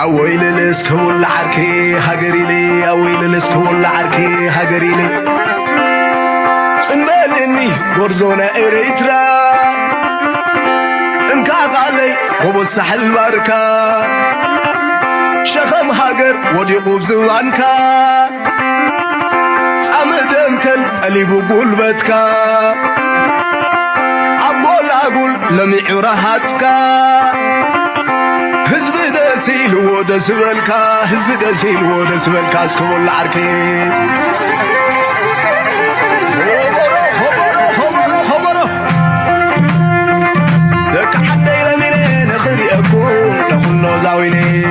أويل الاسك ولا عركي هاجري لي أويل الاسك ولا عركي هاجري لي سنبالني غرزونا إريترا انكاق علي وبصح البركة شخم هاجر وديقو بزوانكا أمدنكل قليبو قلبتكا أقول أقول لمعي راحتكا حزب دسيل ودسبلكا حزب دسيل ودسبلكا اسكو العركي خبره دك حتى يلمين خيري أكون لكل زاويني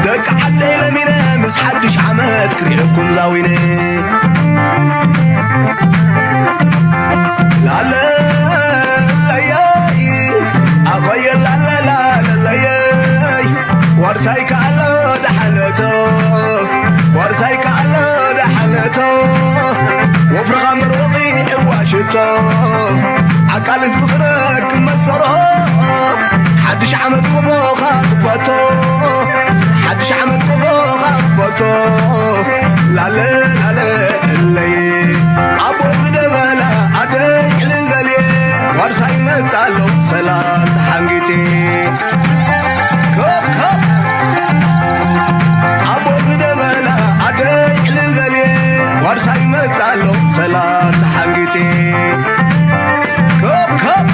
دك حتى يلمين مس حدش حماد كريكم زاويني لا لا أغير لا لا لا لا ياي ورسايك على دحلته ورسايك على دحلته وفرغ أمر وضيع واشته عقالز بخرك مسره حدش عمد كفو خافته حدش عمد كفو خافته لا لا لا لا أبو بدبلا أدي للبلي ورساي مزالو سلام تحنقتي كوب كوب أبو بدبلا أدي للبلي ورساي مزالو سلام تحنقتي كوب كوب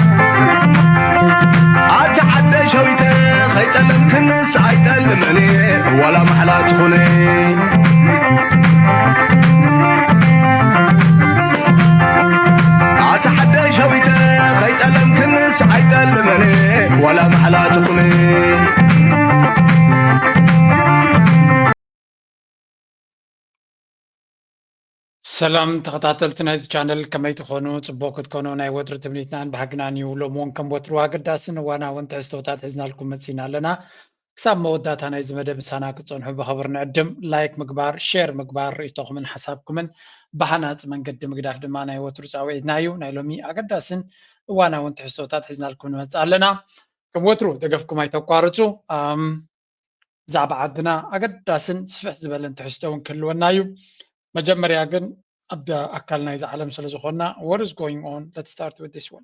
أتعدى شويته خيتلم كنس عيتلمني ولا محلا تخوني أتعدى شويته خيتلم كنس عيتلمني ولا محلا تخوني سلام تخطاتلتنا هذا channel كما يتخونوا تبوك تكونوا ناي وتر تبنيتنا بحقنا نيولو مون كم وتروا قداسن وانا وانت استوتات حزنا لكم مسينا لنا كساب مودات انا اذا مدى بسانا كتصنحوا بخبرنا قدم لايك مقبار شير مقبار يتوخ من حسابكم من بحنات من قدم قداف دمانا ناي وتر تعويدنا يو ناي لومي قداسن وانا وانت استوتات حزنا لكم مسينا لنا كم وتروا دقفكم اي توقارتو زعب عدنا قداسن سفح زبالن تحستون كلونا يو مجمريا قن أبدأ أكلنا إذا علم سلزخونا. What is going on? Let's start with this one.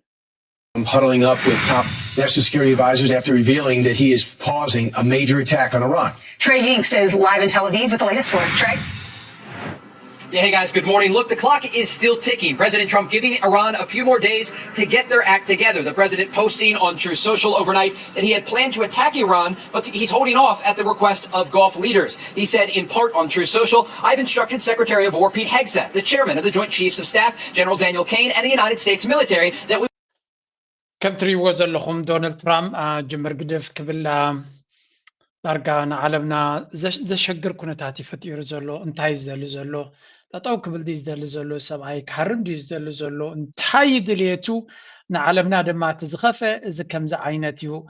I'm huddling up with top national security advisors after revealing that he is pausing a major attack on Iran. Trey Yingst is live in Tel Aviv with the latest for us. Trey? Yeah, hey guys, good morning. Look, the clock is still ticking. President Trump giving Iran a few more days to get their act together. The president posting on Truth Social overnight that he had planned to attack Iran, but he's holding off at the request of Gulf leaders. He said in part on Truth Social, I've instructed Secretary of War Pete Hegseth, the chairman of the Joint Chiefs of Staff, General Daniel Kane, and the United States military that we كم تري وزن لهم دونالد ترامب جمر قدف قبل دارقان عالمنا زشقر كونتاتي فتير زلو انتهي زدل زلو تطاو قبل دي زدل زلو سبعي كحرم دي زدل زلو انتهي دليتو نعلمنا دما تزخفة إذا كم زعينتيو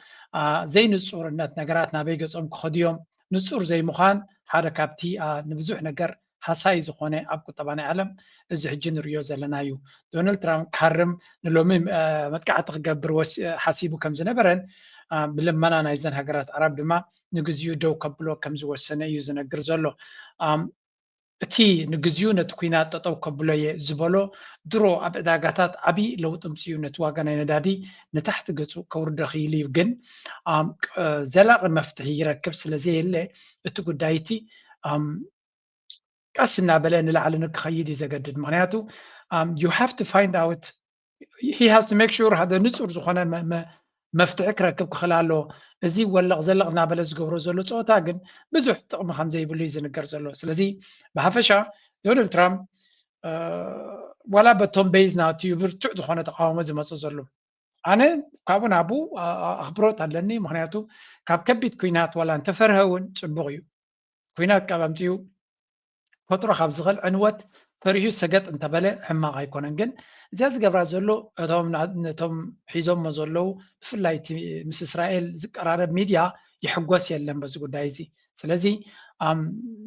زي نصور النت نقراتنا بيقص خديوم نصور زي مخان حركابتي نبزوح نقر حساي زخونه أبكو طبعا علم الزحجين ريوز لنايو دونالد ترامب حرم نلومي متقعد تقبر حسيبو كم زنبرن بلمنا نايزن هقرات عرب دما نقزيو دو قبلو كم زو السنة يوزن قرزولو تي نقزيو نتقينات تطو قبلو زبولو درو أبداغاتات عبي لو تمسيو نتواغانا ندادي نتحت قصو كور دخيلي وقن زلاغ مفتحي يركب سلزي اللي اتقو دايتي قاسنا بلين لعلنك خيدي زقدد معناته you have to find out he has to make sure هذا نصور زخنا مفتعك ركب خلاله زي ولا زلق نابلز قبرو زلو صوتا قن بزح طقم خمزة يبولي زنقر زلو سلزي بحفشة دونالد ترامب ولا بتوم بيزنا تيوبر تعد خانة تقاوم زي ما زلو أنا قابون أبو أخبروت علني معناته كاب كبيت كوينات ولا أنت فرهون تبغيو كوينات كابمتيو فترة خبز غل عنوت فريو سجت أنت بله حما غيكونن جن زاز قبر زلو توم حيزوم مزلو في اللايتي مس إسرائيل ذكر ميديا يحقوس يلهم بس قدايزي سلزي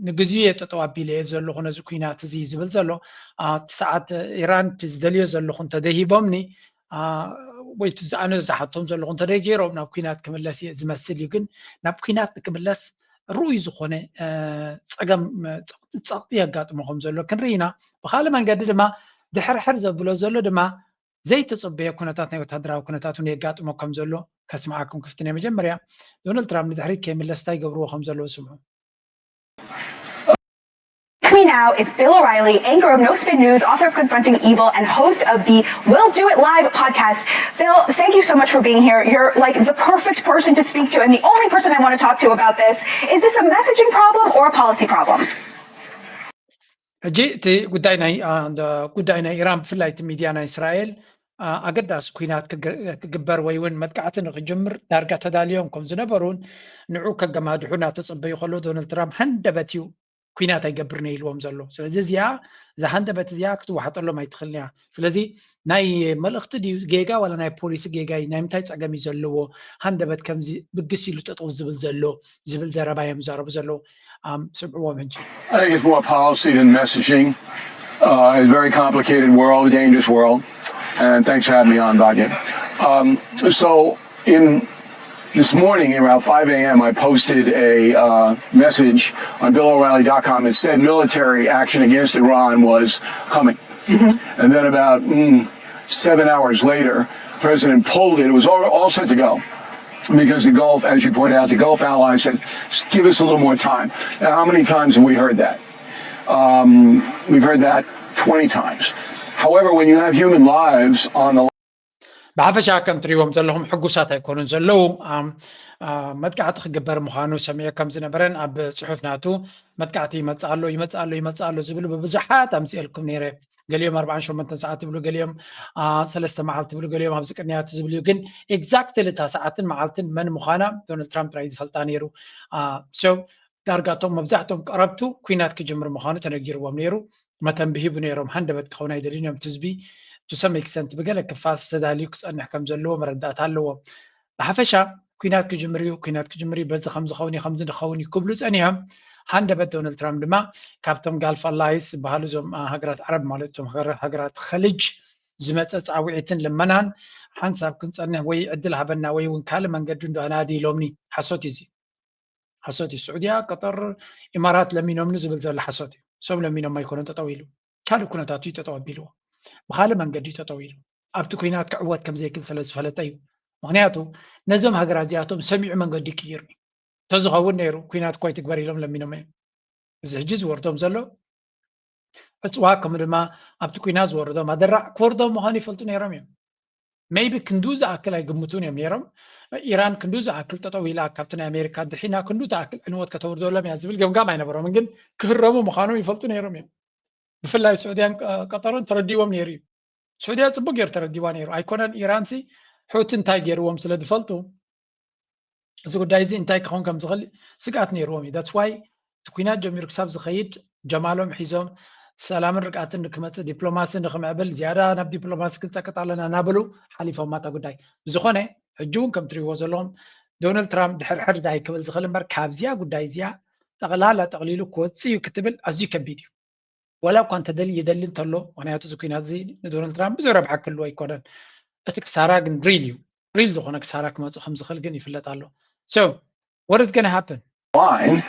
نجزية تطوابي لي زلو خنا زكينات زي زبل زلو ساعات إيران تزدليو زلو خنت دهي بومني ወይቱ ዝኣነ ዝሓቶም ዘለኹ እንተደጊሮም ናብ ኩናት ክምለስ ዝመስል እዩ ግን ናብ ኩናት ክምለስ ሩኡይ ዝኾነ ፀገም ፀቕጢ የጋጥሞ ከም ዘሎ ክንርኢ ኢና ብካልእ መንገዲ ድማ ድሕርሕር ዘብሎ ዘሎ ድማ ዘይተፀበየ ኩነታት ናይ ወታደራዊ ኩነታት እውን የጋጥሞ ከም ዘሎ ከስማዓኩም ክፍቲ ናይ መጀመርያ ዶናልድ ትራምፕ ንድሕሪት ከይምለስ እንታይ ገብርዎ ከም ዘለዎ ስምዑ With me now is Bill O'Reilly, anchor of No Spin News, author of Confronting Evil, and host of the We'll Do It Live podcast. Bill, thank you so much for being here. You're like the perfect person to speak to and the only person I want to talk to about this. Is this a messaging problem or a policy problem? ሕጂ ጉዳይ ናይ ኢራን ብፍላይ እቲ ሚድያ ናይ እስራኤል ኣገዳሲ ኩናት ክግበር ወይ እውን መጥቃዕቲ ንክጅምር ዳርጋ ተዳልዮም ከም ዝነበሩን ንዑ ከገማድሑ እናተፀበዩ ከሎ ዶናልድ ትራምፕ ሃንደበት እዩ ኩናት ኣይገብርነ ኢልዎም ዘሎ ስለዚ እዚኣ እዛ ሃንደበት እዚኣ ክትዋሓጠሎም ኣይትኽእልን እያ ስለዚ ናይ መልእኽቲ ድዩ ጌጋ ዋላ ናይ ፖሊሲ ጌጋ ናይ ምንታይ ፀገም እዩ ዘለዎ ሃንደበት ከምዚ ብግስ ኢሉ ጠጠው ዝብል ዘረባ እዮም ዘረቡ ዘለዉ ስምዕዎም ሕጂ I think it's more policy than messaging. It's a very complicated world, a dangerous world. And thanks for having me on, Vadia. So this morning around 5 a.m., I posted a message on BillO'Reilly.com that said military action against Iran was coming. And then about 7 hours later, the president pulled it. It was all set to go. Because the Gulf, as you pointed out, the Gulf allies said, give us a little more time. Now, how many times have we heard that? We've heard that 20 times. However, when you have human lives on the ብሓፈሻ ከም ትሪእዎም ዘለኹም ሕጉሳት ኣይኮኑን ዘለዉ መጥቃዕቲ ክግበር ምዃኑ ሰሚዐ ከም ዝነበረን ኣብ ፅሑፍ ናቱ መጥቃዕቲ ይመፅእ ኣሎ ዝብሉ ብብዙሓት ኣምፂአልኩም ነይረ ገሊኦም 48 ሰዓት ይብሉ ገሊኦም 3 መዓልቲ ይብሉ ገሊኦም ኣብዚ ቅድሚያት ዝብሉ ግን ኤግዛክትሊ እታ ሰዓትን መዓልትን መን ምዃና ዶናልድ ትራምፕ ጥራይ ዝፈልጣ ነይሩ ሰው ዳርጋቶም መብዛሕቶም ቀረብቱ ኩናት ክጅምር ምዃኑ ተነጊርዎም ነይሩ መተንብሂቡ ነይሮም ሃንደበት ክኸውን ኣይደልዩን እዮም ትዝቢ to some extent بقال لك فاس تداليو كسأنح كم زلوا مردات هاللوا بحفشة كينات كجمري بس خمسة خوني كبلوس أنيهم هندبت دونالد ترامب لما كابتن قال فاللايس بهالزوم هجرات عرب مالتهم هجرات خليج زمت أسعويتن لمنان حنساب كنت أنه وي عدلها بنا وي ونكالم من قدرن دو أنادي لومني حصوتي السعودية قطر إمارات لمينهم نزبل زل حصوتي سوم لمينهم ما يكونوا تطويلوا كانوا كنا تاتي تطويلوا بخاله منقدي تطويل أبت كوينات كعوات كم زي كل سلس فلتيو مغنياتو نزم هجراتياتهم سميع منقدي كيرني تزغون نيرو كوينات كويت كبري لهم لمينهم زحجز وردهم زلو أتواكم لما أبت كوينات وردهم هذا الرع كوردهم مهاني فلتون يرمي maybe كندوز أكل يقمتون يوم يرم إيران كندوز أكل تطويلات كابتن أمريكا دحين كندوز أكل عنوات كتور دولة ميازبل قام قام عنا برا منجن كهربوا مخانو يفلتون يرمي بفلا السعودية قطرون ترديوهم نيري السعودية تبقى ترديوان نيرو أيكونن إيرانسي حوتن تايجر ومسل دفلتو زود دايزي انتاي كون كم زغل سقات نيرومي that's why تكوينات جميرك ساب زخيد جمالهم حيزهم سلام رقعتن نكمت دبلوماسي نخم عبل زيادة نب دبلوماسي كنت سكت على نابلو حليفهم ما تقول داي بزخونة حجون كم تري وزلهم دونالد ترامب دحر داي كبل زغل مر كابزيا قد داي زيا تغلال تقليلو كوتسي وكتبل أزي كبيديو ولا كنت يدلل تلو وانا يتزكينات زي دونالد ترامب بزور بحق كله يكونن اتك ساراق ريل زخونك ساراق ما خمس خلقني في اللي تعلو so what is going to happen line,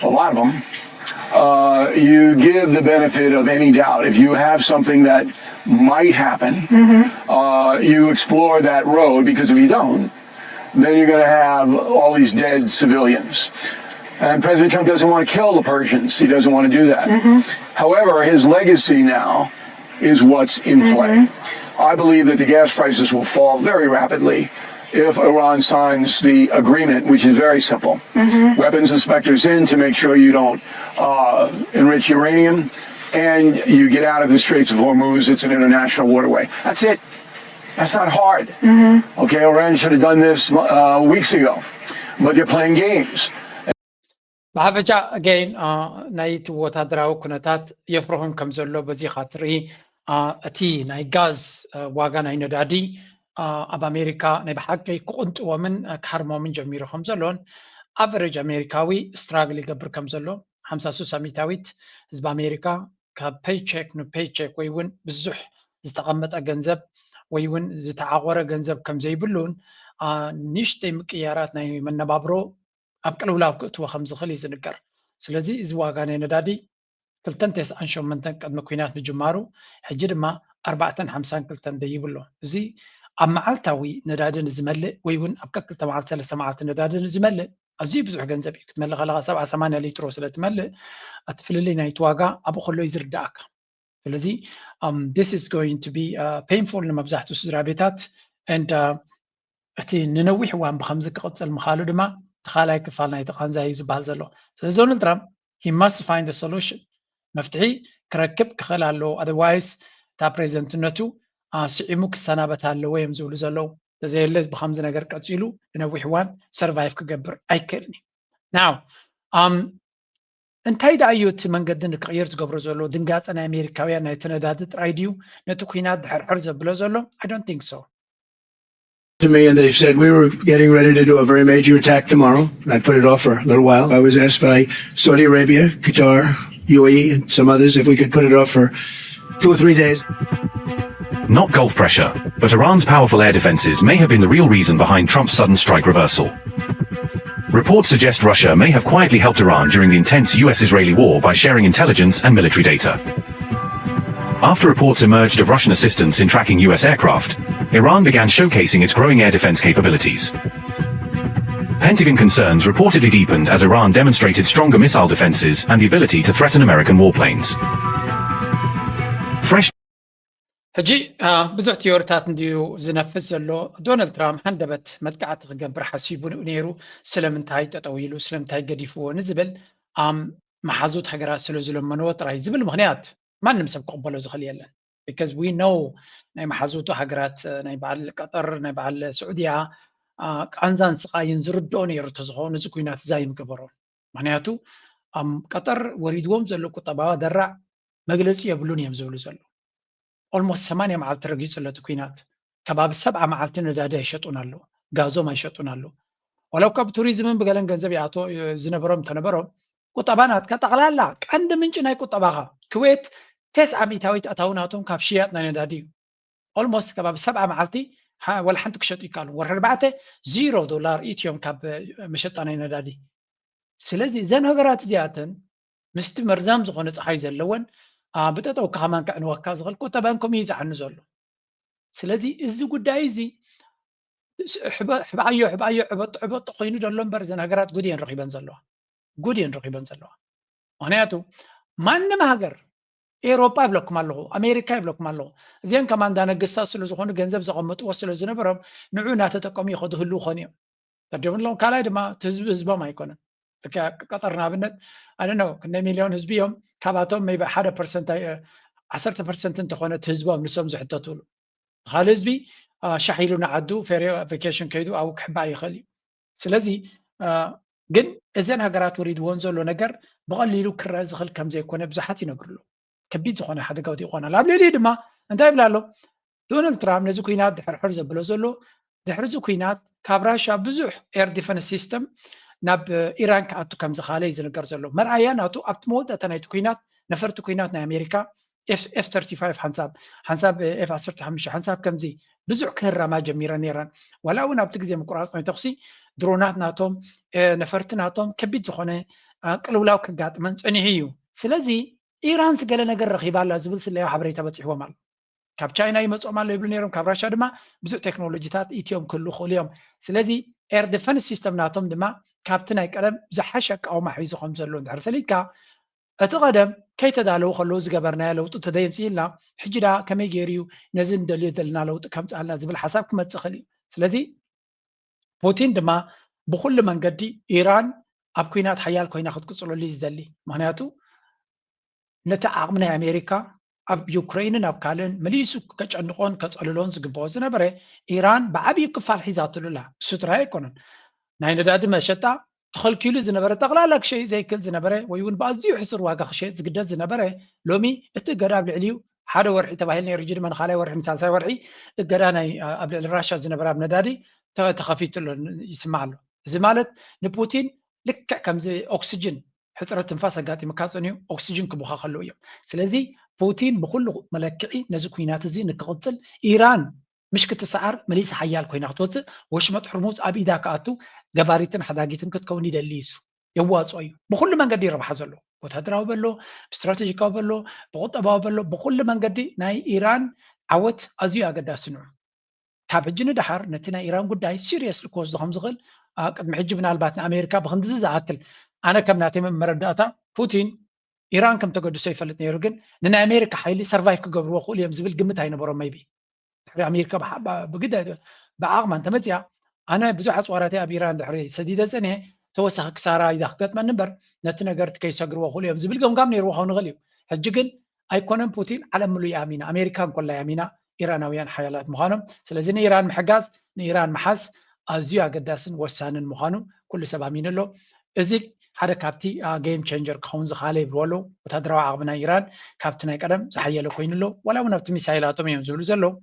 a lot of them, you give the benefit of any doubt. If you have something that might happen, you explore that road, because if you don't, then you're going to have all these dead civilians. And President Trump doesn't want to kill the Persians. He doesn't want to do that. However, his legacy now is what's in play. I believe that the gas prices will fall very rapidly if Iran signs the agreement, which is very simple. Weapons inspectors in to make sure you don't enrich uranium, and you get out of the Straits of Hormuz. It's an international waterway. That's it. That's not hard. Okay, Iran should have done this weeks ago, but they're playing games. بحفجة again نايت وتدراو كنتات يفرهم كم زلوا بزي خاطري أتي ناي غاز واغا ناي ندادي أب أمريكا ناي بحقي كنت ومن كحرمو من جميرو خمزلون average أمريكاوي استراغلي قبر كم زلو 500 ميتاويت حزب أمريكا كبايتشيك نو بايتشيك ويون بزح ዝተቐመጠ ገንዘብ ወይ እውን ዝተዓቆረ ገንዘብ ከም ዘይብሉን ንእሽተይ ምቅያራት ናይ መነባብሮ ኣብ ቅልውላው ክእትዎ ከም ዝኽእል እዩ ዝንገር። ስለዚ እዚ ዋጋ ናይ ነዳዲ 298 ቅድሚ ኩናት ምጅማሩ ሕጂ ድማ 452 ደይብሎ። እዚ ኣብ መዓልታዊ ነዳዲ ንዝመልእ ወይ እውን ኣብ ክልተ መዓልቲ 3 መዓልቲ ነዳዲ ንዝመልእ ኣዝዩ ብዙሕ ገንዘብ እዩ። ክትመልእ ከለኻ 70-80 ሊትሮ ስለ ትመልእ እቲ ፍልልይ ናይቲ ዋጋ ኣብኡ ከሎ እዩ ዝርዳእካ። ስለዚ this is going to be painful ንመብዛሕትኡ ስድራ ቤታት and እቲ ንነዊሕ እዋን ብከምዚ ክቅፅል ምኻሉ ድማ ተኻላይ ክፋል ናይቲ ቃንዛ እዩ ዝበሃል ዘሎ። ስለዚ ዶናልድ ትራምፕ he must find a solution መፍትሒ ክረክብ ክኽእል ኣለዎ otherwise እታ ፕሬዚደንትነቱ ስዒሙ ክሰናበት ኣለዎ እዮም ዝብሉ ዘለዉ። ተዘየለ ብከምዚ ነገር ቀፂሉ ንነዊሕ እዋን ሰርቫይቭ ክገብር ኣይክእልኒ። ናው እንታይ ዳ እዩ እቲ መንገዲ ንክቅይር ዝገብሮ ዘሎ? ድንጋፀ ናይ ኣሜሪካውያን ናይ ተነዳዲ ጥራይ ድዩ ነቲ ኩናት ድሕርሕር ዘብሎ ዘሎ? I don't think so. To me, and they said we were getting ready to do a very major attack tomorrow. I put it off for a little while. I was asked by Saudi Arabia, Qatar, UAE, and some others if we could put it off for 2 or 3 days. Not Gulf pressure, but Iran's powerful air defenses may have been the real reason behind Trump's sudden strike reversal. Reports suggest Russia may have quietly helped Iran during the intense US-Israeli war by sharing intelligence and military data. After reports emerged of Russian assistance in tracking US aircraft, Iran began showcasing its growing air defense capabilities. Pentagon concerns reportedly deepened as Iran demonstrated stronger missile defenses and the ability to threaten American warplanes. Fresh ሕጂ ብዙሕ ቲዮሪታት እንድዩ ዝነፍስ ዘሎ ዶናልድ ትራምፕ ሃንደበት መጥቃዕቲ ክገብር ሓሲቡ ነይሩ ስለምንታይ ጠጠው ኢሉ ስለምንታይ ገዲፍዎ ንዝብል መሓዙት ሃገራት ስለ ዝለመንዎ ጥራይ ዝብል ምክንያት ማንም ሰብ ክቕበሎ ዝኽእል የለን because we know ናይ መሓዙቱ ሃገራት ናይ በዓል ቀጠር ናይ በዓል ስዑድያ ቃንዛን ስቃይን ዝርድኦ ነይሩ ተዝኾኑ እዚ ኩናት ዛይ ምገበሮ ምክንያቱ ቀጠር ወሪድዎም ዘሎ ቁጠባዋ ደራዕ መግለፂ የብሉን እዮም ዝብሉ ዘሎ almost 8 መዓልቲ ረጊፅለት ኩናት ከባቢ 7 መዓልቲ ነዳዲ ይሸጡን ኣሎ ጋዞም አይሸጡን ኣሎ ወላው ካብ ቱሪዝምን ብገለን ገንዘብ ያቶ ዝነበሮም ተነበሮም ቁጠባናት ከጠቅላላ ቀንድ ምንጭ ናይ ቁጠባኻ ኩዌት 9 ሚታዊት ኣታውናቶም ካብ ሽያጥ ናይ ነዳዲ almost ከባቢ 7 መዓልቲ ወላ ሓንቲ ክሸጡ ይካሉ ወር 4 $0 ኢትዮም ካብ መሸጣ ናይ ነዳዲ ስለዚ ዘን ሃገራት እዚኣተን ምስቲ መርዛም ዝኾነ ፀሓይ ዘለወን ብጠጠው ከማን ከዕንወካ ዝኽእል ቁጠባንኩም እዩ ዝዓኒ ዘሎ ስለዚ እዚ ጉዳይ እዚ ሕባዮ ዕበጥ ኮይኑ ዘሎ እምበር ዘን ሃገራት ጉድየን ረኺበን ዘለዋ ምክንያቱ ማንም ሃገር ኤሮፓ ይብለኩም ኣለኹ ኣሜሪካ ይብለኩም ኣለኹ እዚአን ከማ እንዳነገስታት ስለ ዝኾኑ ገንዘብ ዘቐመጥዎ ስለ ዝነበሮም ንዑ እናተጠቀሙ ይኸድህሉ ኾኑ እዮም ተርጀምሎም ካልኣይ ድማ ህዝቦም ኣይኮነን ቀጠር ንኣብነት ኣነ ክንደይ ሚልዮን ህዝቢ እዮም ካብኣቶም ሜይቢ 1% 10% እንተኾነ እቲ ህዝቦም ንሶም ዝሕተትሉ ካልእ ህዝቢ ሻሕ ኢሉ ንዓዱ ፌሪ ቫኬሽን ከይዱ ኣብኡ ክሕባእ ይኽእል እዩ ስለዚ ግን እዘን ሃገራት ወሪድዎን ዘሎ ነገር ብቐሊሉ ክረአ ዝኽእል ከም ዘይኮነ ብዙሓት ይነግሩሉ ከቢድ ዝኾነ ሓደጋ ይኾናል ኣብ ልዕሊኡ ድማ እንታይ ይብላ ኣሎ ዶናልድ ትራምፕ ነዚ ኩናት ድሕርሕር ዘብሎ ዘሎ ድሕሪ እዚ ኩናት ካብ ራሻ ብዙሕ ኤር ዲፈንስ ሲስተም ናብ ኢራን ከኣቱ ከም ዝኻለ እዩ ዝነገር ዘሎ መርኣያ ናቱ ኣብቲ መወዳእታ ናይቲ ኩናት ነፈርቲ ኩናት ናይ ኣሜሪካ F-35 ሓንሳብ F-15 ሓንሳብ ከምዚ ብዙሕ ክህራማ ጀሚረን ነይረን ዋላ እውን ኣብቲ ግዜ ምቁራፅ ናይ ተኽሲ ድሮናት ናቶም ነፈርቲ ናቶም ከቢድ ዝኾነ ቅልውላው ክጋጥመን ፀኒሑ እዩ ስለዚ ኢራን ስገለ ነገር ረኺባላ ዝብል ስለያ ሓበሬታ በፂሕዎም ኣሎ ካብ ቻይና ይመፅኦም ኣሎ ይብሉ ነይሮም ካብ ራሻ ድማ ብዙሕ ቴክኖሎጂታት ኢትዮም ክህሉ ይኽእሉ እዮም ስለዚ ኤር ዲፈንስ ሲስተም ናቶም ድማ ካብቲ ናይ ቀደም ዝሓሸ ኣቃውማ ሒዙ ከም ዘሎ እንድሕር ፈሊጥካ እቲ ቀደም ከይተዳለዉ ከለዉ ዝገበርናዮ ለውጢ ተደየምፅኢልና ሕጂ ዳ ከመይ ገይሩ እዩ ነዚ እንደልዮ ዘለና ለውጢ ከምፃልና ዝብል ሓሳብ ክመፅእ ይኽእል እዩ ስለዚ ፑቲን ድማ ብኩሉ መንገዲ ኢራን ኣብ ኩናት ሓያል ኮይና ክትቅፅለሉ እዩ ዝደሊ ምክንያቱ ነቲ ዓቕሚ ናይ ኣሜሪካ ኣብ ዩክሬንን ኣብ ካልእን መሊሱ ከጨንቆን ከፀልሎን ዝግብኦ ዝነበረ ኢራን ብዓብዪ ክፋል ሒዛትሉላ እሱ ጥራይ ኣይኮነን ናይ ነዳዲ መሸጣ ተኸልኪሉ ዝነበረ ጠቕላላ ክሸይጥ ዘይክእል ዝነበረ ወይ እውን ብኣዝዩ ሕሱር ዋጋ ክሸይጥ ዝግደድ ዝነበረ ሎሚ እቲ እገዳ ኣብ ልዕሊኡ ሓደ ወርሒ ተባሂሉ ነይሩ ድማ ንኻልኣይ ወርሒ ንሳልሳይ ወርሒ እገዳ ናይ ኣብ ልዕሊ ራሻ ዝነበረ ኣብ ነዳዲ ተኸፊቱሎ ይስማዕ ኣሎ እዚ ማለት ንፑቲን ልክዕ ከምዚ ኦክሲጅን ሕፅረት ትንፋስ ኣጋጢምካ ፀኒዩ ኦክሲጅን ክቡኻ ከለዉ እዮም ስለዚ ፑቲን بكل ملكعي نزي كوينات زي نكقتل إيران مش كتسعر مليس حيال كوينات وصل وشمت حرموز أبي ذاك أتو جباريتن حداقيتن كتكوني دليسو يواصو أيو بكل من قد يربح زلو وتهدراو بلو باستراتيجيكاو بلو بقطباو بلو بكل من قد ناي إيران عوت أزيو أقدا سنو تابجن دحر نتنا إيران قداي سيريس لكوز دهم زغل قد محجبنا الباتنا أمريكا بخندز زعاكل أنا كم ناتي من مرداتا بوتين إيران كم تقعد سيفلت نيرجن لأن أمريكا حيلي سرفايف كجبر وقول يوم زبل قمت هاي نبرة ما يبي تحري أمريكا بجد بعاقم أنت متى أنا بزح صوراتي أبيران تحري سديدة سنة توسخ كسارة إذا حكت من نبر نتنا قرت كيس أجر وقول يوم زبل قام نيروحون غليو هالجن أيكونن بوتين على ملو يامينا أمريكا كلها يامينا إيرانويان حيالات مخانم سلزين إيران محجاز إيران محس أزيو قداسن وسانن مخانو كل سبعة مين له إزيك حدا كابتي جيم تشينجر كونز خالي برولو وتدروا عقبنا إيران كابتنا قدم زحية له كوين له ولا ونبت مسائلاتهم يمزولو زلو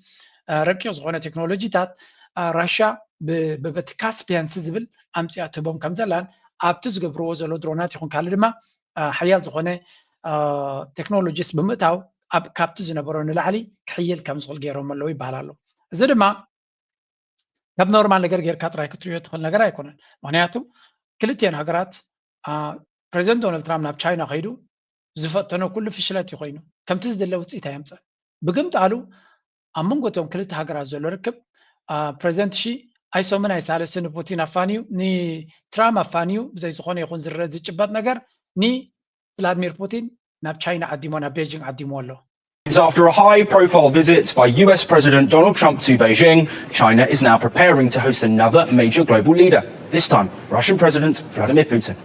ركيو زغونة تكنولوجي تات راشا ببتكاسبيان سيزبل أمسياتهم كم زلان أبتز قبرو زلو درونات يكون كالدما حيال زغونة تكنولوجيس بمتاو أب كابتز نبرون العلي كحيل كم زغل غيرهم اللوي بحلالو زدما كم نورمال لغير غير كاتراي كتريو تخل نغرا يكونن معناتو كلتين هجرات بريزيدنت دونالد ترامب ناب تشاينا خيدو زفتنو كل فشلات يخينو كم تزدل وصيتا يمص بقمت قالو امنغوتهم كلت هجرات زلو ركب بريزيدنت شي اي سومن اي سالسن بوتين افانيو ني ترامب افانيو زي زخونه يكون زرز يጭባት ነገር ني فلاديمير بوتين ناب تشاينا عديمو ناب بيجينغ عديمو له After a high-profile visit by US President Donald Trump to Beijing, China is now preparing to host another major global leader, this time Russian President Vladimir Putin.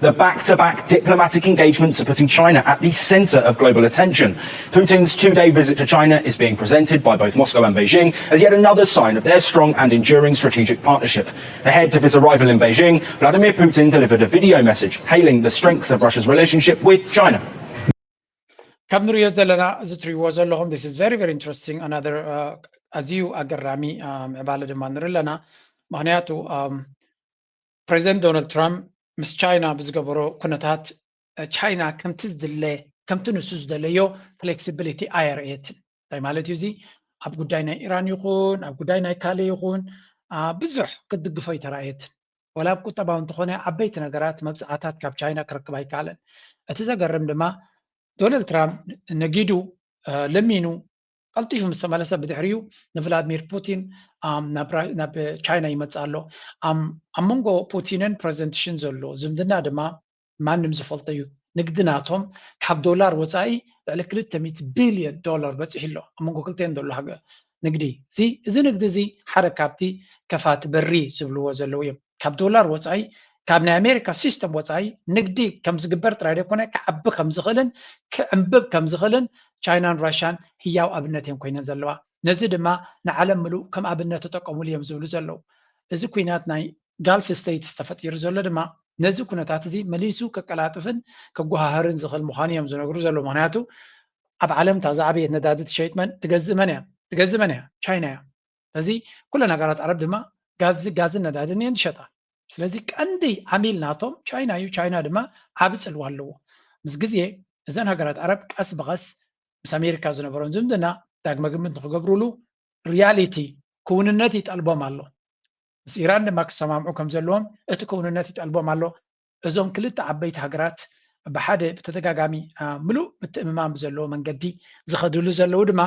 The back-to-back diplomatic engagements are putting China at the center of global attention. Putin's two-day visit to China is being presented by both Moscow and Beijing as yet another sign of their strong and enduring strategic partnership. Ahead of his arrival in Beijing, Vladimir Putin delivered a video message hailing the strength of Russia's relationship with China. كم نريد زلنا زتري وزلهم this is very very interesting another as you أجرامي عبالة ما نرى لنا معناته President Donald Trump مس China بزقبرو كنتات China كم تزدله كم تنسوز دليو flexibility IRA طيب مالت يزي أب قدينا إيران يخون أب قدينا كالي يخون بزح قد قفايت رأيت ولا بكو طبعا تخونه عبيت نجارات مبزعاتات كاب China كركباي كالن أتزقرم لما دونالد ترامب نجيدو لمينو قلتيف مستمالسة بدحريو نفلاديمير بوتين ناب تشاينا يمتصالو أمونغو بوتينن برزنتيشن زلو زمدنا دما ما نمزفلطيو نقدناتهم كاب دولار وصاي على 300 بليون دولار بس يحلو أمونغو كلتين دولار حاجة نقدي زي إذا نقدي زي حركاتي كفات بري سبلو زلويم كاب دولار وصاي كابنا أمريكا سيستم وصاي نقدي كم زقبرت رايدي كونه كعب كم زغلن كأنبب كم زغلن تشاينا راشان هياو أبنتهم كوينا زلوا نزيد ما نعلم ملو كم أبنت تقوموا ليهم زولو زلو إذا كوينات ناي غالف ستيت استفت يرزولو دما نزو كونتات زي مليسو كقلاتفن كجوهرن زغل مخانيهم زنقرو زلو معناتو أب عالم تازعبي ندادت شيتمن تجز منها تشاينا فزي كل نقارات عرب دما غاز ندادن ينشطا ስለዚህ ቀንዲ ዓሚል ናቶም ቻይና እዩ ቻይና ድማ ዓብ ጽልዋ ኣለዎ ምስ ግዜ እዘን ሃገራት ዓረብ ቀስ በቀስ ምስ ኣሜሪካ ዝነበሮን ዝምድና ዳግመ ግምት ንክገብርሉ ሪያሊቲ ክውንነት ይጠልቦም ኣሎ ምስ ኢራን ድማ ክሰማምዑ ከም ዘለዎም እቲ ክውንነት ይጠልቦም ኣሎ እዞም ክልተ ዓበይቲ ሃገራት ብሓደ ብተደጋጋሚ ምሉእ ምትእምማን ዘለዎ መንገዲ ዝኸድሉ ዘለው ድማ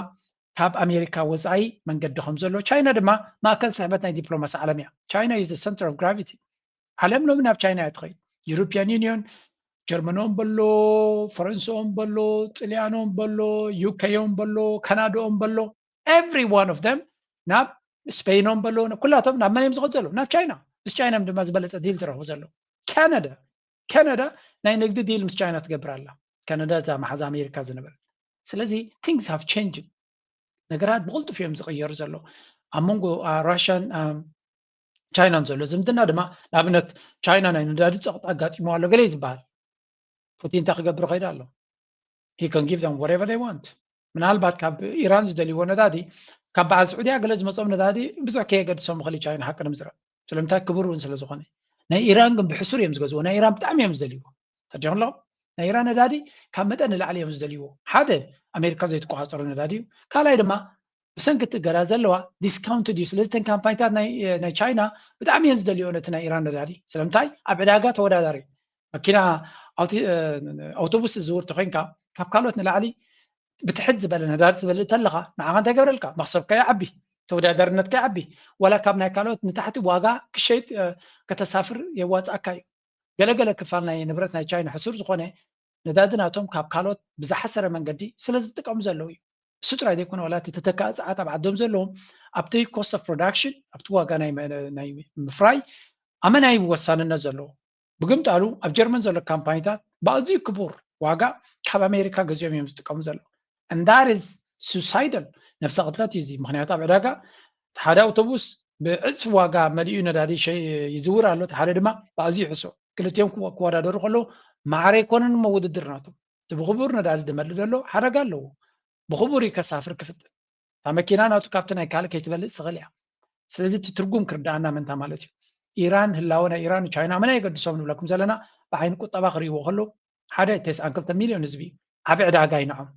ካብ ኣሜሪካ ወፃኢ መንገዲ ከም ዘሎ ቻይና ድማ ማእከል ስሕበት ናይ ዲፕሎማሲ ዓለም እያ ቻይና is the center of gravity ዓለም ሎም ናብ ቻይና እትኸይድ ዩሮፒያን ዩኒየን ጀርመኖም በሎ ፈረንሳዮም በሎ ጣልያኖም በሎ ዩኬዮም በሎ ካናዳኦም በሎ every one of them ናብ ስፔይኖም በሎ ኩላቶም ናብ መን እዮም ዝኸዱ ዘለዉ ናብ ቻይና ምስ ቻይና ድማ ዝበለፀ ዲል ዝረኽቡ ዘለዉ ካናዳ ናይ ንግዲ ዲል ምስ ቻይና ትገብር ኣላ ካናዳ እዛ ማሓዝ ኣሜሪካ ዝነበረት ስለዚ things have changed ነገራት ብቕልጡፍ እዮም ዝቕየሩ ዘሎ ኣብ መንጎ ራሽያን ቻይናን ዘሎ ዝምድና ድማ ንኣብነት ቻይና ናይ ነዳዲ ፀቕጢ ኣጋጢሞ ኣሎ ገለ ዝበሃል ፑቲን እንታይ ክገብር ኸይዱ ኣሎ he can give them whatever they want ምናልባት ካብ ኢራን ዝደልይዎ ነዳዲ ካብ በዓል ስዑድያ ገለ ዝመፆም ነዳዲ ብዙሕ ከየገድሶም ክእል ቻይና ሓቂ ንምዝራብ ስለምንታይ ክቡር እውን ስለ ዝኾነ ናይ ኢራን ግን ብሕሱር እዮም ዝገዝዎ ናይ ኢራን ብጣዕሚ እዮም ዝደልይዎ ተዲኹም ኣለኹም ናይ ኢራን ነዳዲ ካብ መጠን ንላዕሊ እዮም ዝደልይዎ ሓደ ኣሜሪካ ዘይተቆፃፀሮ ነዳዲ እዩ ካልኣይ ድማ ብሰንኪ ትገራ ዘለዋ ዲስካውንትድ እዩ ስለዚ ተን ካምፓኒታት ናይ ቻይና ብጣዕሚ እየን ዝደልዮ ነቲ ናይ ኢራን ነዳዲ ስለምንታይ ኣብ ዕዳጋ ተወዳዳሪ መኪና ኣውቶቡስ ዝውርቲ ኮይንካ ካብ ካልኦት ንላዕሊ ብትሕት ዝበለ ነዳዲ ትበልዕ ተለኻ ንዓኻ እንታይ ገብረልካ መክሰብካ ይዓቢ ተወዳዳርነትካ ይዓቢ ወላ ካብ ናይ ካልኦት ንታሕቲ ዋጋ ክሸይጥ ከተሳፍር የዋፅኣካ እዩ ገለገለ ክፋል ናይ ንብረት ናይ ቻይና ሕሱር ዝኾነ ነዳዲ ናቶም ካብ ካልኦት ብዝሓሰረ መንገዲ ስለዝጥቀሙ ዘለዉ እዩ እሱ ጥራይ ዘይኮነ ወላ እቲ ተተካእ ፀዓት ኣብ ዓዶም ዘለዎም ኣብቲ ኮስት ኦፍ ፕሮዳክሽን ኣብቲ ዋጋ ናይ ምፍራይ ኣመናይ ወሳንነት ዘለዎ ብግምጣሉ ኣብ ጀርመን ዘሎ ካምፓኒታት ብኣዝዩ ክቡር ዋጋ ካብ ኣሜሪካ ገዚኦም እዮም ዝጥቀሙ ዘለዉ and that is suicidal ነፍሰ ቅትለት እዩ እዚ ምክንያቱ ኣብ ዕዳጋ ሓደ ኣውቶቡስ ብዕፅፊ ዋጋ መሊኡ ነዳዲ ይዝውር ኣሎ ሓደ ድማ ብኣዝዩ ሕሶ ክልቲኦም ክወዳደሩ ከለዉ ማዕረ ይኮነን እሞ ውድድር ናቶም እቲ ብክቡር ነዳዲ ዝመልእ ዘሎ ሓደጋ ኣለዎ ብክቡር ከሳፍር ክፍጥን እታ መኪና ናቱ ካብቲ ናይ ካልእ ከይትበልፅ ትኽእል እያ ስለዚ እቲ ትርጉም ክርዳኣና ምንታ ማለት እዩ ኢራን ህላወ ናይ ኢራን ቻይና መና የገድሶም ንብለኩም ዘለና ብዓይኒ ቁጠባ ክርእይዎ ከሎ ሓደ 92 ሚልዮን ህዝቢ ዓብ ዕዳጋ ይንዖም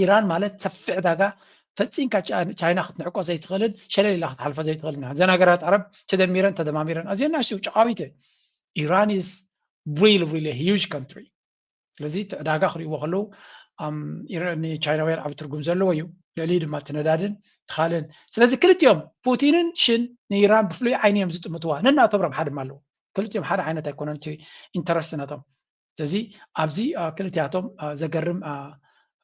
ኢራን ማለት ሰፊሕ ዕዳጋ ፈፂንካ ቻይና ክትንዕቆ ዘይትኽእልን ሸለሊላ ክትሓልፎ ዘይትኽእልን እዘን ሃገራት ዓረብ ተደሚረን ተደማሚረን ኣዝየን ናሽው ጨቃቢት ኢራን is really a huge country ስለዚ ዕዳጋ ክርእይዎ ከለዉ ኢራን ቻይናውያን ዓብ ትርጉም ዘለዎ እዩ ልዕሊ ድማ ትነዳድን ትኻልን ስለዚ ክልቲኦም ፑቲንን ሽን ንኢራን ብፍሉይ ዓይኒ እዮም ዝጥምትዋ ነናቶም ረብሓ ድማ ኣለዎ ክልቲኦም ሓደ ዓይነት ኣይኮነን እቲ ኢንተረስት ናቶም ስለዚ ኣብዚ ክልቲያቶም ዘገርም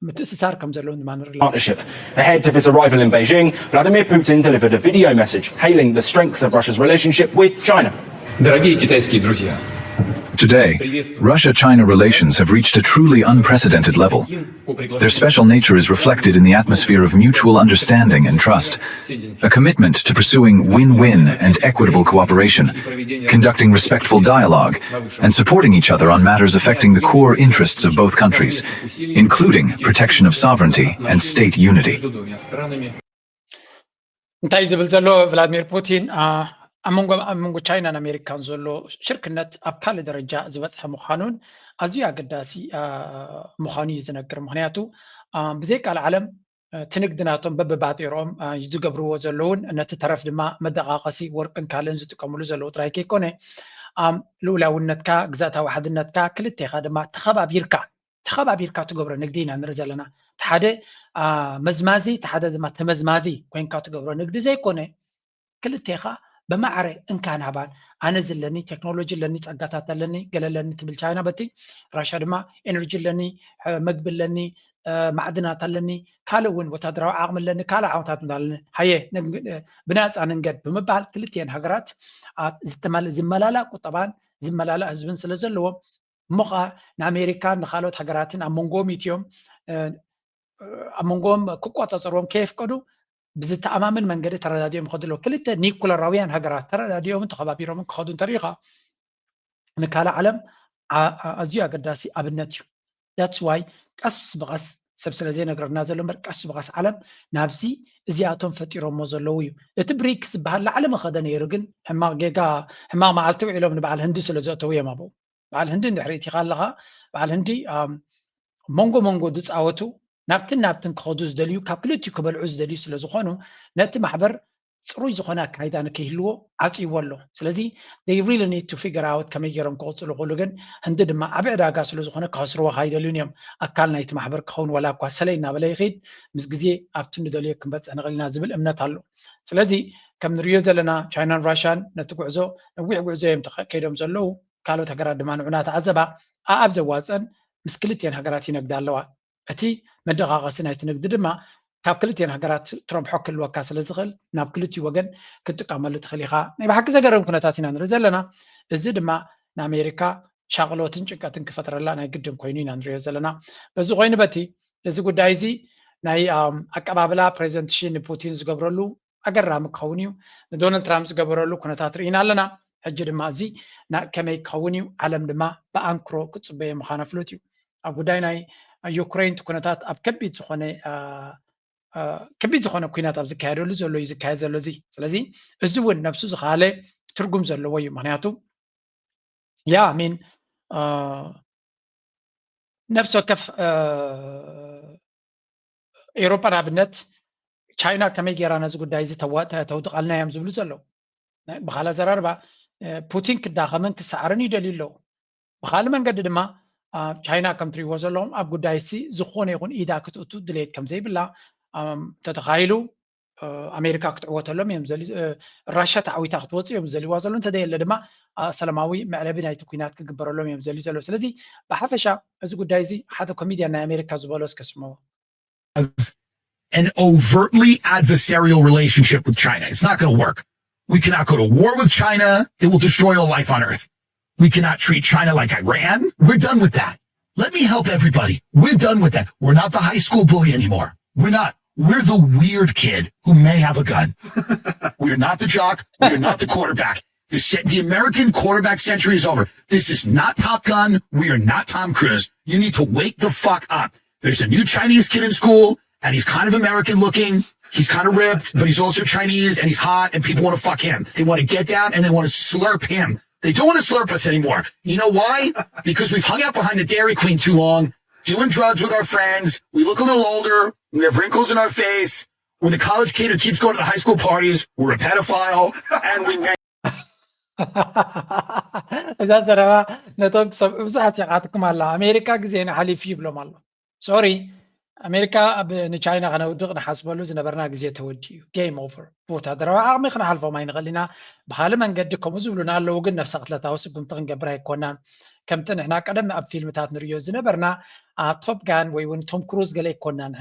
ምትእስሳር ከም ዘለዎም ድማ ንርኢ partnership. Ahead of his arrival in Beijing, Vladimir Putin delivered a video message hailing the strength of Russia's relationship with China. Дорогие китайские друзья. Today, Russia-China relations have reached a truly unprecedented level. Their special nature is reflected in the atmosphere of mutual understanding and trust, a commitment to pursuing win-win and equitable cooperation, conducting respectful dialogue, and supporting each other on matters affecting the core interests of both countries, including protection of sovereignty and state unity. እንታይ ዝብል ዘሎ ቭላድሚር ፑቲን ኣመንጎ ቻይናን ኣሜሪካን ዘሎ ሽርክነት ኣብ ካልእ ደረጃ ዝበፅሐ ምዃኑን ኣዝዩ ኣገዳሲ ምዃኑ እዩ ዝነግር ምክንያቱ ብዘይካል ዓለም እቲ ንግድናቶም በብባጢሮም ዝገብርዎ ዘለውን ነቲ ተረፍ ድማ መደቃቐሲ ወርቅን ካልእን ዝጥቀምሉ ዘለዉ ጥራይ ከይኮነ ልኡላውነትካ ግዛእታዊ ሓድነትካ ክልቴኻ ድማ ተኸባቢርካ ትገብሮ ንግዲ ኢና ንርኢ ዘለና እቲ ሓደ መዝማዚ እቲ ሓደ ድማ ተመዝማዚ ኮይንካ ትገብሮ ንግዲ ዘይኮነ ክልቴኻ በማዕረ እንካን ሃባን ኣነ ዘለኒ ቴክኖሎጂ ለኒ ፀጋታት ኣለኒ ገለለኒ ትብል ቻይና በቲ ራሽያ ድማ ኤነርጂ ኣለኒ መግቢ ኣለኒ ማዕድናት ኣለኒ ካልእ እውን ወታደራዊ ዓቕሚ ኣለኒ ካልእ ዓቕምታት ኣለኒ ሃየ ብናፃ ንንገድ ብምባል ክልቲአን ሃገራት ዝመላላእ ቁጠባን ዝመላላእ ህዝብን ስለ ዘለዎም እሞኻ ንኣሜሪካን ንካልኦት ሃገራትን ኣብ መንጎኦም ኢትዮም ኣብ መንጎኦም ክቆፃፀርዎም ከየፍቀዱ ብዝተኣማምን መንገዲ ተረዳዲኦም ይኸድሎ ክልተ ኒኩለራውያን ሃገራት ተረዳዲኦምን ተኸባቢሮምን ክኸዱ እንተሪኢኻ ንካልእ ዓለም ኣዝዩ ኣገዳሲ ኣብነት እዩ ዳትስ ዋይ ቀስ ብቐስ ሰብ ስለ ዘይነገረና ዘሎ እምበር ቀስ ብቐስ ዓለም ናብዚ እዚኣቶም ፈጢሮሞ ዘለዉ እዩ እቲ ብሪክስ ዝበሃል ላዕለ መኸደ ነይሩ ግን ሕማቕ ጌጋ ሕማቕ መዓልቲ ውዒሎም ንበዓል ህንዲ ስለ ዘእተው እዮም ኣብኡ በዓል ህንዲ እንድሕሪ እቲኻ ኣለኻ በዓል ህንዲ መንጎ ዝፃወቱ ናብትን ክኸዱ ዝደልዩ ካብ ክልቲኡ ክበልዑ ዝደልዩ ስለ ዝኾኑ ነቲ ማሕበር ፅሩይ ዝኾነ ኣካይዳ ንከይህልዎ ዓፂዎ ኣሎ ስለዚ they really need to figure out ከመይ ገይሮም ክቕፅሉ ይኽእሉ ግን ህንዲ ድማ ዓብ ዕዳጋ ስለ ዝኾነ ክኸስርዎ ካይደልዩን እዮም ኣካል ናይቲ ማሕበር ክኸውን ወላ እኳ ሰለይ እናበለ ይኸይድ ምስ ግዜ ኣብቲ ንደልዮ ክንበፅሕ ንኽእል ኢና ዝብል እምነት ኣሎ ስለዚ ከም ንሪኦ ዘለና ቻይናን ራሽያን ነቲ ጉዕዞ ነዊሕ ጉዕዞ እዮም ከይዶም ዘለዉ ካልኦት ሃገራት ድማ ንዑና ተዓዘባ ኣብ ዘዋፀን ምስ ክልቲአን ሃገራት ይነግዳ ኣለዋ እቲ መደቃቐሲ ናይቲ ንግዲ ድማ ካብ ክልቲአን ሃገራት ትረብሖ ክህልወካ ስለ ዝኽእል ናብ ክልቲኡ ወገን ክትጥቀመሉ ትኽእል ኢኻ ናይ ብሓቂ ዘገርም ኩነታት ኢና ንርኢ ዘለና እዚ ድማ ንኣሜሪካ ሻቕሎትን ጭንቀትን ክፈጥረላ ናይ ግድን ኮይኑ ኢና ንሪኦ ዘለና በዚ ኮይኑ በቲ እዚ ጉዳይ እዚ ናይ ኣቀባብላ ፕሬዚደንት ሺ ንፑቲን ዝገብረሉ ኣገራሚ ክኸውን እዩ ንዶናልድ ትራምፕ ዝገበረሉ ኩነታት ርኢና ኣለና ሕጂ ድማ እዚ ከመይ ክኸውን እዩ ዓለም ድማ ብኣንክሮ ክፅበዮ ምዃነ ፍሉጥ እዩ ኣብ ጉዳይ ናይ ዩክሬን ኩነታት ኣብ ከቢድ ዝኾነ ኩናት ኣብ ዝካየደሉ ዘሎ እዩ ዝካየድ ዘሎ እዚ ስለዚ እዚ እውን ነብሱ ዝኻለ ትርጉም ዘለዎ እዩ ምክንያቱ ያ ሚን ነፍስ ወከፍ ኤሮፓ ንኣብነት ቻይና ከመይ ጌራ ነዚ ጉዳይ እዚ ተውድቃልና እዮም ዝብሉ ዘለዉ ብካልእ ዘራርባ ፑቲን ክዳኸምን ክሰዓርን ይደልዩ ኣለዉ ብካልእ መንገዲ ድማ ቻይና ከም ትሪእዎ ዘለኹም ኣብ ጉዳይ እዚ ዝኾነ ይኹን ኢዳ ክትእቱ ድሌት ከም ዘይብላ ተተኻኢሉ ኣሜሪካ ክትዕወተሎም እዮም ራሽያ ተዓዊታ ክትወፅእ እዮም ዝደልይዋ ዘሎ እንተደየለ ድማ ሰላማዊ መዕለቢ ናይቲ ኩናት ክግበረሎም እዮም ዝደልዩ ዘለዉ ስለዚ ብሓፈሻ እዚ ጉዳይ እዚ ሓደ ኮሚድያን ናይ ኣሜሪካ ዝበሎ እስከስምዎ an overtly adversarial relationship with China. It's not going to work. We cannot go to war with China. It will destroy all life on earth. We cannot treat China like Iran. We're done with that. Let me help everybody. We're done with that. We're not the high school bully anymore. We're not. We're the weird kid who may have a gun. We're not the jock. We're not the quarterback. The American quarterback century is over. This is not Top Gun. We are not Tom Cruise. You need to wake the fuck up. There's a new Chinese kid in school. And he's kind of American looking. He's kind of ripped, but he's also Chinese and he's hot and people want to fuck him. They want to get down and they want to slurp him. They don't want to slurp us anymore. You know why? Because we've hung out behind the Dairy Queen too long, doing drugs with our friends. We look a little older. We have wrinkles in our face. We're the college kid who keeps going to the high school parties. We're a pedophile. And we إذا ترى نتوقع بزحت يعطيكم الله أمريكا جزينا حالي في بلوم الله. Sorry. أمريكا نشاينا غنا ودقنا حسبلو زنبرنا جزية توديو game over فوت هذا راه عمي خنا حلفه ما ينغلينا بحال ما نقدكم وزولنا لو قلنا في سقط لتاوسكم تنقبرها يكونان كم تن هنا قدم أب فيلم تاعت نريو زنبرنا توب جان وين توم كروز قال يكونان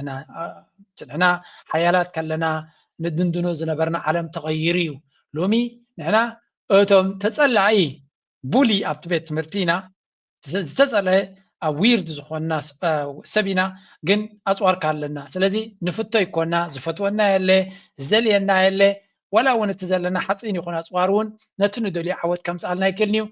هنا حيالات كلنا ندندنو زنبرنا عالم تغيريو لومي هنا أتوم تسألعي بولي أب بيت مرتينا تسأله ويرد زخون الناس سبينا جن أسوار كارلنا سلزي نفتو يكوننا زفتونا يلي زدلينا يلي ولا ونتزلنا حتى يكون أسوارون نتنو دولي عود كم سألنا يكلنيو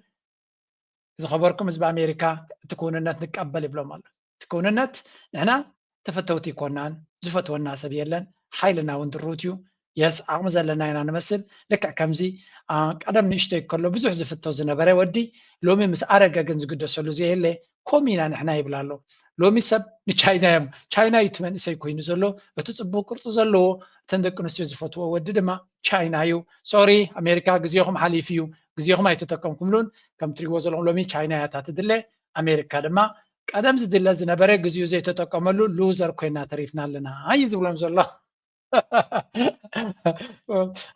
إذا خبركم إذا بأمريكا تكون النت نقبل بلوم الله تكون النت هنا تفتوتي كونان زفتونا سبيلا حيلنا وندروتيو يس عمزلنا ينا نمثل لك كمزي قدم نشتي كله بزح زفتو زنبري ودي لومي مس أرجع جنز قدس سلوزي يلي كومينا نحنا يبلالو لومي سب نشاينا يم شاينا يتمنى سيكوين زلو بتصبو كرت زلو تندك نستيز فتوى وددما شاينا يو سوري أمريكا جزيهم حليفيو جزيهم يتتكم لون كم تريو زلو لومي شاينا يتاتدلة أمريكا دما قدم زدلا زنبرة جزيو زي تتكملو لوزر كوينا تعرفنا لنا هاي زولم زلو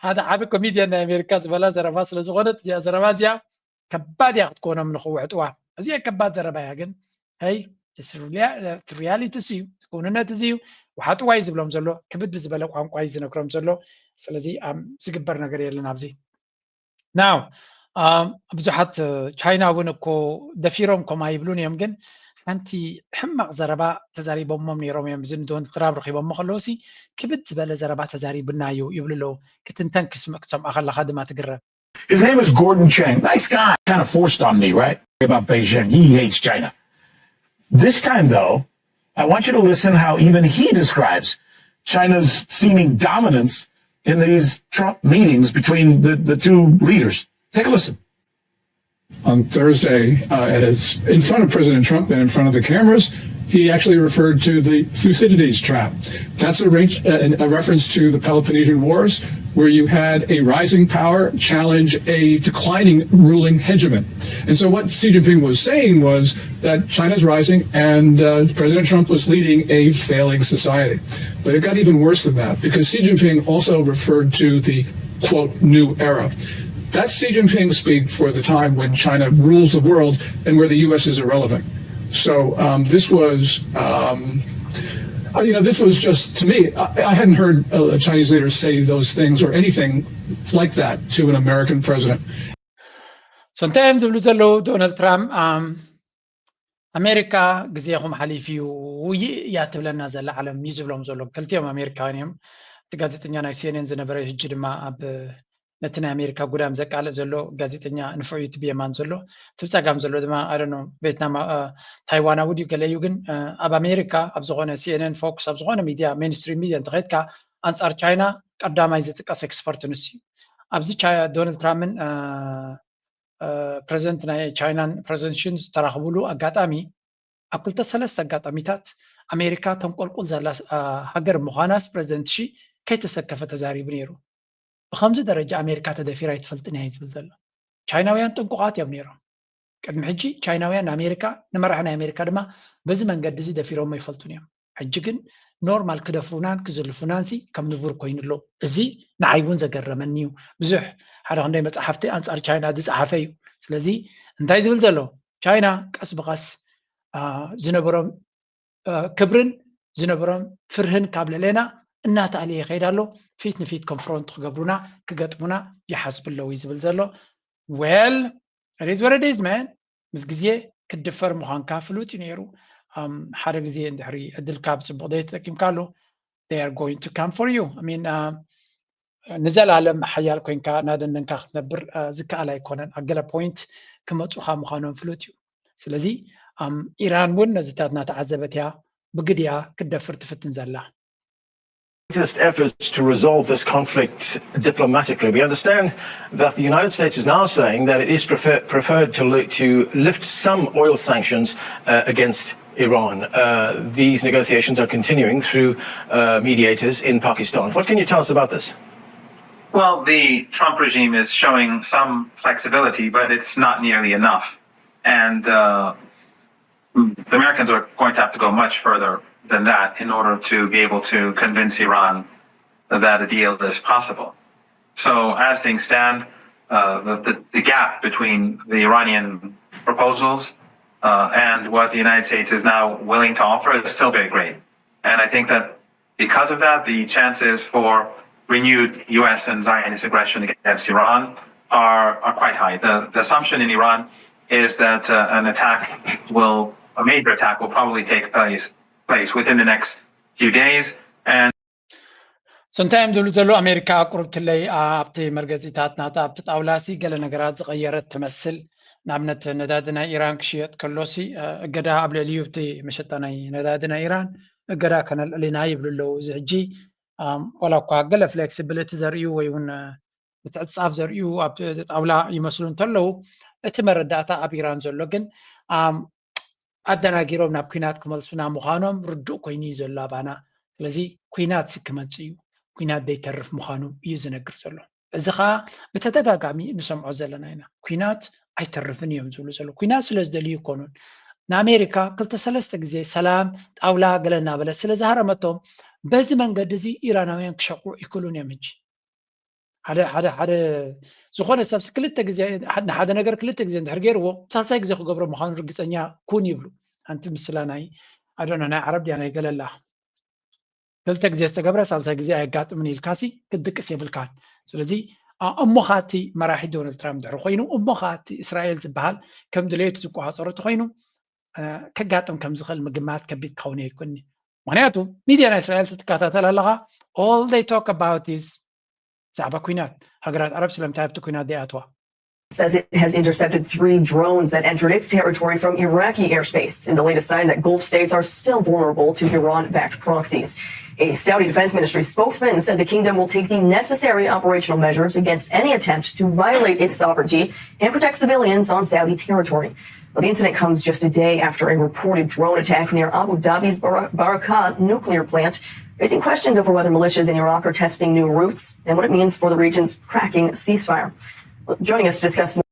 هذا عاب كوميديان أمريكا زبلا زرفاس لزغنت يا زرفازيا كباد ياخد كونا من خوعت واه زي كباد زربا ياجن هاي الرياليتي سيو كوننا تزيو وحتى وايز بلوم زلو كبد بزبلا قام وايز نكرم زلو سلازي سيجبر نغير يلنا ابزي ناو بزحت تشاينا ونكو دفيروم كما يبلون يمكن أنت حمق زربا تزاري بومم نيروم يمزن دون قراب رقيبا مخلوسي كبد زبلا زربا تزاري بنايو يبلو كتنتنكس مكتم أخلا خدمات قرب. His name is Gordon Chang. Nice guy. Kind of forced on me, right? About Beijing. He hates China. This time, though, I want you to listen how even he describes China's seeming dominance in these Trump meetings between the two leaders. Take a listen. On Thursday, in front of President Trump and in front of the cameras, he actually referred to the Thucydides trap. That's a reference to the Peloponnesian Wars, where you had a rising power challenge a declining ruling hegemon. And so what Xi Jinping was saying was that China's rising and President Trump was leading a failing society. But it got even worse than that, because Xi Jinping also referred to the, quote, new era. That's Xi Jinping speak for the time when China rules the world and where the U.S. is irrelevant. So this was, this was just, to me, I hadn't heard a Chinese leader say those things or anything like that to an American president. Sometimes Donald Trump, أمريكا جزيهم حليفي وياتب لنا زل العالم يزبلهم زلوا كلتيهم أمريكانيهم تجازتني أنا CNN زنبرة هجر ما أب نتنا أمريكا قدام زك على زلوا جازتني نفعيت بيمان زلوا تبصق عم زلوا دما I don't know فيتنام تايوان أودي قال يوجن أب أمريكا أب زغنا CNN Fox أب زغنا ميديا mainstream media تغيت كا أنصار China قدام يزت كاس expert نسي أب زي دونالد ترامب president na China presidents تراخبولو أقاتامي أكلت سلست قطميتات أمريكا تنقل زلا هجر مخانس بريزيدنت شي كي تسكف تزاري بنيرو بخمس درجة أمريكا تدفير يتفلتني هاي زلزلة تشايناويان تنققات يا بنيرو قدم حجي تشايناويان أمريكا نمرحنا أمريكا دما بزمن قد زي دفيرهم ما يفلتونيهم حجيكن نورمال كدفرونان كزلفونانسي كم نبور كوين له زي نعيبون زجر منيو بزح هذا عندي متحفتي أنصار تشاينا دز عفيو سلزي انتاي زلزلة تشاينا قص بقص زنبرم كبرن زنبرم فرهن قبل لنا النات عليه خيدالو فيت نفيت كونفرونت قبرونا كقطبونا يحسب الله ويزبل زلو well it is what it is man مزجزيه كدفر مخان كافلوت ينيرو حرق زي اندحري ادل كاب سبوديت كيم قالو they are going to come for you I mean نزل على حيال كوين كا نادن نكاخ نبر زكا على يكونن اقل بوينت كما تصوخا مخانون فلوتيو سلازي إيران ون نزتاتنا تعذبتها بقديا كدفر تفتن زلا efforts to resolve this conflict diplomatically. We understand that the United States is now saying that it is preferred to lift some oil sanctions against Iran. These negotiations are continuing through mediators in Pakistan. What can you tell us about this? Well, the Trump regime is showing some flexibility, but it's not nearly enough. And the Americans are going to have to go much further than that in order to be able to convince Iran that a deal is possible. So as things stand, the gap between the Iranian proposals and what the United States is now willing to offer is still very great. And I think that because of that, the chances for renewed U.S. and Zionist aggression against Iran are quite high. The assumption in Iran is that a major attack will probably take place within the next few days. And sometimes زلو أمريكا قربت لي أبتي مركزيتات ناتا أبتي طاولاسي قال نقرات غيرت تمثل نعمنت ندادنا إيران كشيت كلوسي قدا قبل اليوبتي مشتنا ندادنا إيران قدا كان اللي يبلو زعجي ولا قاقل فلكسبيليتي زريو ويون بتعصف زريو أبتي طاولا يمثلون تلو اتمرداتا أبيران زلوجن أدنى جيروم نبكينات كمالسونا مخانم ردو كويني زلا بانا لذي كوينات سكمتسيو كوينات دي ترف مخانم يزنقر زلو إذا بتتقاقامي نسمع زلنا هنا كوينات أي ترفني يوم زلو كوينات سلز دليو يكونون نامريكا قلت سلستك زي سلام أولا قلنا بلا سلز هرمتهم بزمن قد زي إيراناوين كشقو يكلون يمجي هذا زخون السبس كلتك زي حدا نجار كلتك زي نحرجير هو سالسايك زي خبر مخان رجسنيا كون يبلو أنت مثلاً أدون أنا عربي أنا يقول الله كلتك زي استقبره سالسايك زي أجات من الكاسي كدك سيفل كان سلزي أمخاتي مراحي دونالد ترامب دحر خوينو أمخاتي إسرائيل زبال كم دليل تزكوها صورت خوينو كجاتم كم زخل مجمعات كبيت كوني يكوني معناته ميديا إسرائيل تتكاتل لها all they talk about is زعبا كوينات هجرات عرب سلام تعبت كوينات دي أتوا says it has intercepted 3 drones that entered its territory from Iraqi airspace in the latest sign that Gulf states are still vulnerable to Iran-backed proxies. A Saudi Defense Ministry spokesman said the kingdom will take the necessary operational measures against any attempt to violate its sovereignty and protect civilians on Saudi territory. Well, the incident comes just a day after a reported drone attack near Abu Dhabi's Barakah nuclear plant, raising questions over whether militias in Iraq are testing new routes and what it means for the region's cracking ceasefire. Joining us to discuss more.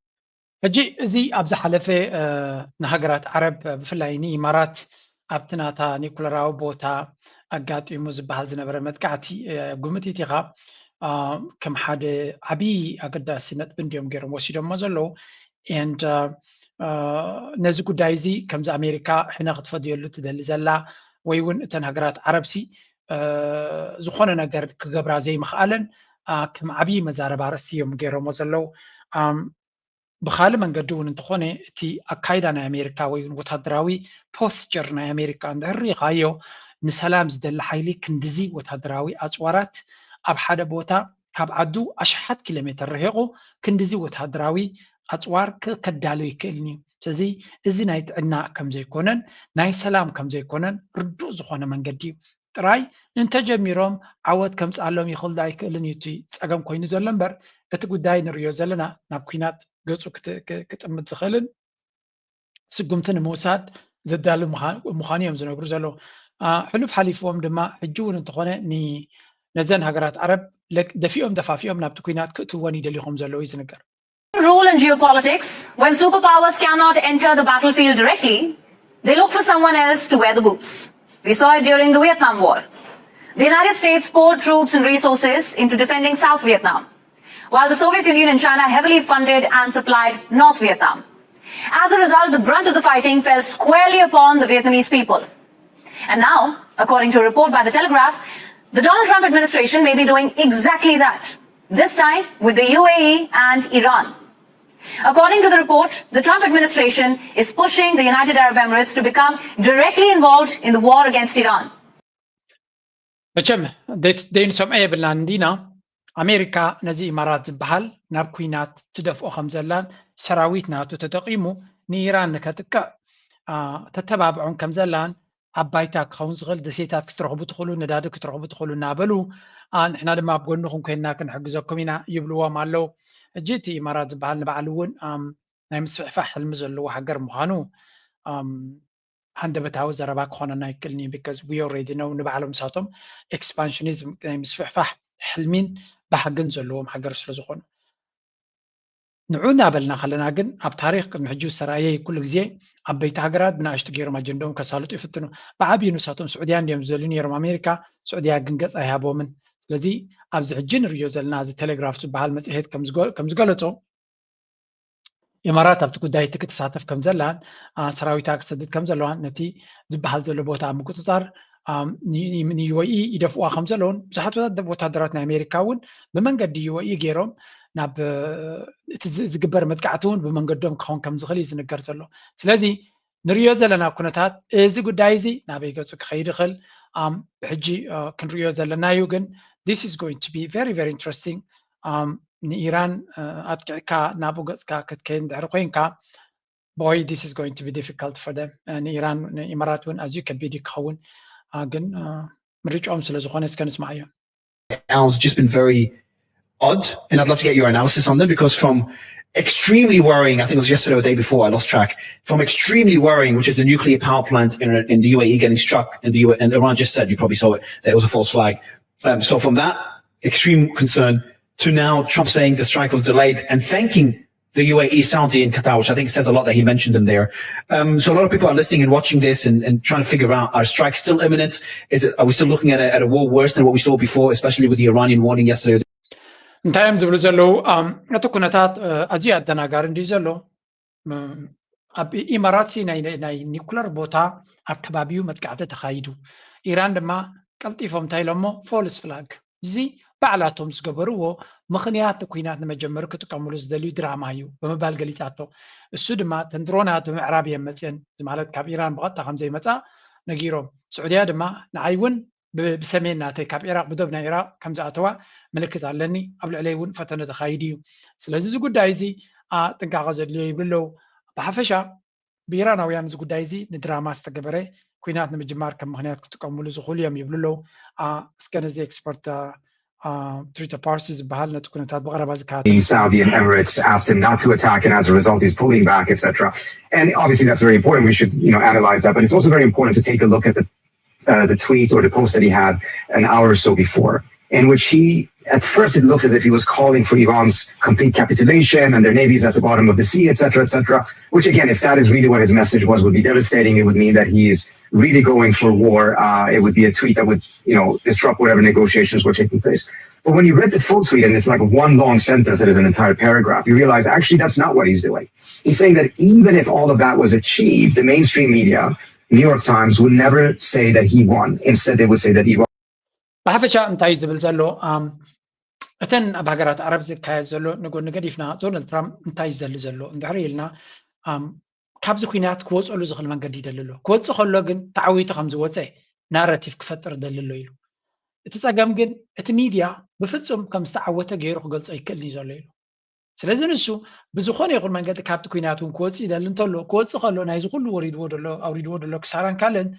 فجي زي أبز حلفة نهجرات عرب بفلايني إمارات أبتناتا نيكولاراو بوتا أجات يموز بحال زنبرة متقعتي قمتي تيغا كم حد عبي أقدا سنة بنديوم غيرم وسيدم مزلو and نزكو دايزي كم زي أمريكا حين غطفة ديولو تدل زلا ويون تنهجرات عربسي زخونا نجار كجبرا زي مخالن كم عبي مزاربة رسيهم غيرهم وزلو بخال من قدون انتخوني تي أكايدنا أمريكا ويون وتهدراوي بوستجرنا أمريكا عند الريقايو نسلام زدل حيلي كندزي وتهدراوي أجوارات أب حدا بوتا كاب عدو أشحات كيلومتر رهيقو كندزي وتهدراوي أجوار كدالو يكلني تزي إزي نايت عنا كم زي كونن ناي سلام كم زي كونن ردو زخونا من قدي تراي انت جميروم عوض كم سألهم يخل داي كلني تي تساقم كويني زلن بر اتقو داي نريو زلنا ناب كوينات قصو كتمت زخلن سقمتن موساد ዘዳሉ ምዃንዮም ዝነግሩ ዘሎ ሕሉፍ ሓሊፎም ድማ ሕጂ እውን እንተኾነ ነዘን ሃገራት ዓረብ ደፊኦም ደፋፊኦም ናብቲ ኩናት ክእትወን ይደሊኹም ዘለዉ እዩ ዝነገር Rule in geopolitics, when superpowers cannot enter the battlefield directly, they look for someone else to wear the boots. We saw it during the Vietnam War. The United States poured troops and resources into defending South Vietnam, while the Soviet Union and China heavily funded and supplied North Vietnam. As a result, the brunt of the fighting fell squarely upon the Vietnamese people. And now, according to a report by The Telegraph, the Donald Trump administration may be doing exactly that, this time with the UAE and Iran. According to the report, the Trump administration is pushing the United Arab Emirates to become directly involved in the war against Iran. መቸም ደይንሰምዐ የብልናን እንዲና ኣሜሪካ ነዚ ኢማራት ዝበሃል ናብ ኩናት ትደፍኦ ከም ዘላን ሰራዊት ናቱ ተጠቂሙ ንኢራን ንከጥቅዕ ተተባብዖን ከም ዘላን ኣባይታ ክኸውን ዝኽእል ደሴታት ክትረኽቡ ትኽእሉ ነዳዲ ክትረኽቡ ትኽእሉ እናበሉ ንሕና ድማ ኣብ ጎንኹም ኮይንና ክንሕግዘኩም ኢና ይብልዎም ኣለው እጂ እቲ ኢማራት ዝበሃል ንባዕሉ እውን ናይ ምስፍሕፋሕ ሕልሚ ዘለዎ ሃገር ምዃኑ ሃንደበታዊ ዘረባ ክኾነና ይክእልኒ because we already know ንባዕሎም ንሳቶም ኤክስፓንሽኒዝም ናይ ምስፍሕፋሕ ሕልሚን ባህግን ዘለዎም ሃገር ስለ ዝኾኑ ንዑ እናበልና ከለና ግን ኣብ ታሪክ ቅድሚ ሕጂ ዝተረኣየ ኩሉ ግዜ ዓበይቲ ሃገራት ብናእሽቱ ገይሮም ኣጀንዳኦም ከሳልጡ ይፍትኑ ብዓብዪ ንሳቶም ስዑድያ እንዲኦም ዝደልዩ ነይሮም ኣሜሪካ ስዑድያ ግን ገፅ ኣይሃቦምን ስለዚ ኣብዚ ሕጂ ንሪዮ ዘለና እዚ ቴሌግራፍ ዝበሃል መፅሄት ከም ዝገለፆ ኢማራት ኣብቲ ጉዳይ እቲ ክትሳተፍ ከም ዘላን ሰራዊታ ክሰድድ ከም ዘለዋን ነቲ ዝበሃል ዘሎ ቦታ ኣብ ምቁፅፃር ንዩኤኢ ይደፍዋ ከም ዘለውን ብዙሓት ወታደራት ናይ ኣሜሪካ እውን ብመንገዲ ዩኤኢ ገይሮም ናብ እቲ ዝግበር መጥቃዕቲ እውን ብመንገዶም ክኸውን ከም ዝኽእል እዩ ዝንገር ዘሎ ስለዚ ንሪዮ ዘለና ኩነታት እዚ ጉዳይ እዚ ናበይ ገፁ ክኸይድ ይኽእል ብሕጂ ክንሪዮ ዘለና እዩ ግን this is going to be very very interesting ንኢራን ኣጥቂዕካ ናብኡ ገፅካ ክትከይድ እንድሕሪ ኮንካ boy this is going to be difficult for them ንኢራን ንኢማራት እውን ኣዝዩ ከቢድ ክኸውን ግን ምርጫኦም ስለ ዝኾነ እስከ ንስማዕ እዮም Al's just been very odd, and I'd love to get your analysis on them because from extremely worrying, I think it was yesterday or the day before, I lost track, from extremely worrying, which is the nuclear power plant in the UAE getting struck, and Iran just said, you probably saw it, that it was a false flag. So from that extreme concern to now Trump saying the strike was delayed and thanking the UAE, Saudi and Qatar, which I think says a lot that he mentioned them there. So a lot of people are listening and watching this and trying to figure out, are strikes still imminent? Are we still looking at a war worse than what we saw before, especially with the Iranian warning yesterday? እንታይም ዝብሉ ዘለው እቲ ኩነታት ኣዝዩ ኣደናጋሪ እንዲ ዘሎ ኣብ ኢማራት ናይ ኒኩለር ቦታ ኣብ ከባቢኡ መጥቃዕቲ ተኻይዱ ኢራን ድማ ቀልጢፎም እንታይ ኢሎሞ ፎልስ ፍላግ እዚ ባዕላቶም ዝገበርዎ ምክንያት ኩናት ንመጀመሩ ክጥቀምሉ ዝደልዩ ድራማ እዩ ብምባል ገሊፃቶ እሱ ድማ ተንድሮናት ብምዕራብ እየን መፅአን ማለት ካብ ኢራን ብቐጥታ ከምዘይመፃ ነጊሮም ስዑድያ ድማ ንዓይ እውን ብሰሜን ናተይ ካብ ኢራቅ ብደቡብ ናይ ኢራቅ ከም ዝኣተዋ ምልክት ኣለኒ ኣብ ልዕለይ እውን ፈተነ ተኻይድ እዩ ስለዚ እዚ ጉዳይ እዚ ጥንቃቐ ዘድልዮ ይብለው ብሓፈሻ ብኢራናውያን እዚ ጉዳይ እዚ ንድራማ ዝተገበረ ኩናት ንምጅማር ከም ምክንያት ክጥቀምሉ ዝኽእሉ እዮም ይብልለው እስከ ነዚ ኤክስፐርት Trita Parsi ዝበሃል ነቲ ኩነታት ብቐረባ ዝካየደ The Saudi and Emirates asked him not to attack, and as a result, he's pulling back, etc. And obviously, that's very important. We should, analyze that. But it's also very important to take a look at the tweet or the post that he had an hour or so before, in which he, at first, it looks as if he was calling for Iran's complete capitulation and their navies at the bottom of the sea, etc., etc. Which, again, if that is really what his message was, would be devastating. It would mean that he is really going for war. It would be a tweet that would, disrupt whatever negotiations were taking place. But when you read the full tweet, and it's like one long sentence that is an entire paragraph, you realize actually that's not what he's doing. He's saying that even if all of that was achieved, the mainstream media, New York Times, would never say that he won. Instead, they would say that Iran. ብሓፈሻ እንታይ ዝብል ዘሎ እተን ኣብ ሃገራት ዓረብ ዝካየድ ዘሎ ንጎኒ ገዲፍና ዶናልድ ትራምፕ እንታይ ዘሊ ዘሎ እንድሕሪ ኢልና ካብዚ ኩናት ክወፅሉ ዝኽእል መንገዲ ይደሊ ኣሎ ክወፅእ ከሎ ግን ተዓዊቱ ከም ዝወፀ ናራቲቭ ክፈጥር ደሊ ኣሎ ኢሉ እቲ ፀገም ግን እቲ ሚድያ ብፍፁም ከም ዝተዓወተ ገይሩ ክገልፆ ይክእል እዩ ዘሎ ኢሉ ስለዚ ንሱ ብዝኾነ ይኹን መንገዲ ካብቲ ኩናት እውን ክወፅእ ይደሊ እንተሎ ክወፅእ ከሎ ናይዚ ኩሉ ኣውሪድዎ ደሎ ክሳራን ካለን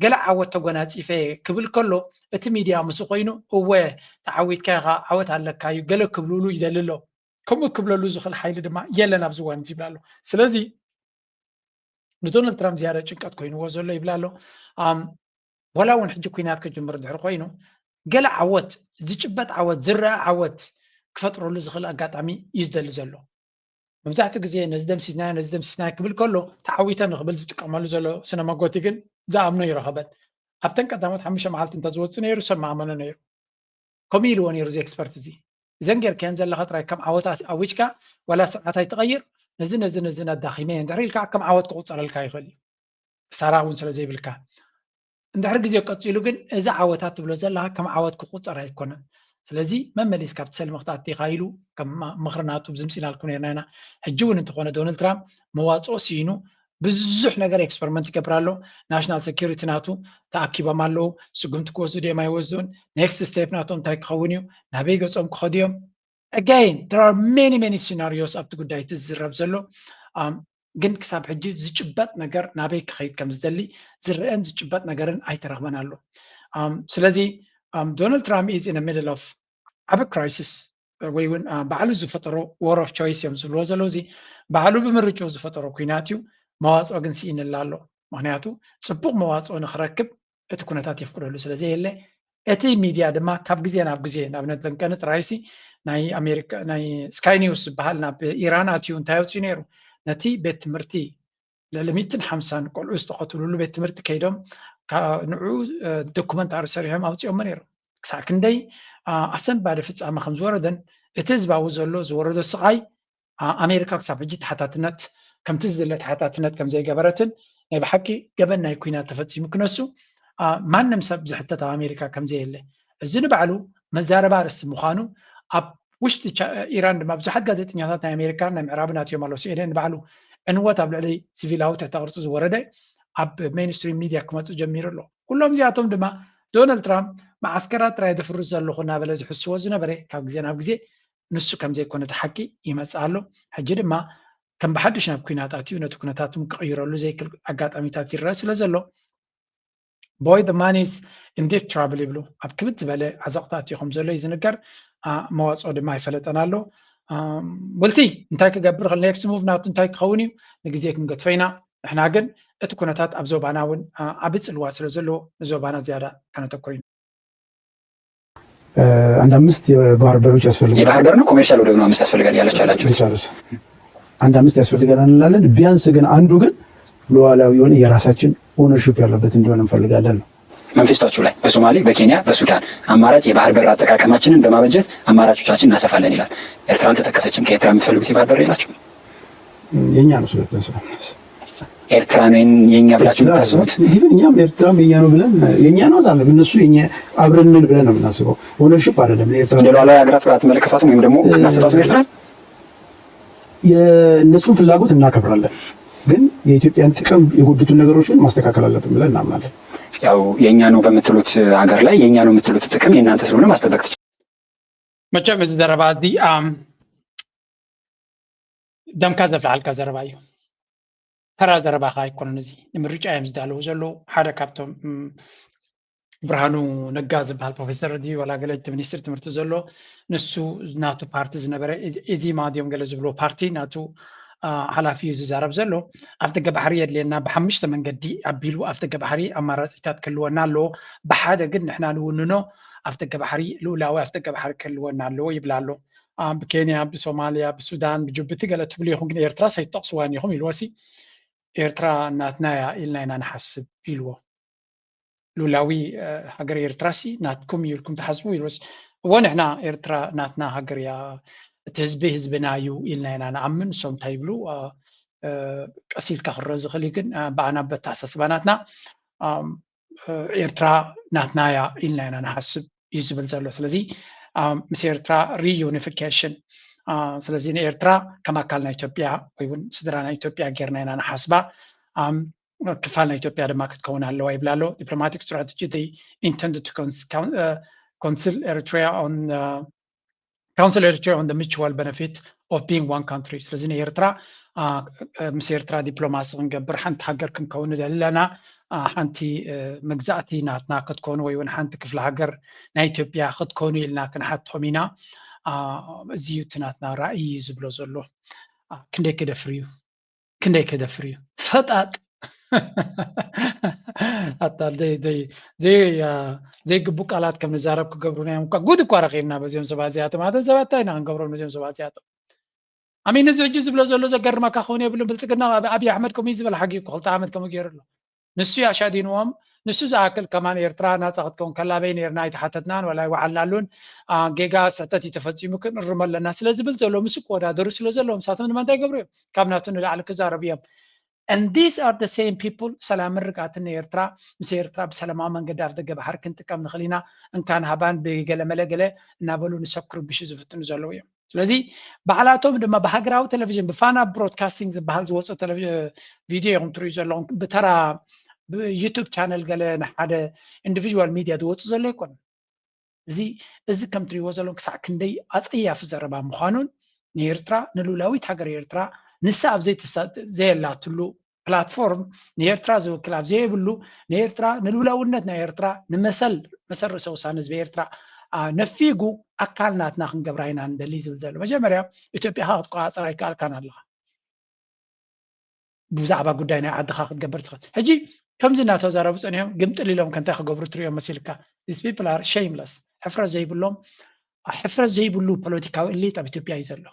ገለ ዓወት ተጎናፂፈ ክብል ከሎ እቲ ሚድያ ምስ ኮይኑ እወ ተዓዊትካ ኢኻ ዓወት ኣለካ እዩ ገለ ክብልሉ ይደሊ ኣሎ ከምኡ ክብለሉ ዝኽእል ሓይሊ ድማ የለን ኣብዚ እዋን እዚ ይብላ ኣሎ ስለዚ ንዶናልድ ትራምፕ ዝያዳ ጭንቀት ኮይኑዎ ዘሎ ይብላሎ ወላ እውን ሕጂ ኩናት ክጅምር ድሕሪ ኮይኑ ገለ ዓወት ዝጭበጥ ዓወት ዝረአ ዓወት ክፈጥረሉ ዝኽእል ኣጋጣሚ እዩ ዝደሊ ዘሎ መብዛሕትኡ ግዜ ነዚ ደምሲስናዮ ክብል ከሎ ተዓዊተ ንክብል ዝጥቀመሉ ዘሎ ስነ መጎቲ ግን ዝኣምኖ ይረኸበን ኣብተን ቀዳሞት 5 መዓልቲ እንተዝወፅእ ነይሩ ሰብ ማእመኖ ነይሩ ከምኡ ኢልዎ ነይሩ እዚ ኤክስፐርት እዚ እዘን ጌርክየን ዘለካ ጥራይ ከም ዓወት ኣዊጅካ ወላ ስርዓት ኣይትቐይር ነዚ ኣዳኺመ እንድሕር ኢልካ ከም ዓወት ክቁፀረልካ ይኽእል እዩ ክሳራ እውን ስለዘይብልካ እንድሕር ግዜ ቀፂሉ ግን እዚ ዓወታት ትብሎ ዘለካ ከም ዓወት ክቁፀር ኣይኮነን ስለዚ መመሊስ ካብቲ ሰልሚ ክትኣትኻ ኢሉ ከም ምኽርናቱ ብዝምፂናልኩም ነርና ኢና ሕጂ እውን እንተኾነ ዶናልድ ትራምፕ መዋፅኦ ሲኢኑ ብዙሕ ነገር ኤክስፐሪመንት ይገብር ኣሎ ናሽናል ሴኪሪቲ ናቱ ተኣኪቦም ኣለዉ ስጉምቲ ክወስዱ ድዮም ኣይወስዱን ኔክስት ስቴፕ ናቶም እንታይ ክኸውን እዩ ናበይ ገፆም ክኸዱ እዮም again there are many scenarios ኣብቲ ጉዳይ እቲ ዝዝረብ ዘሎ ግን ክሳብ ሕጂ ዝጭበጥ ነገር ናበይ ክኸይድ ከም ዝደሊ ዝርአን ዝጭበጥ ነገርን ኣይተረኽበን ኣሎ ስለዚ ዶናልድ ትራምፕ is in the middle of ዓብ ክራይሲስ ወይ እውን ባዕሉ ዝፈጠሮ war of choice እዮም ዝብልዎ ዘለዉ እዚ ባዕሉ ብምርጭው ዝፈጠሮ ኩናት እዩ መዋፅኦ ግን ሲኢንላ ኣሎ ምክንያቱ ፅቡቅ መዋፅኦ ንክረክብ እቲ ኩነታት የፍቅደሉ ስለዚ የለ እቲ ሚድያ ድማ ካብ ግዜ ናብ ግዜ ንኣብነት ለንቀኒ ጥራይሲ ናይ ስካይ ኒውስ ዝበሃል ናብ ኢራን ኣትዩ እንታይ ኣውፅኡ ነይሩ ነቲ ቤት ትምህርቲ ለ150 ቆልዑ ዝተቐትልሉ ቤት ትምህርቲ ከይዶም ንዑ ዶኩመንታሪ ሰሪሖም ኣውፅኦም ነይሩ ክሳብ ክንደይ ኣሰንባዲ ፍፃመ ከም ዝወረደን እቲ ህዝባዊ ዘሎ ዝወረዶ ስቃይ ኣሜሪካ ክሳብ ሕጂ ተሓታትነት ከምቲ ዝድለ ተሓታትነት ከም ዘይገበረትን ናይ ብሓቂ ገበን ናይ ኩናት ተፈፂሙ ክነሱ ማንም ሰብ ዝሕተት ኣብ ኣሜሪካ ከም ዘየለ እዚ ንባዕሉ መዛረባ ርእሲ ምዃኑ ኣብ ውሽጢ ኢራን ድማ ብዙሓት ጋዜጠኛታት ናይ ኣሜሪካን ናይ ምዕራብን ኣትዮም ኣለዉ ሲኤንኤን ንባዕሉ ዕንወት ኣብ ልዕሊ ሲቪላዊ ትሕተ ቅርፂ ዝወረደ ኣብ ሜንስትሪም ሚድያ ክመፅእ ጀሚሩ ኣሎ ኩሎም እዚኣቶም ድማ ዶናልድ ትራምፕ ማዓስከራት ጥራይ ዘፍርስ ዘለኹ እናበለ ዝሕስዎ ዝነበረ ካብ ግዜ ናብ ግዜ ንሱ ከም ዘይኮነ ተሓቂ ይመፅእ ኣሎ ሕጂ ድማ ከም ብሓድሽ ናብ ኩናት ኣትዩ ነቲ ኩነታት ክቕይረሉ ዘይክእል ኣጋጣሚታት ይረአ ስለ ዘሎ boy the man is in deep trouble ይብሉ ኣብ ክብድ ዝበለ ዓዘቕቲ ኣትዩ ከም ዘሎ እዩ ዝንገር መዋፅኦ ድማ ይፈለጠን ኣሎ ወልቲ እንታይ ክገብር ክእል ኔክስት ሙቭ ናቱ እንታይ ክኸውን እዩ ንግዜ ክንገድፎ ኢና ንሕና ግን እቲ ኩነታት ኣብ ዞባና እውን ዓብ ፅልዋ ስለ ዘለዎ ንዞባና ዝያዳ ከነተኩር ኢና አንድ 5 የባህር በሮች ያስፈልጋል የባህር በር ነው ኮሜርሻል ወደብ ነው 5 ያስፈልጋል ያላችሁ አንድ 5 ያስፈልጋል እንላለን ቢያንስ ግን አንዱ ግን ሉዓላዊ የሆነ የራሳችን ኦነርሺፕ ያለበት እንዲሆን እንፈልጋለን ነው መንግስታችሁ ላይ በሶማሌ በኬንያ በሱዳን አማራጭ የባህር በር አጠቃቀማችንን በማበጀት አማራጮቻችንን እናሰፋለን ይላል ኤርትራ አልተጠቀሰችም ከኤርትራ የምትፈልጉት የባህር በር የላችሁ የኛ ነው ስለዚህ ኤርትራ ነው የኛ ብላችሁ ታስቡት ይሄን እኛም ኤርትራም የኛ ነው ብለን የኛ ነው ታለም እነሱ የኛ አብረን ምን ብለን ነው የምናስበው ኦነርሺፕ አይደለም ኤርትራ ሉዓላዊ ሀገራት አትመለከታቱም ወይም ደግሞ እናሰጣቱ ኤርትራ የእነሱን ፍላጎት እናከብራለን ግን የኢትዮጵያን ጥቅም የጎዱትን ነገሮችን ማስተካከል አለብን ብለን እናምናለን ያው የኛ ነው በመትሉት ሀገር ላይ የኛ ነው የምትሉት ጥቅም የእናንተ ስለሆነ ማስጠበቅ መቼም እዚ ዘረባ እዚ ደምካ ዘፍልዓልካ ዘረባ እዩ ተራ ዘረባኻ ኣይኮነን እዚ ንምርጫ እዮም ዝዳለዉ ዘለዉ ሓደ ካብቶም ብርሃኑ ነጋ ዝበሃል ፕሮፌሰር ድዩ ዋላ ገለ ሚኒስትር ትምህርቲ ዘሎ ንሱ ናቱ ፓርቲ ዝነበረ ኢዚማ ድዮም ገለ ዝብሎ ፓርቲ ናቱ ሓላፊ እዩ ዝዛረብ ዘሎ ኣብቲ ገባሕሪ የድልየና ብሓሙሽተ መንገዲ ኣቢሉ ኣብቲ ገባሕሪ ኣማራፂታት ክህልወና ኣለዎ ብሓደ ግን ንሕና ንውንኖ ኣብቲ ገባሕሪ ልኡላዊ ኣብቲ ገባሕሪ ክህልወና ኣለዎ ይብላ ኣሎ ብኬንያ ብሶማልያ ብሱዳን ብጅቡቲ ገለ ትብሉ ኢኹም ግን ኤርትራ ሰይትጠቕስዋን ኢኹም ኢልዎሲ ኤርትራ ናትና ኢልና ኢና ንሓስብ ኢልዎ ሉላዊ ሃገር ኤርትራ ሲ ናትኩም ኢልኩም ተሓስቡ ኢልዎሲ እዎ ንሕና ኤርትራ ናትና ሃገር እያ እቲ ህዝቢ ህዝብና እዩ ኢልና ኢና ንኣምን ንሶም እንታይ ይብሉ ቀሲልካ ክረአ ዝኽእል ግን ብኣና በተኣሳስባ ናትና ኤርትራ ናትና እያ ኢልና ኢና ንሓስብ እዩ ዝብል ዘሎ ስለዚ ምስ ኤርትራ ሪዩኒፊኬሽን ስለዚ ንኤርትራ ከም ኣካል ናይ ኢትዮጵያ ወይ እውን ስድራ ናይ ኢትዮጵያ ጌርና ኢና ንሓስባ ክፋል ናይ ኢትዮጵያ ድማ ክትከውን ኣለዋ ይብላ ኣሎ ዲፕሎማቲክ ስትራቴጂ they intended to counsel Eritrea on the mutual benefit of being one country ስለዚ ንኤርትራ ምስ ኤርትራ ዲፕሎማሲ ክንገብር ሓንቲ ሃገር ክንከውን ዘለና ሓንቲ መግዛእቲ ናትና ክትኮኑ ወይ እውን ሓንቲ ክፍለ ሃገር ናይ ኢትዮጵያ ክትኮኑ ኢልና ክንሓትቶም ኢና እዚ እዩ እቲ ናትና ራእይ ዝብሎ ዘሎ ክንደይ ከደፍር እዩ ፈጣጥ حتى زي قبو قالات كم نزارب كقبرونا يوم كقود كوارقيمنا بزيهم سبازياتهم هذا زباتاينا نقبرون بزيهم سبازياتهم أمين نزع جزء بلا زلوا زجر ما كخوني بلو بلتقنا أبي أحمد كميز بالحقيقة قلت أحمد كم يجير له نسي عشادين وهم نسي زاكل كمان يرترا ناس أخذكم كلا بين يرناي تحتتنان ولا يوعلالون جيجا ستاتي تفصيل ممكن الرمل للناس لازم بلزلوا مسك ولا درس لزلوا مساتهم ما تجبروا كم ناتون اللي على كزاربيهم and these are the same people سلام الرقاتنا يرترا مسير يرترا بسلام من قدر دقة بحر كنت كم نخلينا إن كان هبان بجلا ملجلا نابلو نسكر بشيء زفتن زلوية ስለዚህ ባዕላቶም ድማ ብሃገራዊ ቴሌቪዥን ብፋና ብሮድካስቲንግ ዝበሃል ዝወፅእ ቴሌቪዥን ቪድዮ እዮም ትሪኡ ዘለኹም ብተራ ዩቱብ ቻነል ገለ ንሓደ ኢንዲቪዥዋል ሚድያ ዝወፅእ ዘሎ ኣይኮነን እዚ ከም ትሪእዎ ዘለኹም ክሳዕ ክንደይ ኣፀያፊ ዘረባ ምዃኑን ንኤርትራ ንሉላዊት ሃገር ኤርትራ ንሳ ኣብ ዘየላትሉ ፕላትፎርም ንኤርትራ ዝውክል ኣብ ዘየብሉ ንኤርትራ ንሉላውነት ናይ ኤርትራ ንመሰረተ ውሳነ ህዝቢ ኤርትራ ነፊጉ ኣካልናትና ክንገብራ ኢና እንደሊ ዝብል ዘሎ መጀመርያ ኢትዮጵያ ክትቆፃፀር ኣይከኣልካን ኣለኻ ብዛዕባ ጉዳይ ናይ ዓድኻ ክትገበር ትኽእል ሕጂ ከምዚ እናተዛረቡ ፀኒሖም ግምጥል ኢሎም ከንታይ ክገብሩ ትሪኦም መሲልካ these people are shameless ሕፍረት ዘይብሉ ፖለቲካዊ እሊት ኣብ ኢትዮጵያ እዩ ዘሎ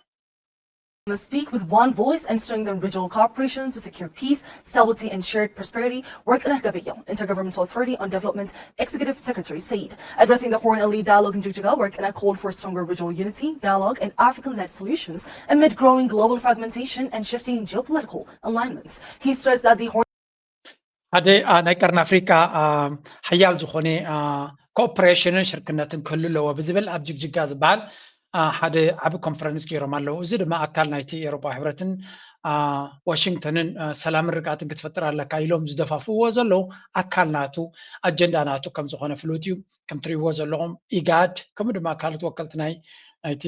must speak with one voice and strengthen regional cooperation to secure peace, stability, and shared prosperity. Warqinah Gabiyo, Intergovernmental Authority on Development Executive Secretary, said. Addressing the Horn Elite Dialogue in Jigjiga, Warqinah called for stronger regional unity, dialogue, and African-led solutions amid growing global fragmentation and shifting geopolitical alignments. He stressed that the Horn ሓደ ናይ ቀርኒ ኣፍሪካ ሓያል ዝኾነ ኮኦፕሬሽንን ሽርክነትን ክህሉ ኣለዎ ብዝብል ኣብ ጅግጅጋ ዝበሃል ሓደ ዓብ ኮንፈረንስ ገይሮም ኣለዉ እዚ ድማ ኣካል ናይቲ ኤሮፓ ሕብረትን ዋሽንግተንን ሰላምን ርግኣትን ክትፈጥር ኣለካ ኢሎም ዝደፋፍዎ ዘለዉ ኣካል ናቱ ኣጀንዳ ናቱ ከም ዝኾነ ፍሉጥ እዩ ከም ትሪእዎ ዘለኹም ኢጋድ ከምኡ ድማ ካልኦት ወከልቲ ናይቲ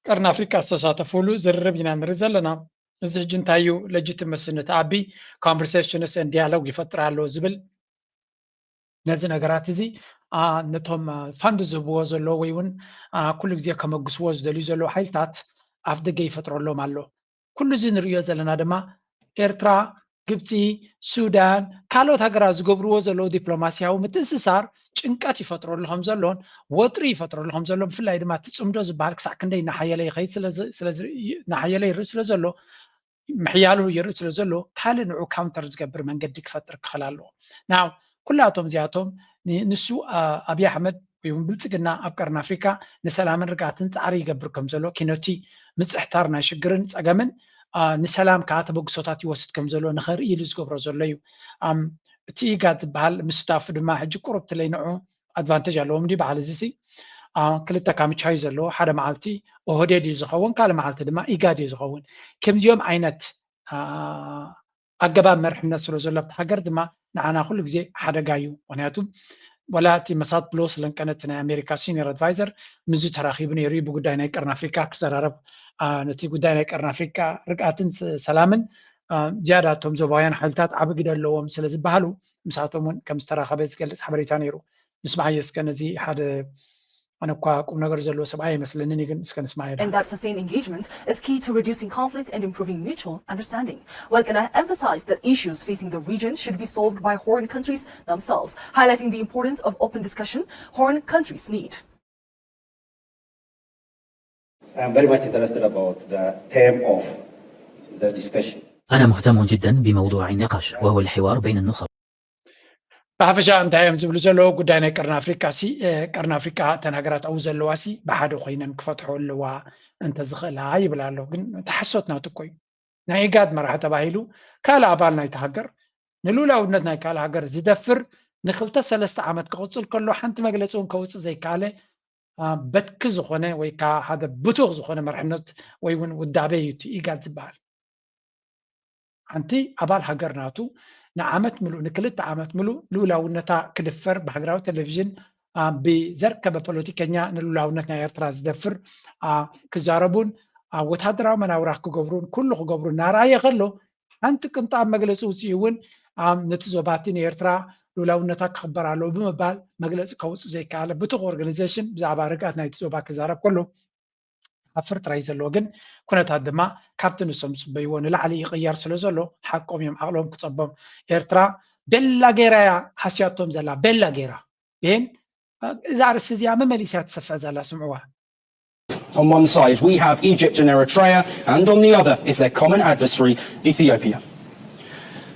ቀርኒ ኣፍሪካ ዝተሳተፍሉ ዝርርብ ኢና ንርኢ ዘለና እዚ ሕጂ እንታይ እዩ ሌጂቲመሲ ነተኣቢ ኮንቨርሴሽንስ ኤንድ ዲያሎግ ይፈጥር ኣለዎ ዝብል ነዚ ነገራት እዚ ነቶም ፋንድ ዝህብዎ ዘሎ ወይ እውን ኩሉ ግዜ ከመግስዎ ዝደልዩ ዘለዉ ሓይልታት ኣፍ ደገ ይፈጥረሎም ኣሎ ኩሉ እዚ ንሪኦ ዘለና ድማ ኤርትራ ግብፂ ሱዳን ካልኦት ሃገራት ዝገብርዎ ዘለዉ ዲፕሎማስያዊ ምትእስሳር ጭንቀት ይፈጥረሉ ከም ዘሎን ወጥሪ ይፈጥረሉ ከም ዘሎን ብፍላይ ድማ ትፅምዶ ዝበሃል ክሳዕ ክንደይ ናሓየለ ይኸይድ ናሓየለ ይርኢ ስለ ዘሎ ምሕያሉ ይርኢ ስለ ዘሎ ካልእ ንዑ ካውንተር ዝገብር መንገዲ ክፈጥር ክኽእል ኣለዎ ናው ኩላቶም እዚኣቶም ንሱ ኣብይ ኣሕመድ ወይ እውን ብልፅግና ኣብ ቀርኒ ኣፍሪካ ንሰላምን ርግኣትን ፃዕሪ ይገብር ከም ዘሎ ኪነቲ ምፅሕታር ናይ ሽግርን ፀገምን ንሰላም ከዓ ተበግሶታት ይወስድ ከም ዘሎ ንኸርኢ ኢሉ ዝገብሮ ዘሎ እዩ እቲ ኢጋድ ዝበሃል ምስታፉ ድማ ሕጂ ቁርብቲ ለይንዑ ኣድቫንቴጅ ኣለዎም ዲ በዓል እዚ ክልተ ካምቻዩ ዘለዎ ሓደ መዓልቲ ኦህዴድ እዩ ዝኸውን ካልእ መዓልቲ ድማ ኢጋድ እዩ ዝኸውን ከምዚኦም ዓይነት ኣገባብ መርሕነት ስለ ዘሎ ኣብቲ ሃገር ድማ ንዓና ኩሉ ግዜ ሓደጋ እዩ ምክንያቱ ወላ እቲ መሳት ብሎ ስለንቀነት ናይ ኣሜሪካ ሲኒየር ኣድቫይዘር ምዙ ተራኺቡ ነይሩ ብጉዳይ ናይ ቀርኒ ኣፍሪካ ክዘራረብ ነቲ ጉዳይ ናይ ቀርኒ ኣፍሪካ ርግኣትን ሰላምን ዝያዳ እቶም ዞባውያን ሓይልታት ዓብ ግደ ኣለዎም ስለ ዝበሃሉ ምሳቶም እውን ከም ዝተራኸበ ዝገልፅ ሓበሬታ ነይሩ ንስማዕ እስከ ነዚ ሓደ ኣነ እኳ ቁም ነገር ዘለዎ ሰብኣይ ኣይመስለንን ግን እስከ ንስማዕ and that sustained engagement is key to reducing conflict and improving mutual understanding. Warqinah emphasized that issues facing the region should be solved by Horn countries themselves, highlighting the importance of open discussion Horn countries need. I'm very much interested about the theme of the discussion. أنا مهتم جدا بموضوع النقاش وهو الحوار بين النخب. ብሓፈሻ እንታይ እዮም ዝብሉ ዘለዉ ጉዳይ ናይ ቀርኒ ኣፍሪካ ቀርኒ ኣፍሪካ እተን ሃገራት ኣብኡ ዘለዋ ብሓደ ኮይነን ክፈትሑ ኣለዋ እንተዝኽእላ ይብል ኣሎ ግን ተሓሶት ናቱ እኮ እዩ ናይ ኢጋድ መራሒ ተባሂሉ ካልእ ኣባል ናይቲ ሃገር ንሉላውነት ናይ ካልእ ሃገር ዝደፍር ንክልተ ሰለስተ ዓመት ክቕፅል ከሎ ሓንቲ መግለፂ እውን ከውፅእ ዘይከኣለ በትኪ ዝኾነ ወይ ከዓ ሓደ ብቱቕ ዝኾነ መርሕነት ወይ እውን ውዳበ እዩ እቲ ኢጋድ ዝበሃል ሓንቲ ኣባል ሃገር ናቱ ንዓመት ሙሉእ ንክልተ ዓመት ሙሉእ ልኡላውነታ ክድፈር ብሃገራዊ ቴሌቭዥን ብዘርከበ ፖለቲከኛ ንልኡላውነት ናይ ኤርትራ ዝደፍር ክዛረቡን ወታደራዊ መናውራ ክገብሩን ኩሉ ክገብሩ እናረኣየ ከሎ ሓንቲ ቅንጣብ መግለፂ ውፅኢ እውን ነቲ ዞባቲ ንኤርትራ ልኡላውነታ ክኽበር ኣለዎ ብምባል መግለፂ ከውፅእ ዘይከኣለ ብቱቕ ኦርጋናይዜሽን ብዛዕባ ርግኣት ናይቲ ዞባ ክዛረብ ከሎ ሓፍር ጥራይ ዘለዎ ግን ኩነታት ድማ ካብቲ ንሶም ዝፅበይዎ ንላዕሊ ይቕያር ስለ ዘሎ ሓቆም እዮም ዓቕሎም ክፀቦም ኤርትራ ቤላ ጌራ ሓስያቶም ዘላ ቤላ ጌራ ግን እዛ ርስ እዚኣ መመሊስያ ትሰፍዕ ዘላ ስምዕዋ On one side, we have Egypt and Eritrea, and on the other is their common adversary, Ethiopia.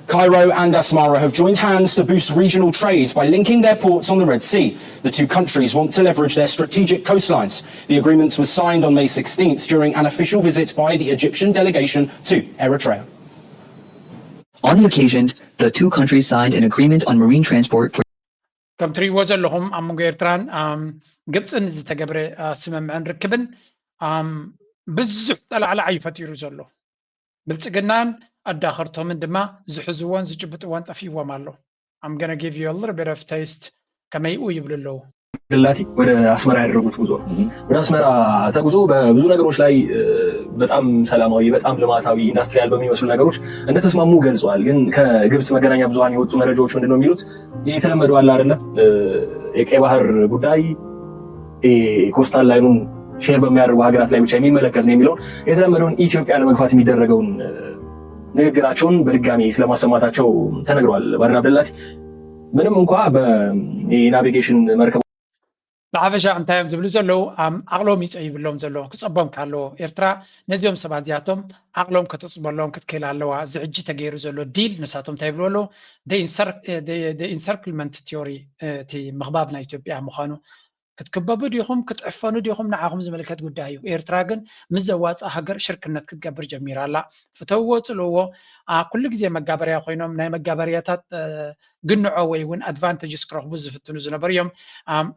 Cairo and Asmara have joined hands to boost regional trade by linking their ports on the Red Sea. The two countries want to leverage their strategic coastlines. The agreement was signed on May 16th during an official visit by the Egyptian delegation to Eritrea. On the occasion, the two countries signed an agreement on marine transport for ከም ትሪእዎ ዘለኹም ኣብ መንጎ ኤርትራን ግብፅን ዝተገብረ ስምምዕን ርክብን ብዙሕ ጠላዕላዕ ይፈጢሩ ዘሎ ብልፅግናን ኣዳኸርቶምን ድማ ዝሕዝዎን ዝጭብጥዎን ጠፊዎም ኣሎ I'm going to give you a little bit of taste ከመይኡ ይብሉ ኣለዉ ገላቲ ወደ አስመራ ያደረጉት ጉዞ ወደ አስመራ ተጉዞ በብዙ ነገሮች ላይ በጣም ሰላማዊ በጣም ልማታዊ ኢንዱስትሪያል በሚመስሉ ነገሮች እንደተስማሙ ገልጸዋል ግን ከግብጽ መገናኛ ብዙሃን የወጡ መረጃዎች ምንድነው የሚሉት የተለመደው አለ አይደለ የቀይ ባህር ጉዳይ ኮስታል ላይኑን ሼር በሚያደርጉ ሀገራት ላይ ብቻ የሚመለከት ነው የሚለው የተለመደውን ኢትዮጵያ ለመግፋት የሚደረገውን ንግግራቸውን በድጋሚ ስለማሰማታቸው ተነግሯል ባድር አብደላቲ ምንም እንኳን በናቪጌሽን መርከብ ብዓፈሻ እንታይ እዮም ዝብሉ ዘለዉ ዓቕሎም ይፀይብሎም ዘለዎ ክፀቦም ካለዎ ኤርትራ ነዚኦም ሰባት እዚኣቶም ዓቕሎም ከተፅበሎም ክትክእል ኣለዋ እዚ ሕጂ ተገይሩ ዘሎ ዲል ንሳቶም እንታይ ይብሉ ኣለዉ ኢንሰርክልመንት ቲዮሪ እቲ ምኽባብ ናይ ኢትዮጵያ ምዃኑ ክትክበቡ ዲኹም ክትዕፈኑ ዲኹም ንዓኹም ዝምልከት ጉዳይ እዩ ኤርትራ ግን ምስ ዘዋፅእ ሃገር ሽርክነት ክትገብር ጀሚራ ኣላ ፍተውዎ ፅልዎ ኩሉ ግዜ መጋበርያ ኮይኖም ናይ መጋበርያታት ግንዖ ወይ እውን ኣድቫንቴጅስ ክረኽቡ ዝፍትኑ ዝነበሩ እዮም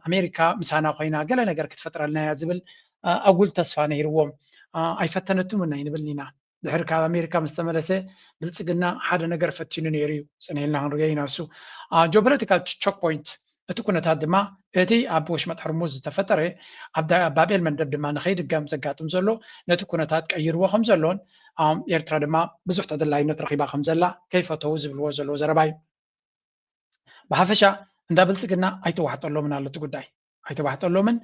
ኣሜሪካ ምሳና ኮይና ገለ ነገር ክትፈጥረልና እያ ዝብል ኣጉል ተስፋ ነይርዎም ኣይፈተነቱምና ይንብል ኢና ድሕሪ ካብ ኣሜሪካ ምስ ተመለሰ ብልፅግና ሓደ ነገር ፈቲኑ ነይሩ እዩ ፅንኤልና ክንሪኦ ኢና እሱ ጂኦፖለቲካል ቾክ ፖይንት እቲ ኩነታት ድማ እቲ ኣብ ወሽመጥ ሕርሙዝ ዝተፈጠረ ኣብ ባቤል መንደብ ድማ ንኸይድገም ዘጋጥም ዘሎ ነቲ ኩነታት ቀይርዎ ከም ዘሎን ኤርትራ ድማ ብዙሕ ተደላይነት ረኺባ ከም ዘላ ከይፈተው ዝብልዎ ዘለዎ ዘረባ እዩ ብሓፈሻ እንዳ ብልፅግና ኣይተዋሕጠሎምን ኣሎ እቲ ጉዳይ ኣይተዋሕጠሎምን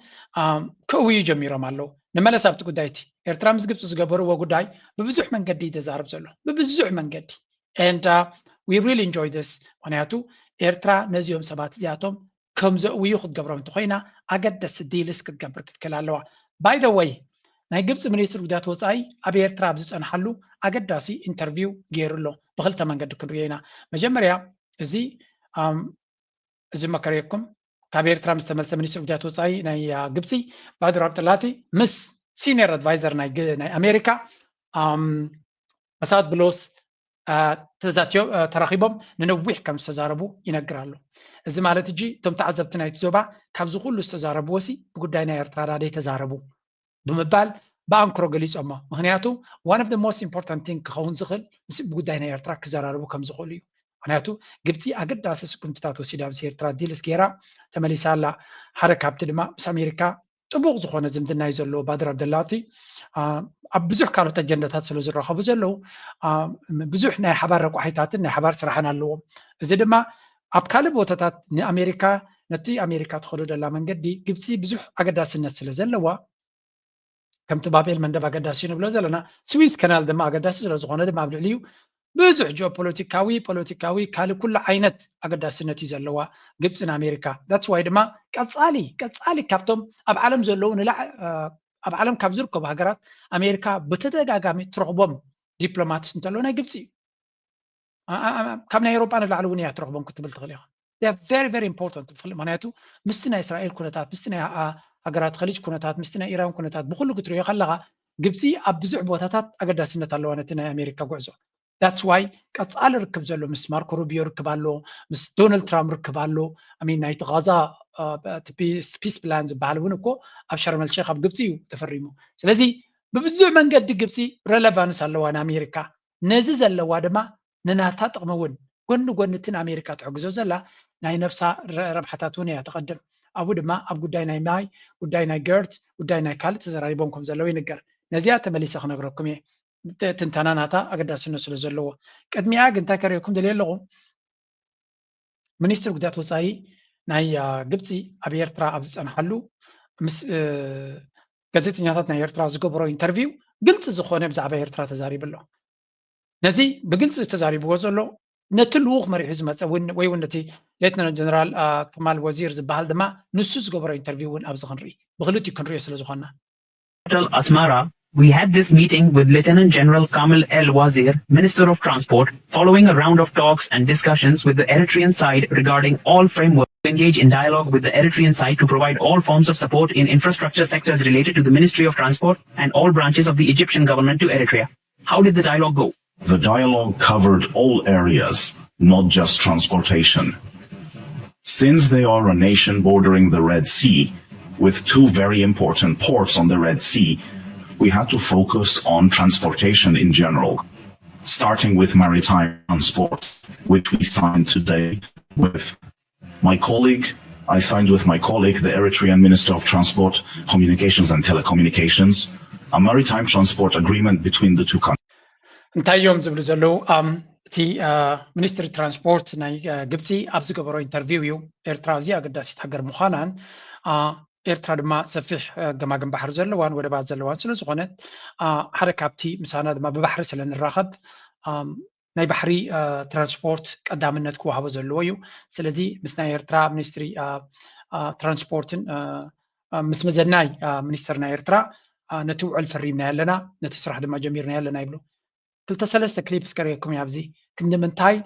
ክእውዩ ጀሚሮም ኣለዉ ንመለስ ኣብቲ ጉዳይ እቲ ኤርትራ ምስ ግብፂ ዝገበርዎ ጉዳይ ብብዙሕ መንገዲ ተዛርብ ዘሎ ብብዙሕ መንገዲ and we really enjoy this ምክንያቱ ኤርትራ ነዚኦም ሰባት እዚኣቶም ከም ዘእውዩ ክትገብሮም እንተኮይና ኣገደሲ ዲልስ ክትገብር ክትክእል ኣለዋ ባይ ደ ወይ ናይ ግብፂ ሚኒስትር ጉዳያት ወፃኢ ኣብ ኤርትራ ኣብ ዝፀንሓሉ ኣገዳሲ ኢንተርቪው ገይሩ ኣሎ ብክልተ መንገዲ ክንሪኦ ኢና መጀመርያ እዚ መከረኩም ካብ ኤርትራ ምስ ተመልሰ ሚኒስትር ጉዳያት ወፃኢ ናይ ግብፂ ባድር አብደላቲ ምስ ሲኒየር ኣድቫይዘር ናይ ኣሜሪካ መሳድ ብሎስ ተዛትዮ ተራኺቦም ንነዊሕ ከም ዝተዛረቡ ይነግራሉ እዚ ማለት እጂ እቶም ተዓዘብቲ ናይቲ ዞባ ካብዚ ኩሉ ዝተዛረቡ ወሲ ብጉዳይ ናይ ኤርትራ ዳደይ ተዛረቡ ብምባል ብኣንክሮ ገሊፆሞ ምክንያቱ one of the most important thing ክኸውን ዝኽእል ምስ ብጉዳይ ናይ ኤርትራ ክዘራረቡ ከም ዝኽእሉ እዩ ምክንያቱ ግብፂ ኣገዳሲ ስጉምትታት ወሲዳ ምስ ኤርትራ ዲልስ ገይራ ተመሊሳ ኣላ ሓደ ካብቲ ድማ ምስ ኣሜሪካ ጥቡቕ ዝኾነ ዝምድና እዩ ዘለዎ ባድር አብደላቲ ኣብ ብዙሕ ካልኦት ኣጀንዳታት ስለ ዝረኸቡ ዘለዉ ብዙሕ ናይ ሓባር ረቋሒታትን ናይ ሓባር ስራሕን ኣለዎም እዚ ድማ ኣብ ካልእ ቦታታት ንኣሜሪካ ነቲ ኣሜሪካ ትኸዶ ዘላ መንገዲ ግብፂ ብዙሕ ኣገዳስነት ስለ ዘለዋ ከምቲ ባቤል መንደብ ኣገዳሲ ንብሎ ዘለና ስዊዝ ከናል ድማ ኣገዳሲ ስለ ዝኾነ ድማ ኣብ ልዕሊኡ ብዙሕ ጂኦፖለቲካዊ ፖለቲካዊ ካልእ ኩሉ ዓይነት ኣገዳስነት እዩ ዘለዋ ግብፂ ንኣሜሪካ ዳትስ ዋይ ድማ ቀፃሊ ካብቶም ኣብ ዓለም ዘለዉ ኣብ ዓለም ካብ ዝርከቡ ሃገራት ኣሜሪካ ብተደጋጋሚ ትረኽቦም ዲፕሎማትስ እንተሎ ናይ ግብፂ እዩ ካብ ናይ ኤሮጳ ንላዕሊ እውን እያ ትረኽቦም ክትብል ትኽእል ኢኻ they are very very important ምክንያቱ ምስቲ ናይ እስራኤል ኩነታት ምስቲ ናይ ሃገራት ኸሊጅ ኩነታት ምስቲ ናይ ኢራን ኩነታት ብኩሉ ክትሪኦ ከለኻ ግብፂ ኣብ ብዙሕ ቦታታት ኣገዳስነት ኣለዋ ነቲ ናይ ኣሜሪካ ጉዕዞ that's why ቀፃሊ ርክብ ዘሎ ምስ ማርኮ ሩቢዮ ርክብ ኣሎ ምስ ዶናልድ ትራምፕ ርክብ ኣሎ ኣሚን ናይቲ ጋዛ ፒስ ፕላን ዝበሃል እውን እኮ ኣብ ሸርመል ሼክ ኣብ ግብፂ እዩ ተፈሪሙ ስለዚ ብብዙሕ መንገዲ ግብፂ ሬሌቫንስ ኣለዋ ንኣሜሪካ ነዚ ዘለዋ ድማ ንናታ ጥቕሚ እውን ጎኒ ጎኒ እቲ ንኣሜሪካ ትሕግዞ ዘላ ናይ ነብሳ ረብሓታት እውን እያ ተቐድም ኣብኡ ድማ ኣብ ጉዳይ ናይ ማይ ጉዳይ ናይ ገርት ጉዳይ ናይ ካልእ ተዘራሪቦም ከም ዘለዉ ይንገር ነዚኣ ተመሊሰ ክነግረኩም እየ ትንተና ናታ ኣገዳስነት ስለ ዘለዎ ቅድሚኣ ግን እንታይ ከሪአኩም ደልየ ኣለኹ ሚኒስትር ጉዳያት ወፃኢ ናይ ግብፂ ኣብ ኤርትራ ኣብ ዝፀንሓሉ ምስ ጋዜጠኛታት ናይ ኤርትራ ዝገብሮ ኢንተርቪው ግልጽ ዝኾነ ብዛዕባ ኤርትራ ተዛሪቡ ኣሎ ነዚ ብግልጽ ተዛሪብዎ ዘሎ ነቲ ልኡኽ መሪሑ ዝመፀ ወይ እውን ነቲ ሌትናንት ጀነራል ከማል ወዚር ዝበሃል ድማ ንሱ ዝገብሮ ኢንተርቪው እውን ኣብዚ ክንርኢ ብክልቲኡ ክንሪኦ ስለ ዝኾንና Asmara, we had this meeting with Lieutenant General Kamil El Wazir, Minister of Transport, following a round of talks and discussions with the Eritrean side regarding all framework to engage in dialogue with the Eritrean side to provide all forms of support in infrastructure sectors related to the Ministry of Transport and all branches of the Egyptian government to Eritrea. How did the dialogue go? The dialogue covered all areas, not just transportation. Since they are a nation bordering the Red Sea, with two very important ports on the Red Sea, we had to focus on transportation in general, starting with maritime transport, which we signed today with my colleague. I signed with my colleague, the Eritrean Minister of Transport, Communications and Telecommunications, a maritime transport agreement between the two countries. እንታይ እዮም ዝብሉ ዘለው እቲ ሚኒስትሪ ትራንስፖርት ናይ ግብፂ ኣብ ዝገበሮ ኢንተርቪው እዩ ኤርትራ እዚኣ ኣገዳሲት ሃገር ምዃናን ኤርትራ ድማ ሰፊሕ ገማግም ባሕሪ ዘለዋን ወደባት ዘለዋን ስለ ዝኾነት ሓደ ካብቲ ምሳና ድማ ብባሕሪ ስለ ንራኸብ ናይ ባሕሪ ትራንስፖርት ቀዳምነት ክወሃቦ ዘለዎ እዩ ስለዚ ምስ ናይ ኤርትራ ሚኒስትሪ ትራንስፖርትን ምስ መዘናይ ሚኒስትር ናይ ኤርትራ ነቲ ውዕል ፈሪምና ኣለና ነቲ ስራሕ ድማ ጀሚርና ኣለና ይብሉ ክልተ ሰለስተ ክሊፕስ ከሪአኩም ኣብዚ ክንምንታይ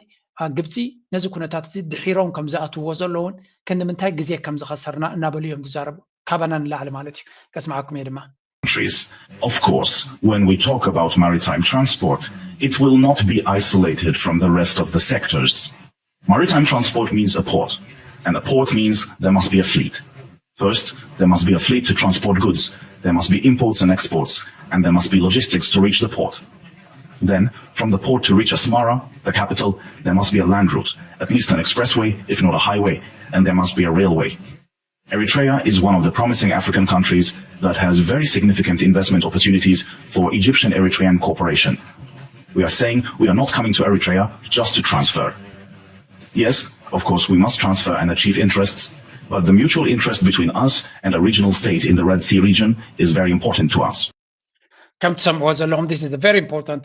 ግብፂ ነዚ ኩነታት እዚ ድሒሮም ከም ዝኣትውዎ ዘለውን ክንምንታይ ግዜ ከም ዝኸሰርና እናበሉ እዮም ዝዛረቡ ካባና ንላዕሊ ማለት እዩ ከስማዓኩም እየ ድማ Of course, when we talk about maritime transport, it will not be isolated from the rest of the sectors. Maritime transport means a port, and a port means there must be a fleet. First, there must be a fleet to transport goods, there must be imports and exports, and there must be logistics to reach the port. Then, from the port to reach Asmara, the capital, there must be a land route, at least an expressway, if not a highway, and there must be a railway. Eritrea is one of the promising African countries that has very significant investment opportunities for Egyptian-Eritrean cooperation. We are saying we are not coming to Eritrea just to transfer. Yes, of course, we must transfer and achieve interests, but the mutual interest between us and a regional state in the Red Sea region is very important to us. ከም ትሰምዕዎ ዘለኹም this is a very important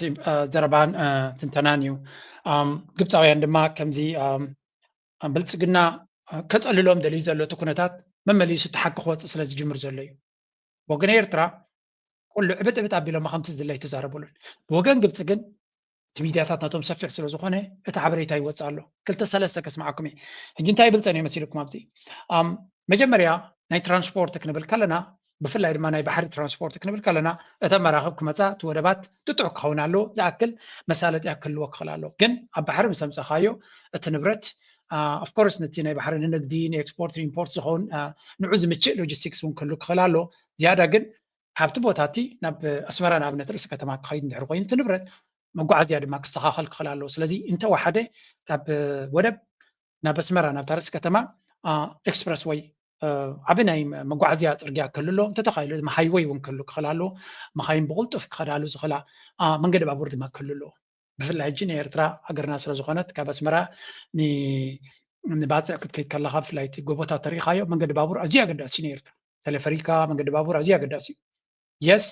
ዘረባን ትንተናን እዩ ግብፃውያን ድማ ከምዚ ብልፅግና ከፀልሎም ደልዩ ዘሎ እቲ ኩነታት መመሊሱ ተሓቂ ክወፅእ ስለ ዝጅምር ዘሎ እዩ ወገን ኤርትራ ኩሉ ዕብጥ ኣቢሎም ከምቲ ዝድላይ ተዛረበሉን ብወገን ግብፂ ግን እቲ ሚድያታት ናቶም ሰፊሕ ስለ ዝኾነ እቲ ሓበሬታ ይወፅእ ኣሎ ክልተ ሰለስተ ከስማዓኩም እየ ሕጂ እንታይ ይብልፀን መሲልኩም ኣብዚ መጀመርያ ናይ ትራንስፖርት ክንብል ከለና ብፍላይ ድማ ናይ ባሕሪ ትራንስፖርት ክንብል ከለና እተ መራኸብ ክመፃ ትወደባት ጥጡዕ ክኸውን ኣሎ ዝኣክል መሳለጥ ያክልዎ ክኽእል ኣሎ ግን ኣብ ባሕሪ ምስ ኣምፀኻዮ እቲ ንብረት of course ነቲ ናይ ባሕሪ ንንግዲ ንኤክስፖርት ኢምፖርት ዝኸውን ንዑ ዝምችእ ሎጂስቲክስ እውን ክህሉ ክኽእል ኣሎ ዝያዳ ግን ካብቲ ቦታቲ ናብ ኣስመራ ንኣብነት ርእሲ ከተማ ክኸይድ እንድሕር ኮይኑ እቲ ንብረት መጓዓዝያ ድማ ክስተኻኸል ክኽእል ኣሎ ስለዚ እንተወሓደ ካብ ወደብ ናብ ኣስመራ ናብታ ርእሲ ከተማ ኤክስፕረስ ወይ ዓብ ናይ መጓዓዝያ ፅርግያ ክህልሎ እንተተኻኢሉ ሃይወይ እውን ክህሉ ክኽእል ኣሎ መኻይን ብቕልጡፍ ክኸዳሉ ዝኽእላ መንገዲ ባቡር ድማ ክህልሎ ብፍላይ ሕጂ ንኤርትራ ሃገርና ስለ ዝኾነት ካብ ኣስመራ ንባፅዕ ክትከይድ ከለኻ ብፍላይ እቲ ጎቦታት ተሪእኻዮ መንገዲ ባቡር ኣዝዩ ኣገዳሲ እዩ ንኤርትራ ቴሌፈሪካ መንገዲ ባቡር ኣዝዩ ኣገዳሲ እዩ የስ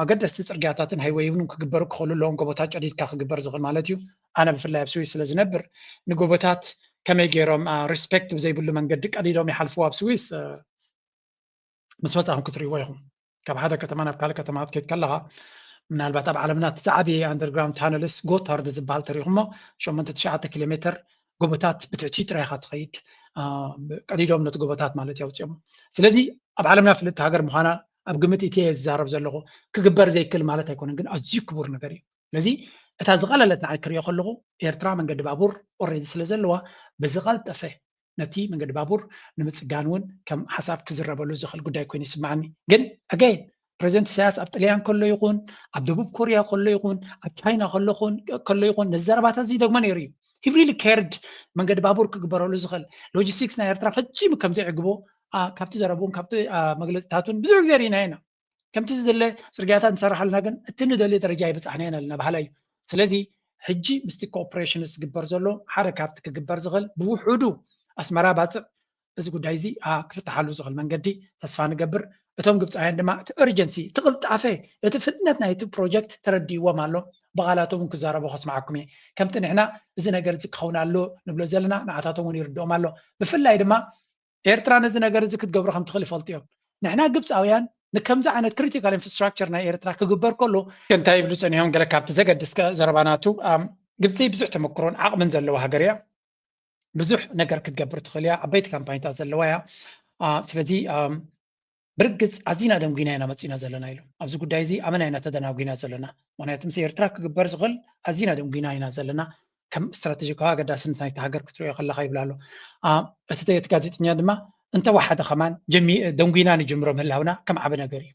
ኣገደስቲ ፅርግያታትን ሃይወይ እውን ክግበሩ ክኽእሉ ኣለዎም ጎቦታት ጨዲድካ ክግበር ዝኽእል ማለት እዩ ኣነ ብፍላይ ኣብ ስዊስ ስለ ዝነብር ንጎቦታት ከመይ ገይሮም ሪስፔክት ብዘይብሉ መንገዲ ቀዲዶም ይሓልፍዎ ኣብ ስዊስ ምስ መፅኹም ክትርእይዎ ኢኹም ካብ ሓደ ከተማ ናብ ካልእ ከተማ ክትከይድ ከለኻ ምናልባት ኣብ ዓለምና እቲ ዝዓበየ ኣንደርግራውንድ ታነልስ ጎታርድ ዝበሃል ተሪኹሞ 8-9 ኪሎ ሜትር ጎቦታት ብትሕቲ ጥራይኻ ትኸይድ ቀዲዶም ነቲ ጎቦታት ማለት ያውፅኦም ስለዚ ኣብ ዓለምና ፍልጥቲ ሃገር ምዃና ኣብ ግምት እቲ ዝዛረብ ዘለኹ ክግበር ዘይክእል ማለት ኣይኮነን ግን ኣዝዩ ክቡር ነገር እዩ ስለዚ እታ ዝቐለለት ንዓይ ክሪኦ ከለኹ ኤርትራ መንገዲ ባቡር ኦልሬዲ ስለ ዘለዋ ብዝቐልጠፈ ነቲ መንገዲ ባቡር ንምፅጋን እውን ከም ሓሳብ ክዝረበሉ ዝኽእል ጉዳይ ኮይኑ ይስማዓኒ ግን ኣገይን ፕሬዚደንት ኢሳያስ ኣብ ጣልያን ከሎ ይኹን ኣብ ደቡብ ኮርያ ከሎ ይኹን ኣብ ቻይና ከሎ ይኹን ነዚ ዘረባታት እዚ ደግሞ ነይሩ እዩ he really cared መንገዲ ባቡር ክግበረሉ ዝኽእል ሎጂስቲክስ ናይ ኤርትራ ፈፂሙ ከም ዘይዕግቦ ካብቲ ዘረቡን ካብቲ መግለፂታቱን ብዙሕ ግዜ ርኢና ኢና ከምቲ ዝደለ ፅርግያታት ንሰርሕ ኣለና ግን እቲ ንደልዮ ደረጃ ይበፃሕና ኢና ኣለና ባህላ እዩ ስለዚ ሕጂ ምስቲ ኮኦፕሬሽንስ ዝግበር ዘሎ ሓደ ካብቲ ክግበር ዝኽእል ብውሑዱ ኣስመራ ባፅዕ እዚ ጉዳይ እዚ ክፍትሓሉ ዝኽእል መንገዲ ተስፋ ንገብር እቶም ግብፃውያን ድማ እቲ ኡርጀንሲ ትቕልጣፈ እቲ ፍጥነት ናይቲ ፕሮጀክት ተረዲዎም ኣሎ ብቓላቶም ክዛረቡ ከስማዓኩም እየ ከምቲ ንሕና እዚ ነገር እዚ ክኸውን ኣሎ ንብሎ ዘለና ንዓታቶም እውን ይርድኦም ኣሎ ብፍላይ ድማ ኤርትራ ነዚ ነገር እዚ ክትገብሮ ከም ትኽእል ይፈልጡ እዮም ንሕና ግብፃውያን ንከምዚ ዓይነት ክሪቲካል ኢንፍራስትራክቸር ናይ ኤርትራ ክግበር ከሎ እንታይ ይብሉ ፀኒሖም ገለ ካብቲ ዘገድስ ዘረባናቱ ግብፂ ብዙሕ ተመክሮን ዓቕምን ዘለዋ ሃገር እያ ብዙሕ ነገር ክትገብር ትኽእል እያ ዓበይቲ ካምፓኒታት ዘለዋ እያ ስለዚ ብርግፅ ኣዝና ደምጊና ኢና መፂና ዘለና ኢሉ ኣብዚ ጉዳይ እዚ ኣመና ኢና ተደናጊና ዘለና ምክንያቱ ምስ ኤርትራ ክግበር ዝኽእል ኣዝና ደምጊና ኢና ዘለና ከም ስትራቴጂካዊ ኣገዳስነት ናይቲ ሃገር ክትሪኦ ከለካ ይብላ ኣሎ እቲ ጋዜጠኛ ድማ እንተወሓደ ኸማን ደንጉና ንጅምሮ ምህላውና ከም ዓብ ነገር እዩ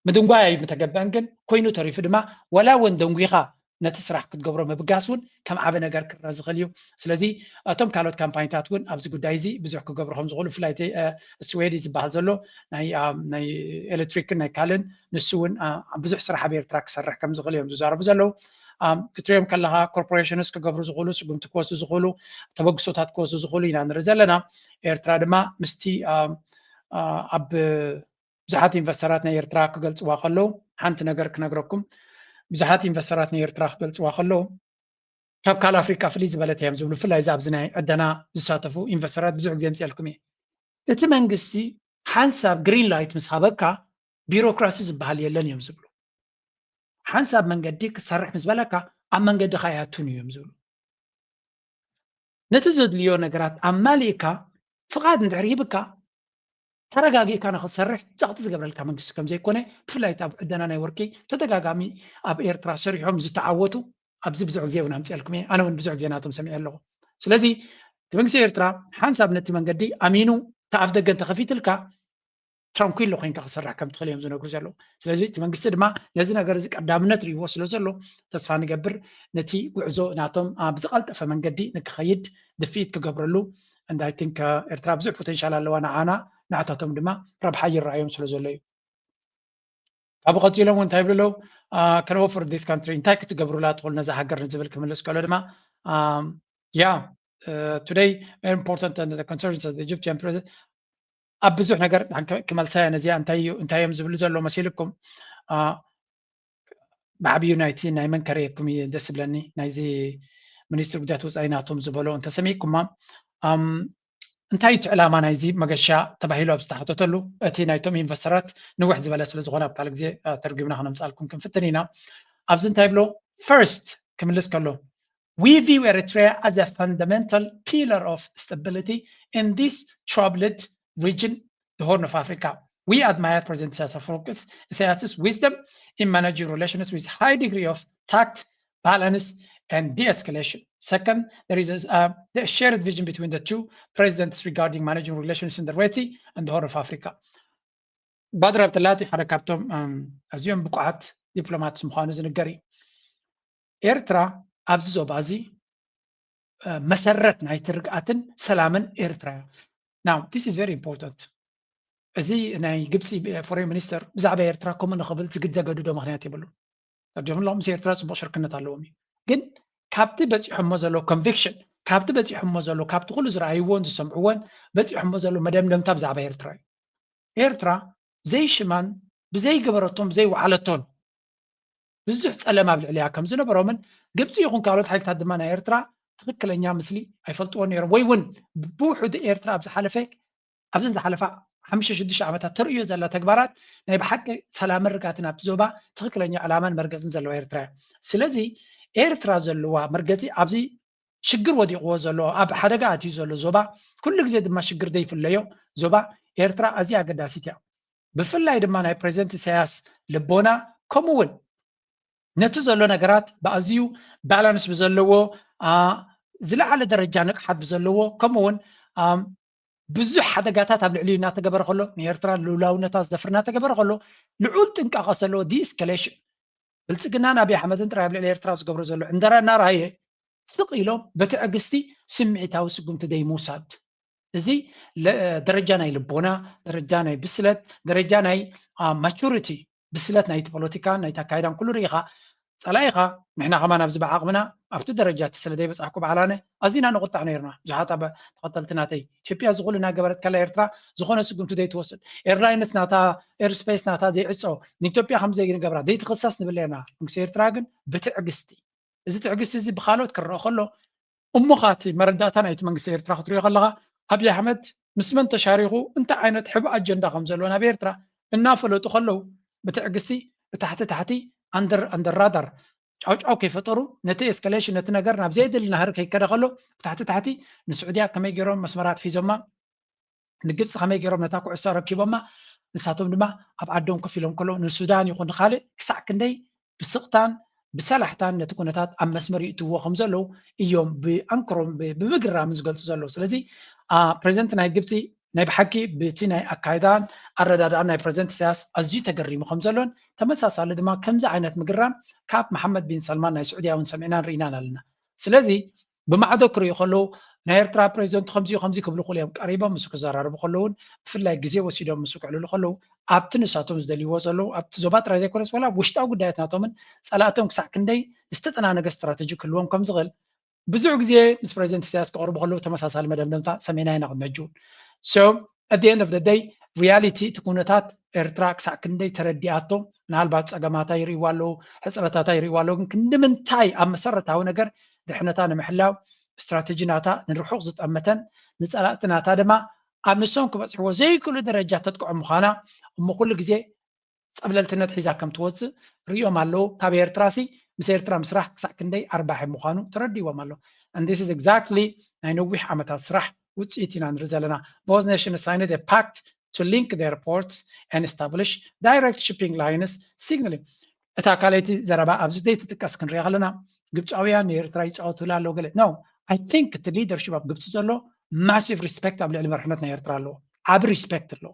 ምድንጓይ ኣይምተገበአን ግን ኮይኑ ተሪፉ ድማ ወላ እውን ደንጉኻ ነቲ ስራሕ ክትገብሮ ምብጋስ እውን ከም ዓብ ነገር ክረአ ዝኽእል እዩ ስለዚ እቶም ካልኦት ካምፓኒታት እውን ኣብዚ ጉዳይ እዚ ብዙሕ ክገብሩ ከም ዝኽእሉ ብፍላይ ስዌዲ ዝበሃል ዘሎ ናይ ኤሌክትሪክን ናይ ካልእን ንሱ እውን ብዙሕ ስራሕ ኣብ ኤርትራ ክሰርሕ ከም ዝኽእል እዮም ዝዛረቡ ዘለው ክትሪኦም ከለካ ኮርፖሬሽንስ ክገብሩ ዝኽእሉ ስጉምቲ ክወስዱ ዝኽእሉ ተበግሶታት ክወስዱ ዝኽእሉ ኢና ንርኢ ዘለና ኤርትራ ድማ ምስቲ ኣብ ብዙሓት ኢንቨስተራት ናይ ኤርትራ ክገልፅዋ ከለው ሓንቲ ነገር ክነግረኩም ብዙሓት ኢንቨስተራት ናይ ኤርትራ ክገልፅዋ ከለው ካብ ካል ኣፍሪካ ፍልይ ዝበለት እዮም ዝብሉ ብፍላይ እዚ ኣብዚ ናይ ዕደና ዝሳተፉ ኢንቨስተራት ብዙሕ ግዜ ምፅልኩም እየ እቲ መንግስቲ ሓንሳብ ግሪን ላይት ምስ ሃበካ ቢሮክራሲ ዝበሃል የለን እዮም ዝብሉ ሓንሳብ መንገዲ ክሰርሕ ምስ በለካ ኣብ መንገዲ ካያቱን እዮም ዝብሉ ነቲ ዘድልዮ ነገራት ኣማሊእካ ፍቓድ እንድሕር ሂብካ ተረጋጊእካ ንክትሰርሕ ፀቕጢ ዝገብረልካ መንግስቲ ከም ዘይኮነ ብፍላይ ኣብ ዕደና ናይ ወርቂ ተደጋጋሚ ኣብ ኤርትራ ሰሪሖም ዝተዓወቱ ኣብዚ ብዙሕ ግዜ እውን ኣምፅልኩም እየ ኣነ እውን ብዙሕ ግዜ ናቶም ሰሚዐ ኣለኹ ስለዚ እቲ መንግስቲ ኤርትራ ሓንሳብ ነቲ መንገዲ ኣሚኑ ተኣፍ ደገ እንተኸፊትልካ ትራንኩሎ ኮይንካ ክስራሕ ከም ትኽእል እዮም ዝነግሩ ዘለዉ ስለዚ እቲ መንግስቲ ድማ ነዚ ነገር እዚ ቀዳምነት ርይዎ ስለ ዘሎ ተስፋ ንገብር ነቲ ጉዕዞ ናቶም ብዝቐልጠፈ መንገዲ ንክኸይድ ድፊኢት ክገብረሉ and I think ኤርትራ ብዙሕ ፖቴንሻል ኣለዋ ንዓና ንዓታቶም ድማ ረብሓ ይረኣዮም ስለ ዘሎ እዩ ካብኡ ቀፂሎም እውን እንታይ ይብሉ can offer this country እንታይ ክትገብሩላ ትኽእሉ ነዛ ሃገር ንዝብል ክምልስ ከሎ ድማ today very important and the concerns of the Egyptian president ኣብ ብዙሕ ነገር ክመልሳያ ነዚኣ እንታይ እዮም ዝብሉ ዘሎ መሲልኩም ብዓብዩ ናይቲ ናይ መንከረየኩም እዩ ደስ ብለኒ ናይዚ ሚኒስትር ጉዳያት ወፃኢ ናቶም ዝበሎ እንተሰሚዕኩማ እንታይ እቲ ዕላማ ናይዚ መገሻ ተባሂሉ ኣብ ዝተሓተተሉ እቲ ናይቶም ኢንቨስተራት ንውሕ ዝበለ ስለ ዝኾነ ኣብ ካልእ ግዜ ተርጊምና ክነምፃልኩም ክንፍትን ኢና ኣብዚ እንታይ ብሎ ፈርስት ክምልስ ከሎ we view Eritrea as a fundamental pillar of stability in this troubled region, the Horn of Africa. We admire President Isaias's wisdom in managing relations with high degree of tact, balance, and de-escalation. Second, there is a shared vision between the two presidents regarding managing relations in the Red Sea and the Horn of Africa. Badr Abdelati حركاتهم أزيون بقعات دبلومات سمخانو زنقري. إيرترا أبزو بازي مسرت نايت رقعتن سلاما إيرترا. Now, this is very important. أزي ناي جبسي فورين مينستر بزعبة إيرترا كم نقبل تجد زجاجدو مخنيات يبلو. ترجم لهم زي إيرترا سبوا شركنا تعلمي. جن كابتي بس يحمزلو conviction. كابتي بس يحمزلو كابتي كل زراعيون سمعون بس يحمزلو مدام لم تبزع بإيرترا. إيرترا زي شمان بزي جبرتهم زي وعلتهم. بزح تسأل ما بالعليا كم زنا برومن جبسي يكون كارلت حاجة تدمنا إيرترا. تذكر لأني مثلي أيفلتوني ويون بوحد إيرترا أبز حلفك أبز حلفة حمشة شدش عمتها تريو زلا تكبرات نبي حق سلام رجعتنا بزوبا تذكر لأني علامة مركز زلوا إيرترا سلزي إيرترا زلوا مركزي أبزي شجر ودي قوة زلوا أب حركات يزلوا زوبا كل جزء ما شجر دي في الليو زوبا إيرترا أزيا قداسيتها بفلا يدما ناي بريزنت سياس لبونا كمون نتزلوا نجارات بأزيو بالانس بزلوا زلعل درجة نقحت بزلوا كمون بزح حدقاتات قبل علينا تجبر خلو نيرترا لولاو نتاز دفرنا تجبر خلو لعود تنك غسلو دي اسكاليشن بلتقنا نبي أحمد انت قبل نيرترا زقبر زلو عندنا نار هي سقيلو بتعجستي سمعتها وسقم تدي موساد زي درجة ناي لبونا درجة ناي بسلت درجة ناي ماتوريتي بسلت ناي بوليتيكا ناي تكايدان كل ريخا صلايخا نحنا كمان بزبع عقمنا ኣብቲ ደረጃት ስለ ዘይበፅሕኩ በዓላነ ኣዚና ንቁጣዕ ነርና ብዙሓት ኣብ ተኸተልትናተይ ኢትዮጵያ ዝኹሉ እናገበረት ከላ ኤርትራ ዝኾነ ስጉምቲ ዘይትወስድ ኤርላይንስ ናታ ኤርስፔስ ናታ ዘይዕፆ ንኢትዮጵያ ከም ዘይንገብራ ዘይትኽሳስ ንብል ነርና መንግስቲ ኤርትራ ግን ብትዕግስቲ እዚ ትዕግስቲ እዚ ብካልኦት ክረአ ከሎ እሙኻቲ መረዳእታ ናይቲ መንግስቲ ኤርትራ ክትሪኦ ከለኻ ኣብይ ኣሕመድ ምስ መን ተሻሪኹ እንታይ ዓይነት ሕቡእ ኣጀንዳ ከም ዘለዎ ናብ ኤርትራ እናፈለጡ ከለዉ ብትዕግስቲ ብታሕቲ ታሕቲ ኣንደር ራዳር ጫውጫው ከይፈጠሩ ነቲ ኤስካሌሽን ነቲ ነገር ናብ ዘይድሊ ናህሪ ከይከደ ከሎ ብታሕቲ ታሕቲ ንስዑድያ ከመይ ገይሮም መስመራት ሒዞማ ንግብፂ ከመይ ገይሮም ነታ ኩዕሶ ረኪቦማ ንሳቶም ድማ ኣብ ዓዶም ኮፍ ኢሎም ከሎ ንሱዳን ይኹን ንካልእ ክሳዕ ክንደይ ብስቕታን ብሰላሕታን ነቲ ኩነታት ኣብ መስመር ይእትዎ ከም ዘለዉ እዮም ብኣንክሮም ብምግራም ዝገልፁ ዘለዉ ስለዚ ፕሬዚደንት ናይ ግብፂ ናይ ብሓቂ በቲ ናይ ኣካይዳን ኣረዳድኣን ናይ ፕሬዚደንት ኢሳያስ ኣዝዩ ተገሪሙ ከም ዘሎን ተመሳሳሊ ድማ ከምዚ ዓይነት ምግራም ካብ መሓመድ ቢን ሰልማን ናይ ስዑድያ እውን ሰሚዕናን ርኢናን ኣለና ስለዚ ብማዕዶ ክሪኡ ከለዉ ናይ ኤርትራ ፕሬዚደንት ከምዚ ክብሉ ክእሉ እዮም ቀሪቦም ምስ ክዘራርቡ ከለውን ብፍላይ ግዜ ወሲዶም ምስ ክዕልሉ ከለዉ ኣብቲ ንሳቶም ዝደልይዎ ዘለዉ ኣብቲ ዞባ ጥራይ ዘይኮነስ ወላ ውሽጣዊ ጉዳያት ናቶምን ፀላእቶም ክሳዕ ክንደይ ዝተጠናነገ ስትራቴጂ ክህልዎም ከም ዝኽእል ብዙሕ ግዜ ምስ ፕሬዚደንት ኢሳያስ ክቐርቡ ከለዉ ተመሳሳሊ መደምደምታ ሰሜና ኢና ቅድሚ ሕጂ እውን So at the end of the day, reality to kunatat ኤርትራ ክሳዕ ክንደይ ተረዲኣቶ ምናልባት ፀገማታ ይሪእዋ ኣለዉ ሕፅረታታ ይሪእዋ ኣለዉ ግን ክንምንታይ ኣብ መሰረታዊ ነገር ድሕነታ ንምሕላው ስትራቴጂ ናታ ንርሑቕ ዝጠመተን ንፀላእቲ ናታ ድማ ኣብ ንሶም ክበፅሕዎ ዘይክእሉ ደረጃ ተጥቅዖ ምዃና እሞ ኩሉ ግዜ ፀብለልትነት ሒዛ ከም ትወፅእ ሪኦም ኣለዉ ካብ ኤርትራሲ ምስ ኤርትራ ምስራሕ ክሳዕ ክንደይ ኣርባሒ ምዃኑ ተረዲዎም ኣለዉ and this is exactly ናይ ነዊሕ ዓመታት ስራሕ ውፅኢት ኢና ንርኢ ዘለና both nations signed a pact to link their ports and establish direct shipping lines signaling እታ ካልአይቲ ዘረባ ኣብዚ ዘይትጥቀስ ክንሪኣ ከለና ግብፃውያን ንኤርትራ ይፃወትላ ኣለዉ ገለ no I think እቲ ሊደርሽፕ ኣብ ግብፂ ዘሎ ማሲቭ ሪስፔክት ኣብ ልዕሊ መርሕነት ናይ ኤርትራ ኣለዎ ዓብ ሪስፔክት ኣለዎ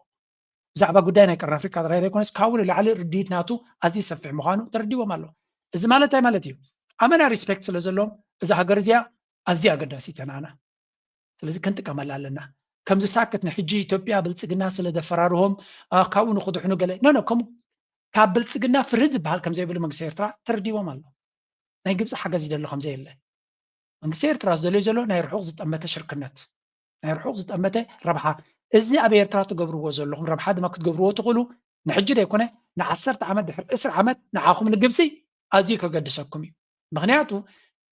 ብዛዕባ ጉዳይ ናይ ቀረን ኣፍሪካ ጥራይ ዘይኮነስ ካብኡ ንላዕሊ ርዲኢት ናቱ ኣዝዩ ሰፊሕ ምዃኑ ተረዲቦም ኣለዎ እዚ ማለት እንታይ ማለት እዩ ኣመና ሪስፔክት ስለ ዘለዎም እዛ ሃገር እዚኣ ኣዝያ ኣገዳሲት ናና ስለዚ ክንጥቀመላ ኣለና ከምዚ ሳክት ንሕጂ ኢትዮጵያ ብልፅግና ስለ ደፈራርሆም ካብኡ ንክድሕኑ ገለ ኖ ካብ ብልፅግና ፍርህ ዝበሃል ከም ዘይብሉ መንግስቲ ኤርትራ ተረዲቦም ኣሎ ናይ ግብፂ ሓገዝ ይደሎ ከም ዘየለ መንግስቲ ኤርትራ ዝደልዩ ዘሎ ናይ ርሑቕ ዝጠመተ ሽርክነት ናይ ርሑቕ ዝጠመተ ረብሓ እዚ ኣብ ኤርትራ ትገብርዎ ዘለኹም ረብሓ ድማ ክትገብርዎ ትኽእሉ ንሕጂ ደይኮነ ን10 ዓመት ድሕሪ 20 ዓመት ንዓኹም ንግብፂ ኣዝዩ ከገድሰኩም እዩ ምክንያቱ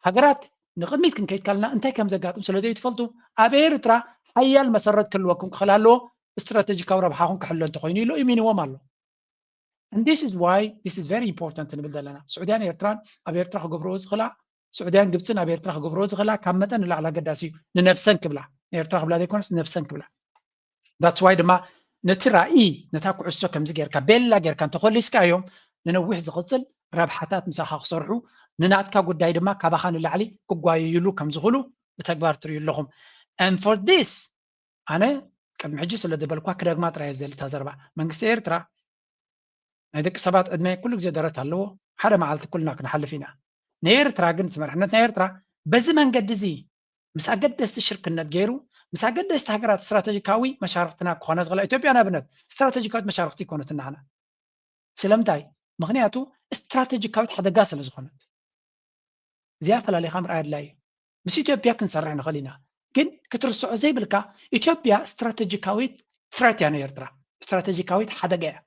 ሃገራት ንቅድሚት ክንከይድ ካልና እንታይ ከም ዘጋጥም ስለዘይ ትፈልጡ ኣብ ኤርትራ ሓያል መሰረት ክህልወኩም ክኽእል ኣለዎ ስትራቴጂካዊ ረብሓኹም ክሕሎ እንተኮይኑ ኢሉ ይሚንዎም ኣሎ and this is why this is very important ንብል ዘለና ስዑድያን ኤርትራን ኣብ ኤርትራ ክገብርዎ ዝኽእላ ስዑድያን ግብፅን ኣብ ኤርትራ ክገብርዎ ዝኽእላ ካብ መጠን ንላዕሊ ኣገዳሲ እዩ ንነፍሰን ክብላ ኤርትራ ክብላ ዘይኮነስ ንነፍሰን ክብላ that's why ድማ ነቲ ራእይ ነታ ኩዕሶ ከምዚ ጌርካ ቤላ ጌርካ እንተኮሊስካዮም ንነዊሕ ዝቕፅል ረብሓታት ምሳኻ ክሰርሑ ንናትካ ጉዳይ ድማ ካባኻ ንላዕሊ ክጓየይሉ ከም ዝኽእሉ ብተግባር ትርእዩ ኣለኹም and for this ኣነ ቅድሚ ሕጂ ስለ ደበልኳ ክደግማ ጥራይ ዘሊ ተዘርባ መንግስቲ ኤርትራ ናይ ደቂ ሰባት ዕድመ ኩሉ ግዜ ደረት ኣለዎ ሓደ መዓልቲ ኩልና ክንሓልፍ ኢና ንኤርትራ ግን መርሕነት ናይ ኤርትራ በዚ መንገዲ እዚ ምስ ኣገደስቲ ሽርክነት ገይሩ ምስ ኣገደስቲ ሃገራት ስትራቴጂካዊ መሻርክትና ክኾነ ዝኽእላ ኢትዮጵያ ንኣብነት ስትራቴጂካዊት መሻርክቲ ይኮነት ናዓና ስለምንታይ ምክንያቱ ስትራቴጂካዊት ሓደጋ ስለ ዝኾነት እዚኣ ፈላሊኻ ምርኣይ ኣድላ እዩ ምስ ኢትዮጵያ ክንሰርሕ ንኽእል ኢና ግን ክትርስዖ ዘይብልካ ኢትዮጵያ ስትራቴጂካዊት ፍረት እያ ንኤርትራ ስትራቴጂካዊት ሓደጋ እያ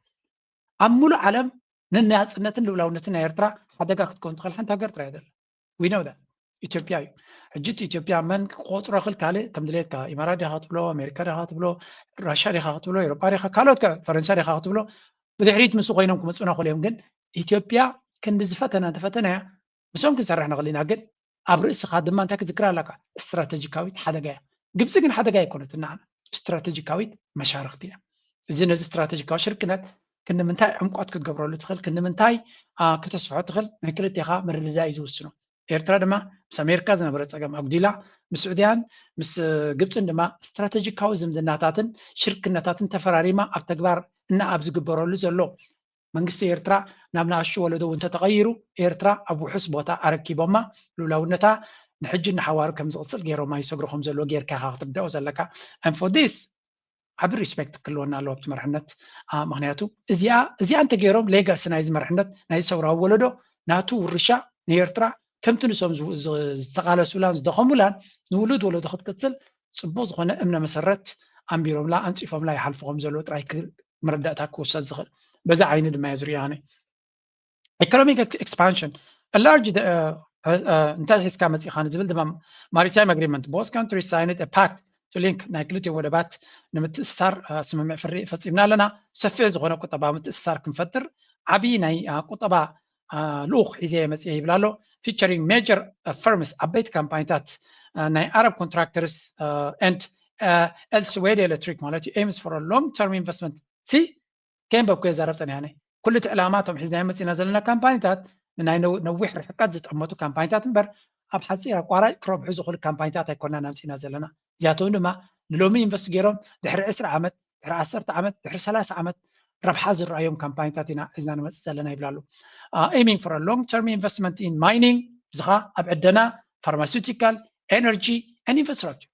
ኣብ ሙሉእ ዓለም ንናፅነትን ልኡላውነትን ናይ ኤርትራ ሓደጋ ክትከውን ትኽእል ሓንቲ ሃገር ጥራይ ዘላ we know that ኢትዮጵያ እዩ ሕጂ ኢትዮጵያ መን ክቆፅሮ ይኽእል ካልእ ከም ድሌትካ ኢማራት ዲኻ ክትብሎ ኣሜሪካ ዲኻ ክትብሎ ራሽያ ዲኻ ክትብሎ ኤውሮጳ ዲኻ ካልኦት ፈረንሳይ ዲኻ ክትብሎ ብድሕሪት ምስ ኮይኖም ክመፁና ክእሉ እዮም ግን ኢትዮጵያ ክንዲ ዝፈተና እንተፈተና እያ ምስኦም ክንሰርሕ ንኽእል ኢና ግን ኣብ ርእስኻ ድማ እንታይ ክዝክር ኣለካ ስትራቴጂካዊት ሓደጋ እያ ግብፂ ግን ሓደጋ ኣይኮነት ናዓና ስትራቴጂካዊት መሻርክቲ እያ እዚ ነዚ ስትራቴጂካዊ ሽርክነት ክንምንታይ ዕምቋት ክትገብረሉ ትኽእል ክንምንታይ ክተስፍሖ ትኽእል ናይ ክልቴኻ ምርድዳ እዩ ዝውስኑ ኤርትራ ድማ ምስ ኣሜሪካ ዝነበረ ፀገም ኣጉዲላ ምስ ስዑድያን ምስ ግብፅን ድማ ስትራቴጂካዊ ዝምድናታትን ሽርክነታትን ተፈራሪማ ኣብ ተግባር እና ኣብ ዝግበረሉ ዘሎ መንግስቲ ኤርትራ ናብ ንኣሽቱ ወለዶ እውን ተተቐይሩ ኤርትራ ኣብ ውሑስ ቦታ ኣረኪቦማ ልኡላውነታ ንሕጂ ንሓዋሩ ከም ዝቕፅል ገይሮማ ይሰግሮ ከም ዘለዎ ጌርካ ኢኻ ክትርድኦ ዘለካ and for this ዓብ ሪስፔክት ክህልወና ኣለዎ ኣብቲ መርሕነት ምክንያቱ እዚኣ እንተገይሮም ሌጋሲ ናይዚ መርሕነት ናይ ሰውራዊ ወለዶ ናቱ ውርሻ ንኤርትራ ከምቲ ንሶም ዝተቃለሱላን ዝደኸሙላን ንውሉድ ወለዶ ክትቅፅል ፅቡቅ ዝኾነ እምነ መሰረት ኣንቢሮምላ ኣንፂፎምላ ይሓልፍዎም ዘለዎ ጥራይ መረዳእታ ክውሰድ ዝኽእል በዛ ዓይኒ ድማ እየ ዝሪኦ ኣነ ኢኮኖሚክ ኤክስፓንሽን ላርጅ እንታይ ሒዝካ መፂኻ ንዝብል ድማ ማሪታይም ኣግሪመንት ቦስ ካንትሪስ ሳይንድ ፓክት ቱ ሊንክ ናይ ክልቲኦም ወደባት ንምትእስሳር ስምምዕ ፈፂምና ኣለና ሰፊሕ ዝኾነ ቁጠባ ምትእስሳር ክንፈጥር ዓብዪ ናይ ቁጠባ ልኡኽ ሒዘ መፅአ ይብላ ኣሎ ፊቸሪንግ ሜጀር ፈርምስ ዓበይቲ ካምፓኒታት ናይ ኣረብ ኮንትራክተርስ ኤንድ ኤልስዌድ ኤሌክትሪክ ማለት እዩ ኤምስ ፎር ሎንግ ተርም ኢንቨስትመንት ሲ كان بكو زرب يعني كل علاماتهم حزنا مصينا زلنا كامبانيات ናይ ነዊሕ ርሕቀት ዝጠመቱ ካምፓኒታት እምበር ኣብ ሓፂር ኣቋራጭ ክረብሑ ዝኽእሉ ካምፓኒታት ኣይኮንና ናምፂና ዘለና እዚኣቶም ድማ ንሎሚ ኢንቨስት ገይሮም ድሕሪ 20 ዓመት ድሕሪ 10 ዓመት ድሕሪ 30 ዓመት ረብሓ ዝረኣዮም ካምፓኒታት ኢና ሒዝና ንመፅእ ዘለና ይብላሉ aiming for a long term investment in mining ዝኻ ኣብ ዕደና ፋርማሲውቲካል ኤነርጂ and infrastructure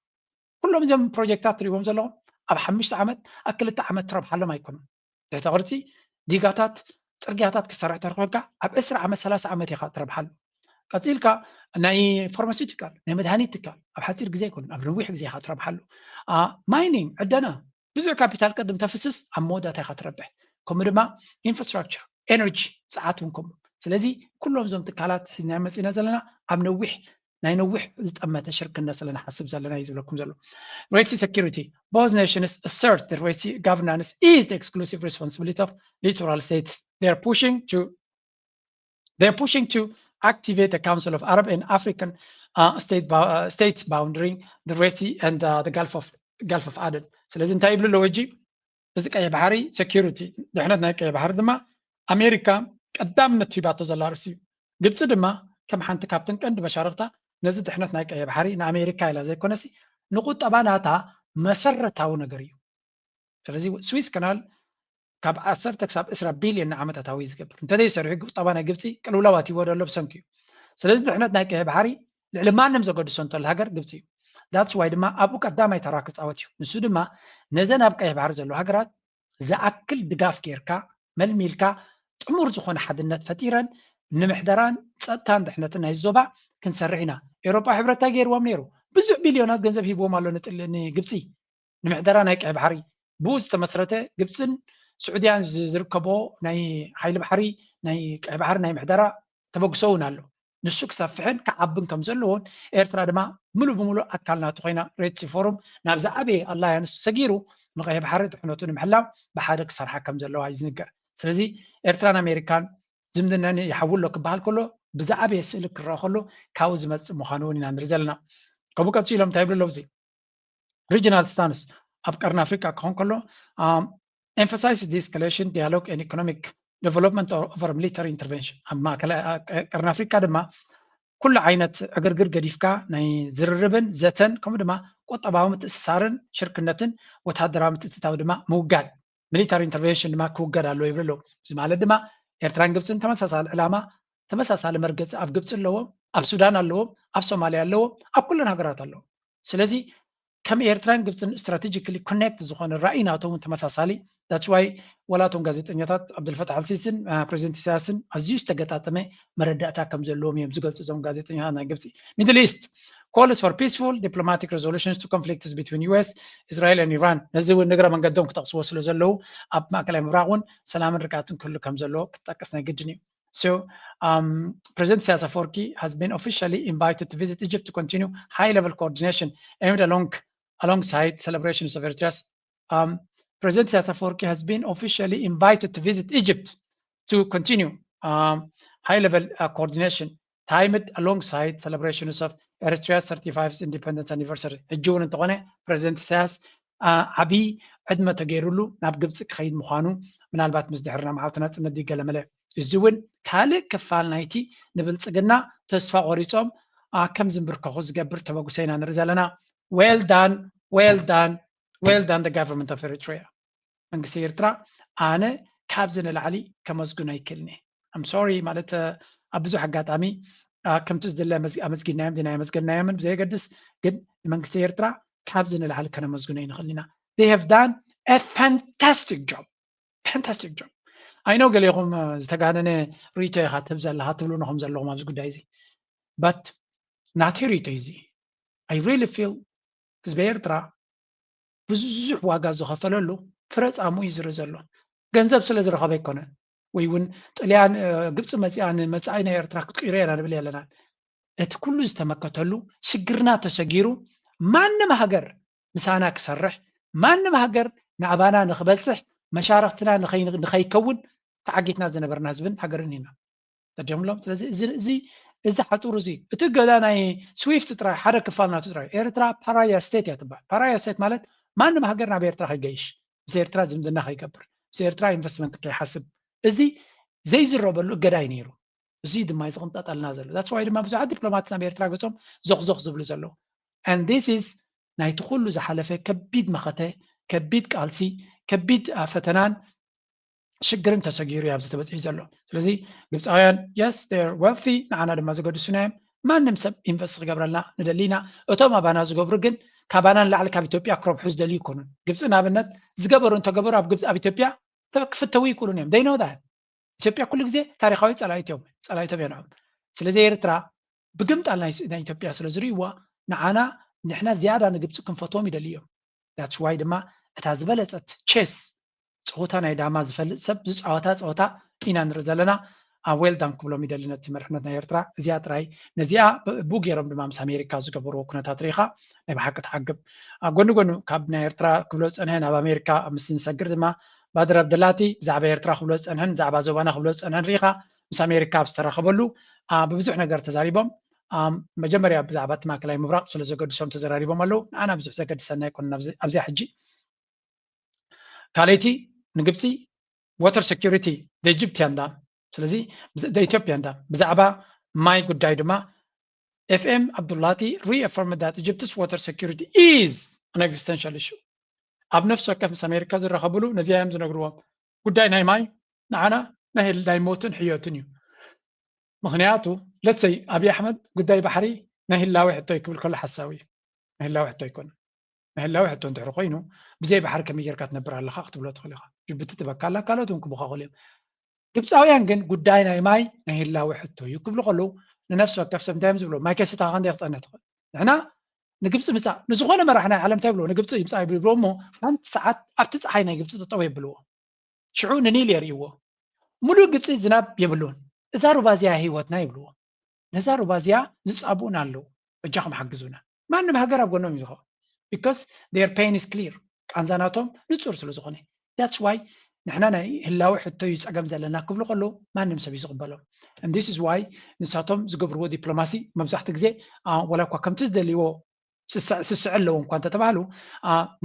ኩሎም እዞም ፕሮጀክታት ትሪእዎም ዘለኹም ኣብ 5 ዓመት ኣብ 2 ዓመት ትረብሓሎም ኣይኮኑን ድሕሪ ቅርፂ ዲጋታት ፅርግያታት ክሰርሕ ተርኮልካ ኣብ 10 ዓመት 30 ዓመት ኢኻ ትረብሓሉ ቀፂልካ ናይ ፋርማሲውቲካል ናይ መድሃኒት ትካል ኣብ ሓፂር ግዜ ይኮን ኣብ ነዊሕ ግዜ ኢኻ ትረብሓሉ ማይኒንግ ዕደና ብዙሕ ካፒታል ቀድም ተፍስስ ኣብ መወዳእታ ኢኻ ትረብሕ ከምኡ ድማ ኢንፍራስትራክቸር ኤነርጂ ሰዓት እውን ከምኡ ስለዚ ኩሎም እዞም ትካላት ሒዝና መፂና ዘለና ኣብ ነዊሕ ናይ ነዊሕ ዝጠመተ ሽርክነት ስለና ሓስብ ዘለና እዩ ዝብለኩም ዘሎ Red Sea security both nations assert that Red Sea governance is the exclusive responsibility of littoral states they're pushing to activate the Council of Arab and African states boundary the Red Sea and the Gulf of Aden ስለዚ እንታይ ይብሉ ለወጂ እዚ ቀይ ባህሪ security ድሕነት ናይ ቀይ ባህሪ ድማ ኣሜሪካ ቀዳምነት ሂባቶ ዘላ ርእሲ ግብፂ ድማ ከም ሓንቲ ካብተን ቀንዲ መሻርክታ ነዚ ድሕነት ናይ ቀይ ባህሪ ንኣሜሪካ ኢላ ዘይኮነሲ ንቁጠባ ናታ መሰረታዊ ነገር እዩ ስለዚ ስዊስ ካናል ካብ 10 ክሳብ 20 ቢልዮን ዓመታታዊ ዝገብር እንተዘይሰርሑ ቁጠባ ናይ ግብፂ ቅልውላዋት ይወደሎ ብሰንኪ እዩ ስለዚ ድሕነት ናይ ቀይ ባህሪ ልዕሊ ማንም ዘገድሶ እንተሎ ሃገር ግብፂ እዩ ዳትስ ዋይ ድማ ኣብኡ ቀዳማይ ተራ ክፃወት እዩ ንሱ ድማ ነዘን ኣብ ቀይ ባህሪ ዘሎ ሃገራት ዝኣክል ድጋፍ ጌርካ መልሚልካ ጥሙር ዝኾነ ሓድነት ፈጢረን ንምሕደራን ፀጥታን ድሕነትን ናይ ዞባ ክንሰርሕ ኢና ኤውሮጳ ሕብረታ ገይርዎም ነይሩ ብዙሕ ቢልዮናት ገንዘብ ሂብዎም ኣሎ ንግብፂ ንምሕደራ ናይ ቀይ ባህሪ ብኡ ዝተመስረተ ግብፅን ስዑድያን ዝርከቦ ናይ ሓይሊ ባሕሪ ናይ ቀይ ባህሪ ናይ ምሕደራ ተበግሶውን ኣሎ ንሱ ክሰፍሕን ክዓብን ከም ዘለዎን ኤርትራ ድማ ሙሉእ ብምሉእ ኣካልናቱ ኮይና ሬድ ሲ ፎረም ናብዚ ዓበየ ኣላያንስ ሰጊሩ ንቀይ ባህሪ ድሕነቱ ንምሕላው ብሓደ ክሰርሓ ከም ዘለዋ እዩ ዝንገር ስለዚ ኤርትራን ኣሜሪካን ዝምድናን ይሓውሎ ክበሃል ከሎ ብዛዕበየ ስእሊ ክረአ ከሎ ካብኡ ዝመፅእ ምዃኑ እውን ኢና ንርኢ ዘለና ከምኡ ቀፂሎም እንታይ ይብሉ ኣለውዚ ሪጅናል ስታንስ ኣብ ቀርኒ ኣፍሪካ ክኾን ከሎ emphasize the escalation dialogue and economic development over military intervention ኣብ ማእከላይ ቀርኒ ኣፍሪካ ድማ ኩሉ ዓይነት ዕግርግር ገዲፍካ ናይ ዝርርብን ዘተን ከምኡ ድማ ቁጠባዊ ምትእስሳርን ሽርክነትን ወታደራዊ ምትእትታው ድማ ምውጋድ ሚሊታሪ ኢንተርቬንሽን ድማ ክውገድ ኣሎ ይብሉ ኣለዉ እዚ ማለት ድማ ኤርትራን ግብፅን ተመሳሳሊ ዕላማ ተመሳሳሊ መርገፂ ኣብ ግብፂ ኣለዎም ኣብ ሱዳን ኣለዎም ኣብ ሶማልያ ኣለዎም ኣብ ኩለን ሃገራት ኣለዎም ስለዚ ከም ኤርትራን ግብፅን ስትራቴጂካሊ ኮኔክት ዝኾነ ራእይናቶም ተመሳሳሊ ዳትስ ዋይ ወላቶም ጋዜጠኛታት ዓብዱልፈታሕ አልሲሲን ፕሬዚደንት ኢሳያስን ኣዝዩ ዝተገጣጠመ መረዳእታ ከም ዘለዎም እዮም ዝገልፁ እዞም ጋዜጠኛታት ናይ ግብፂ ሚድል ኢስት calls for peaceful diplomatic resolutions to conflicts between US, Israel and Iran. ነዚ እውን ንግረ መንገዶም ክጠቕስዎ ስለ ዘለዉ ኣብ ማእከላይ ምብራቅ እውን ሰላምን ርግኣትን ክህሉ ከም ዘለዎ ክጠቀስ ናይ ግድን እዩ So, President Isaias Afwerki has been officially invited to visit Egypt to continue high-level coordination aimed alongside celebrations of Eritrea's. President Isaias Afwerki has been officially invited to visit Egypt to continue high-level coordination timed alongside celebrations of Eritrea's 35th independence anniversary. እጅውን እንተኾነ ፕሬዚደንት ኢሳያስ ዓብይ ዕድመ ተገይሩሉ ናብ ግብፂ ክኸይድ ምዃኑ ምናልባት ምስ ድሕርና መዓልቲ ናፅነት ይገለመለ እዚ እውን ካልእ ክፋል ናይቲ ንብልፅግና ተስፋ ቆሪፆም ከም ዝንብርከኹ ዝገብር ተበጉሰ ኢና ንርኢ ዘለና well done the government of Eritrea መንግስቲ ኤርትራ ኣነ ካብዚ ንላዕሊ ከመስግኖ ኣይክእልኒ I'm sorry ማለት ኣብ ብዙሕ ኣጋጣሚ ከምቲ ዝድለ ኣመስጊናዮም ዲና የመስገናዮምን ብዘየገድስ ግን ንመንግስቲ ኤርትራ ካብዚ ንላዕሊ ከነመስግኖ ይንኽእል ኢና they have done a fantastic job I know ገሌኹም ዝተጋነነ ሪቶ ኢኻ ትህብ ዘለኻ ትብሉ ንኹም ዘለኹም ኣብዚ ጉዳይ እዚ but ናቴሪቶ እዚ I really feel ህዝቢ ኤርትራ ብዙሕ ዋጋ ዝኸፈለሉ ፍረፃሙ እዩ ዝርኢ ዘሎ ገንዘብ ስለ ዝረኸበ ኣይኮነን ወይ እውን ጥልያን ግብፂ መፂኣን መፃኢና ኤርትራ ክትቅይሮ ኢና ንብል የለና እቲ ኩሉ ዝተመከተሉ ሽግርና ተሰጊሩ ማንም ሃገር ምሳና ክሰርሕ ማንም ሃገር ንዓባና ንኽበፅሕ መሻርክትና ንኸይከውን ተዓጊትና ዝነበርና ህዝብን ሃገርን ኢና ተጀምሎም ስለዚ እዚ ሓፁሩ እዚ እቲ ገዳ ናይ ስዊፍት ጥራይ ሓደ ክፋል ናቱ ጥራይ ኤርትራ ፓራያ ስቴት እያ ትበሃል ፓራያ ስቴት ማለት ማንም ሃገር ናብ ኤርትራ ከይገይሽ ምስ ኤርትራ ዝምድና ከይገብር ምስ ኤርትራ ኢንቨስትመንት ከይሓስብ እዚ ዘይዝረበሉ እገዳይ ነይሩ እዚ ድማ ይዝቕንጠጠልና ዘሎ ዛትስ ዋይ ድማ ብዙሓት ዲፕሎማት ናብ ኤርትራ ገጾም ዞኽዞኽ ዝብሉ ዘለዉ and this is ናይቲ ኩሉ ዝሓለፈ ከቢድ መኸተ ከቢድ ቃልሲ ከቢድ ፈተናን ሽግርን ተሰጊሩ እዩ ኣብዚ ተበፂሑ ዘሎ ስለዚ ግብፃውያን yes they're wealthy ንዓና ድማ ዘገድሱና እዮም ማንም ሰብ ኢንቨስት ክገብረልና ንደሊና እቶም ኣባና ዝገብሩ ግን ካባናን ላዕሊ ካብ ኢትዮጵያ ክረብሑ ዝደልዩ ይኮኑን ግብፂ ንኣብነት ዝገበሩ እንተገበሩ ኣብ ግብፂ ኣብ ኢትዮጵያ ክፍተው ይክእሉን እዮም they know that ኢትዮጵያ ኩሉ ግዜ ታሪኻዊ ፀላኢቶም እዮም ንዕኦም ስለዚ ኤርትራ ብግምጣል ናይ ኢትዮጵያ ስለ ዝርይዋ ንዓና ንሕና ዝያዳ ንግብፂ ክንፈትዎም ይደልዩ እዮም that's why ድማ እታ ዝበለፀት ቼስ ፀወታ ናይ ዳማ ዝፈልጥ ሰብ ዝፃወታ ፀወታ ኢና ንርኢ ዘለና ዌል ዳን ክብሎም ይደሊ ነቲ መርሕነት ናይ ኤርትራ እዚኣ ጥራይ ነዚኣ ቡ ገይሮም ድማ ምስ ኣሜሪካ ዝገበርዎ ኩነታት ሪኢኻ ናይ ብሓቂ ተዓግብ ጎኒ ጎኑ ካብ ናይ ኤርትራ ክብሎ ዝፀንሐ ናብ ኣሜሪካ ምስ ንሰግር ድማ ባድር ኣብደላቲ ብዛዕባ ኤርትራ ክብሎ ዝፀንሐን ብዛዕባ ዞባና ክብሎ ዝፀንሐን ሪኢኻ ምስ ኣሜሪካ ዝተራኸበሉ ብብዙሕ ነገር ተዛሪቦም መጀመርያ ብዛዕባ እቲ ማእከላዊ ምብራቅ ስለ ዘገድሶም ተዘራሪቦም ኣለዉ ንዓና ብዙሕ ዘገድሰና ይኮነ ኣብዚያ ሕጂ ካልይቲ ንግብፂ ዋተር ሴኪሪቲ ኢጅፕትያን ዳም ስለዚ ኢትዮጵያን ዳም ብዛዕባ ማይ ጉዳይ ድማ ኤፍኤም ዓብዱላቲ reaffirmed that Egypt's water security is an existential issue ኣብ ነፍሲ ወከፍ ምስ ኣሜሪካ ዝራኸብሉ ነዚያ እዮም ዝነግርዎም ጉዳይ ናይ ማይ ንዓና ናይ ሞትን ሕዮትን እዩ ምክንያቱ ለትሰይ ኣብይ ኣሕመድ ጉዳይ ባሕሪ ናይ ህላዊ ሕቶ ይክብል ከሎ ሓሳዊ እዩ ናይ ህላዊ ሕቶ ኣይኮነን ናይ ህላዊ ሕቶ እንድሕሪ ኮይኑ ብዘይ ባሕሪ ከመይ ጌርካ ትነብር ኣለካ ክትብሎ ትኽእል ኢኻ ጅቡቲ ትበካ ኣላ ካልኦት እውን ክብካ ክእሉ እዮም ግብፃውያን ግን ጉዳይ ናይ ማይ ናይ ህላዊ ሕቶ እዩ ክብሉ ከለዉ ንነፍሲ ወከፍ ሰብ እንታይ እዮም ዝብሎ ማይ ከስታኻ ክንደይ ክፀንሕ ትኽእል ንሕና ንግብፂ ምፃእ ንዝኾነ መራሒ ናይ ዓለም እንታይ ይብልዎ ንግብፂ ይምፃእ ይብልዎ እሞ ሓንቲ ሰዓት ኣብቲ ፀሓይ ናይ ግብፂ ጠጠው የብልዎ ሽዑ ንኒል የርእይዎ ሙሉእ ግብፂ ዝናብ የብልዎን እዛ ሩባ እዚኣ ሂወትና ይብልዎ ነዛ ሩባ እዚኣ ዝፃብኡን ኣለዉ እጃኹም ሓግዙና ማንም ሃገር ኣብ ጎኖም እዩ ዝኸ because their pain is clear ቃንዛናቶም ንፁር ስለ ዝኾነ that's why ንሕና ናይ ህላዊ ሕቶ እዩ ፀገም ዘለና ክብሉ ከለዉ ማንም ሰብ እዩ ዝቕበሎም and this is why ንሳቶም ዝገብርዎ ዲፕሎማሲ መብዛሕቲ ግዜ ወላ እኳ ከምቲ ዝደልይዎ ስስዕ ኣለዎ እኳ እንተተባሃሉ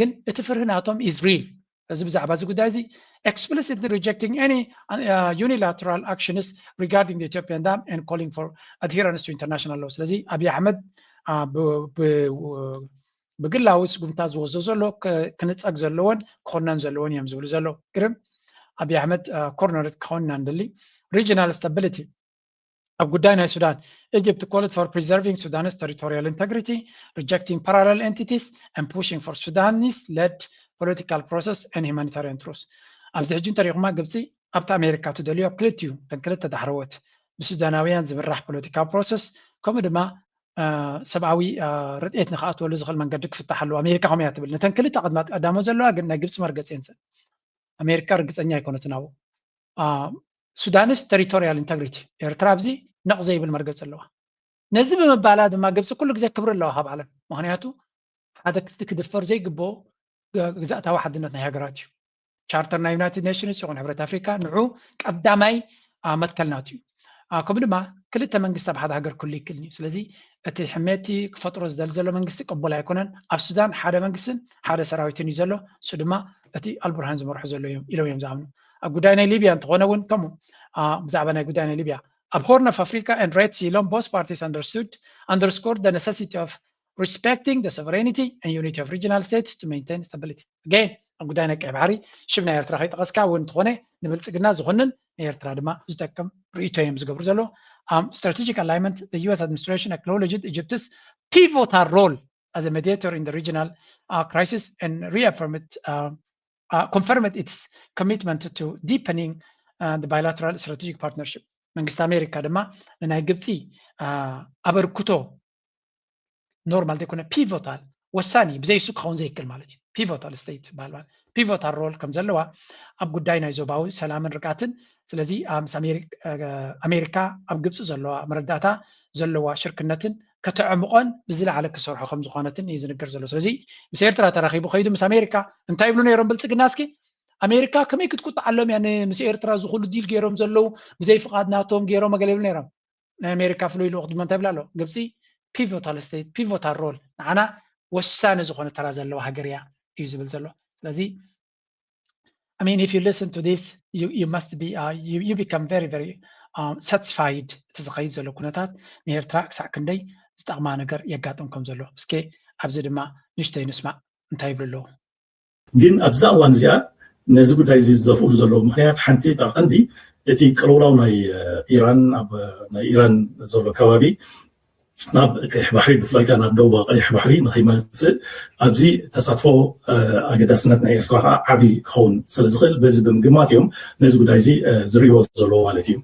ግን እቲ ፍርህ ናቶም is real እዚ ብዛዕባ እዚ ጉዳይ እዚ explicitly rejecting any unilateral actions regarding the Ethiopian dam and calling for adherence to international law ስለዚ ኣብይ ኣሕመድ ብግላዊ ስጉምታ ዝወስዶ ዘሎ ክንፀግ ዘለዎን ክኾነን ዘለዎን እዮም ዝብሉ ዘሎ ግርም ኣብይ ኣሕመድ ኮርነርት ክኾንና ንደሊ regional stability ኣብ ጉዳይ ናይ ሱዳን Egypt called for preserving Sudan's territorial integrity, rejecting parallel entities and pushing for Sudanese led political process and humanitarian truce. ኣብዚ ሕጂ እንተሪኢኹማ ግብፂ ኣብቲ ኣሜሪካ ትደልዮ ኣብ ክልቲኡ ተን ክልተ ዳሕረወት ብሱዳናውያን ዝምራሕ ፖለቲካዊ ፕሮሰስ ከምኡ ድማ ሰብኣዊ ርድኤት ንክኣትወሉ ዝኽእል መንገዲ ክፍታሕ ኣለዎ ኣሜሪካ ከምያ ትብል ነተን ክልተ ቅድማ ቀዳሞ ዘለዋ ግን ናይ ግብፂ መርገፂ የንፅን ኣሜሪካ ርግፀኛ ኣይኮነትን ኣብኡ ሱዳንስ ቴሪቶሪያል ኢንተግሪቲ ኤርትራ ኣብዚ ነቕ ዘይብል መርገፂ ኣለዋ ነዚ ብምባላ ድማ ግብፂ ኩሉ ግዜ ክብሪ ኣለዋ ካብ ዓለም ምክንያቱ ሓደ ክድፈር ዘይግብኦ ግዛእታዊ ሓድነት ናይ ሃገራት እዩ ቻርተር ናይ ዩናይትድ ኔሽንስ ይኹን ሕብረት ኣፍሪካ ንዑ ቀዳማይ መትከልናት እዩ ከምኡ ድማ ክልተ መንግስቲ ኣብ ሓደ ሃገር ክህሉ ይክእልን እዩ ስለዚ እቲ ሕሜቲ ክፈጥሮ ዝደሊ ዘሎ መንግስቲ ቅቡል ኣይኮነን ኣብ ሱዳን ሓደ መንግስትን ሓደ ሰራዊትን እዩ ዘሎ እሱ ድማ እቲ ኣልቡርሃን ዝመርሑ ዘሎ እዮም ኢሎም እዮም ዝኣምኑ ኣብ ጉዳይ ናይ ሊብያ እንትኾነ እውን ከምኡ ብዛዕባ ናይ ጉዳይ ናይ ሊብያ ኣብ ሆርን ኦፍ ኣፍሪካ and red sea ኢሎም both parties underscored the necessity of respecting the sovereignty and unity of regional states to maintain stability again ኣብ ጉዳይ ናይ ቀይ ባሕሪ ሽብ ናይ ኤርትራ ከይጠቐስካ እውን እንትኾነ ንብልፅግና ዝኹንን ንኤርትራ ድማ ዝጠቅም ርእቶ እዮም ዝገብሩ ዘሎ strategic alignment the US administration acknowledged Egypt's pivotal role as a mediator in the regional crisis and confirmed its commitment to deepening the bilateral strategic partnership መንግስት አሜሪካ ድማ ንናይ ግብፂ ኣበርክቶ ኖርማል ዘይኮነ ፒቮታል ወሳኒ ብዘይሱ ክኸውን ዘይክእል ማለት እዩ ፒቮታል ስቴት ይበሃል ማለት ፒቮታል ሮል ከም ዘለዋ ኣብ ጉዳይ ናይ ዞባዊ ሰላምን ርጋትን ስለዚ ምስ ኣሜሪካ ኣብ ግብፂ ዘለዋ መረዳእታ ዘለዋ ሽርክነትን ከተዕምቆን ብዝለዓለ ክሰርሖ ከም ዝኾነትን እዩ ዝንገር ዘሎ ስለዚ ምስ ኤርትራ ተራኺቡ ከይዱ ምስ ኣሜሪካ እንታይ ይብሉ ነይሮም ብልፅግና እስኪ ኣሜሪካ ከመይ ክትቁጣዓሎም እያ ምስ ኤርትራ ዝኩሉ ዲል ገይሮም ዘለው ብዘይ ፍቃድ ናቶም ገይሮም መገለ ይብሉ ነይሮም ናይ ኣሜሪካ ፍሉይ ልኡኽ ድማ እንታይ ይብላ ኣሎ ግብፂ ፒቮታል ስቴት ፒቮታል ሮል ንዓና ወሳኒ ዝኾነ ተራ ዘለዋ ሃገር እያ እዩ ዝብል ዘሎ ስለዚ I mean, if you listen to this, you must be, you become very, very satisfied. It's a case of Lukunatat, near tracks, I can day, Starmanager, Yagatum comes a lot. Ske, Abzidima, Nishtainusma, and Table Law. Gin Abza Wanzia, Nezugudizes the Fuzolo, Mayat Hanti Takandi, Eti Korona, Iran, Iran Zolo Kawabi. ناب بحري بفلايكا ناب دوبا قيح بحري نخيمة أبزي تصادفو أجد سنتنا إرتراها عبي خون سلزغل بزي بمجماتيوم نزقو دايزي زريو زلو مالتيوم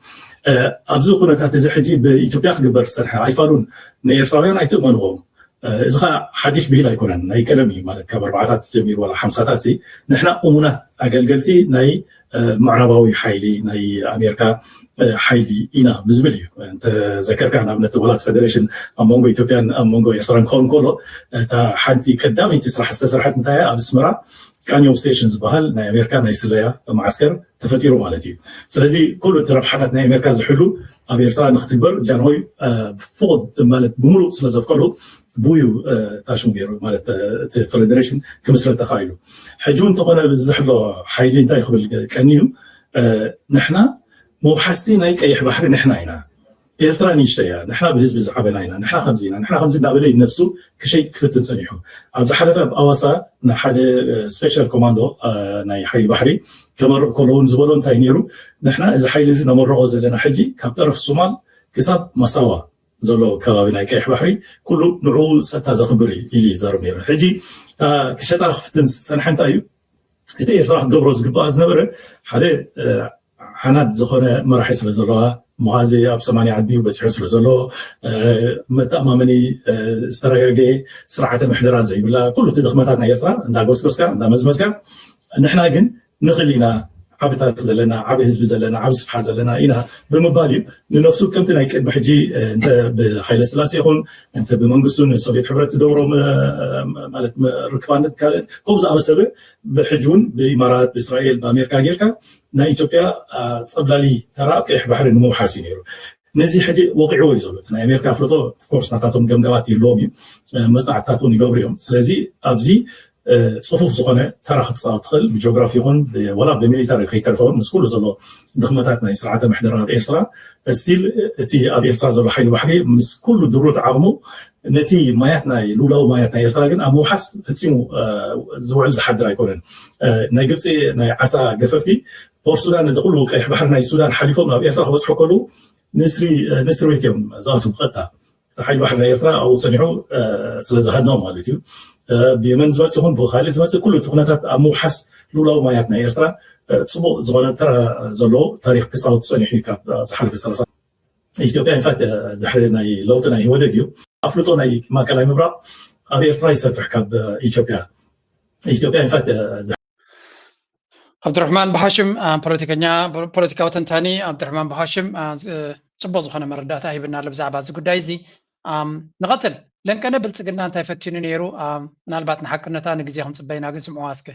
أبزو قناة تاتي حجي بإثيوبيا خبر سرحة عيفارون نيرتراهيان عيتؤمنوهم إذا حديش به لا يكونن ناي كلامي مالت كبر بعثات جميل ولا حمساتات سي نحنا أمونة أقلقلتي ناي معرباوي حيلي ناي أمريكا حيلي إنا بزبلي أنت ذكرك عن أبنة ولاد فيدريشن أمونغو إثيوبيان أمونغو إرتران كون كولو تا حنتي كدامي تسرح استسرحت نتايا أبسمرا كانيو ستيشنز بهال ناي أمريكا ناي سلايا معسكر تفتيرو مالتي سلازي كل تربحات ناي أمريكا زحلو أبي إرتران نختبر جانوي فوض مالت بملو سلازف كولو بويو تاشون غيرو مالت فيدريشن كمسل تخايلو حجون تقنا بالزحلو حيلي انت يخبل كانيو نحنا مو حاسين هيك اي بحري نحنا هنا إرترا نيشتيا نحنا بهزب زعبنا هنا نحنا خمسين دابلي نفسه كشيء كفت نسنيحو عبد حلفه بأواسا نحد سبيشال كوماندو ناي حي بحري كمر كولون زبلون تاينيرو نحنا اذا حي لازم نمر زلنا حجي كبطرف الصومال كسب مساوا زلو كوابنا كيح بحري كله نعو ستا زخبري إلي زربير حجي كشتا خفتن سنحنتايو إتي إرتراح قبروز قباز نبره حالي حنات زخونة مراحي سبزلوها معازي أب سماني عدبي وبتحس بزلو متأمامني استرقاقي سرعة محدرات زي بلا كله تدخمتاتنا يرترا ندا قوسكوسكا ندا مزمزكا نحنا قن نغلينا عبي تاريخ زلنا عبي هزب زلنا عبي صفحة زلنا إنا بمبالي لنفسه كم تنايك بحجي أنت بحيل السلاسي يكون أنت بمنقصون السوفيت حبرت تدوروا مالت ركبانات كانت كوبز على سبب بحجون بإمارات بإسرائيل بأمريكا غيركا نا إثيوبيا صبلالي ترى كيح بحر النمو حاسينيرو نزي حاجة واقعي يزولت نا أمريكا فلوتو فورس نتاتهم جمجماتي اللومي مصنع تاتون يقبريهم سلازي أبزي صفوف زغنة تاريخ تصادخل بجغرافي هون ولا بميليتاري خي تلفون مسكول زلو دخمتاتنا سرعة محدرة بإرترا ستيل تي أبي إرترا زلو حيل بحري مسكول دروت عغمو نتي ماياتنا لولا وماياتنا إرترا جن أمو حس فتسيمو زوال زحدرا يكونن نايجبسي ناي عسى قففتي بور سودان زقولو كيح بحر ناي سودان حليفهم أبي إرترا بس حكولو نسري ويتيم زاتهم قطع حيل بحر ناي إرترا أو صنعوا سلازهاد نوم مالتيو بيمن زمات سهون بخالي زمات كل تقنيات أمو حس لولا وماياتنا إرترا تصبو زغنا ترى زلو تاريخ قصة تصنيحي كاب تحلف السلسلة إثيوبيا إن فات دحرنا لوتنا هو دقيو أفلطونا ما كلام برا أبي إرترا يسفح كاب إثيوبيا إن فات عبد الرحمن بهاشم بوليتيكا وتنتاني عبد الرحمن بهاشم صبو زغنا مرداتا هيبنا لبزعبا زقداي زي نغتل لأن كان بلتقلنا أنت يفتشون نيرو نالبات نحكنا نجزيهم صبينا قسم واسكه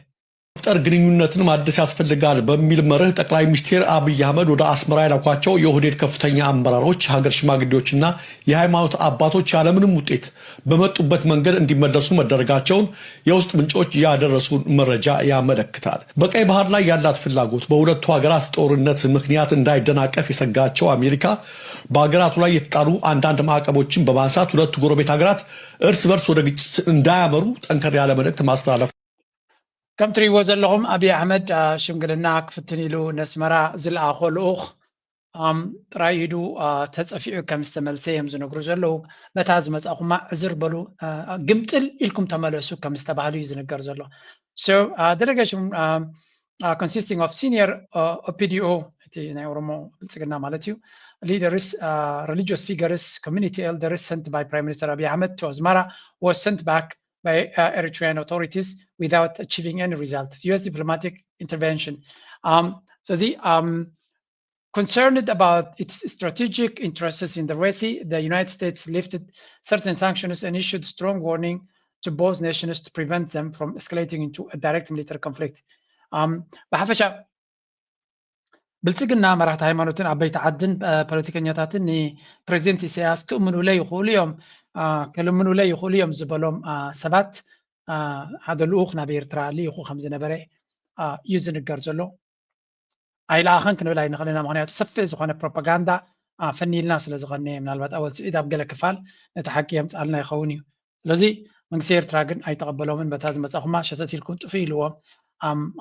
ፍጠር ግንኙነትን ማደስ ያስፈልጋል በሚል መርህ ጠቅላይ ሚኒስትር አብይ አህመድ ወደ አስመራ ያላኳቸው የኦህዴድ ከፍተኛ አመራሮች ሀገር ሽማግሌዎችና የሃይማኖት አባቶች ያለምንም ውጤት በመጡበት መንገድ እንዲመለሱ መደረጋቸውን የውስጥ ምንጮች ያደረሱን መረጃ ያመለክታል። በቀይ ባህር ላይ ያላት ፍላጎት በሁለቱ ሀገራት ጦርነት ምክንያት እንዳይደናቀፍ የሰጋቸው አሜሪካ በሀገራቱ ላይ የተጣሉ አንዳንድ ማዕቀቦችን በማንሳት ሁለቱ ጎረቤት ሀገራት እርስ በርስ ወደ ግጭት እንዳያመሩ ጠንከር ያለ መልእክት ማስተላለፍ كم تري وزلهم أبي أحمد شمقلنا كفتني له نسمرا زل آخر الأخ ترايدو تسافيو كم استمل سيهم زنقرو زلو متازمز أخو ما عزر بلو قمتل إلكم تملسو كم استبعلو يزنقر زلو so درجة شم consisting of senior OPDO leaders, religious figures, community elders sent by Prime Minister Abiy Ahmed to Asmara was sent back by Eritrean authorities without achieving any result. US diplomatic intervention. So concerned about its strategic interests in the Red Sea, the United States lifted certain sanctions and issued strong warning to both nations to prevent them from escalating into a direct military conflict. بحفشة ብልጽግና መራሕቲ ሃይማኖትን ዓበይቲ ዓድን ፖለቲከኛታትን ንፕሬዚደንት ኢሳያስ ክእምኑ ለይ ይኽእሉ እዮም ክልምኑ ለይ ይኽእሉ እዮም ዝበሎም ሰባት ሓደ ልኡኽ ናብ ኤርትራ ልኢኹ ከም ዝነበረ እዩ ዝንገር ዘሎ ኣይለኣኸን ክንብል ኣይንኽእልና ምክንያቱ ሰፊሕ ዝኾነ ፕሮፓጋንዳ ፈኒልና ስለ ዝቐነ ምናልባት ኣወል ስዒድ ኣብ ገለ ክፋል ነቲ ሓቂ የምፃልና ይኸውን እዩ ስለዚ መንግስቲ ኤርትራ ግን ኣይተቐበሎምን በታ ዝመፃኹማ ሸተት ኢልኩም ጥፊ ኢልዎም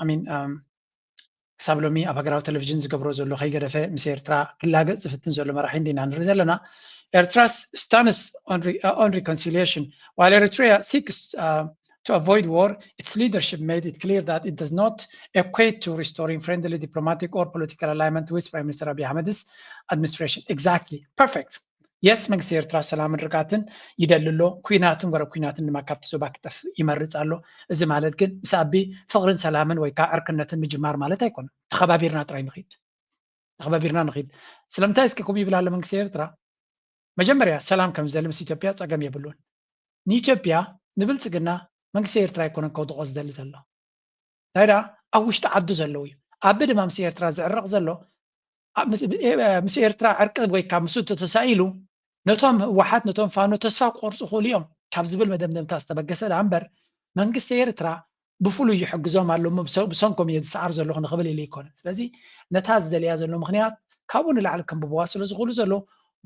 ኣሚን ክሳብ ሎሚ ኣብ ሃገራዊ ቴሌቪዥን ዝገብሮ ዘሎ ከይገደፈ ምስ ኤርትራ ክላገፅ ዝፍትን ዘሎ መራሒ እንዲና ንርኢ ዘለና ኤርትራ's stance on reconciliation while Eritrea seeks to avoid war, its leadership made it clear that it does not equate to restoring friendly diplomatic or political alignment with Prime Minister Abiy Ahmed's administration. Exactly. Perfect. Yes, መንግስቲ ኤርትራ ሰላምን ርጋትን ይደልሎ ኩናትን ወረ ኩናትን ንማካብቲ ዞባ ክጠፍ ይመርፅ ኣሎ እዚ ማለት ግን ምስ ኣቢ ፍቅርን ሰላምን ወይ ከዓ ዕርክነትን ምጅማር ማለት ኣይኮነን ተኸባቢርና ጥራይ ንኽድ ስለምንታይ እስኪ ከምኡ ይብል ኣሎ መንግስቲ ኤርትራ መጀመርያ ሰላም ከም ዝደሊ ምስ ኢትዮጵያ ፀገም የብሉን ንኢትዮጵያ ንብልፅግና መንግስቲ ኤርትራ ኣይኮነን ከውድቆ ዝደሊ ዘሎ ታይዳ ኣብ ውሽጢ ዓዱ ዘለው እዩ ኣቢ ድማ ምስ ኤርትራ ዝዕርቕ ዘሎ ምስ ኤርትራ ዕርቂ ወይ ከዓ ምስ ተሳኢሉ ነቶም ህወሓት ነቶም ፋኖ ተስፋ ክቆርፁ ክእሉ እዮም ካብ ዝብል መደምደምታ ዝተበገሰ ዳ እምበር መንግስቲ ኤርትራ ብፍሉይ ይሕግዞም ኣሎ ብሰንኮም እየ ዝሰዓር ዘለኹ ንኽብል ኢሉ ይኮነን ስለዚ ነታ ዝደልያ ዘሎ ምክንያት ካብኡ ንላዕሊ ከምብብዋ ስለ ዝኽእሉ ዘሎ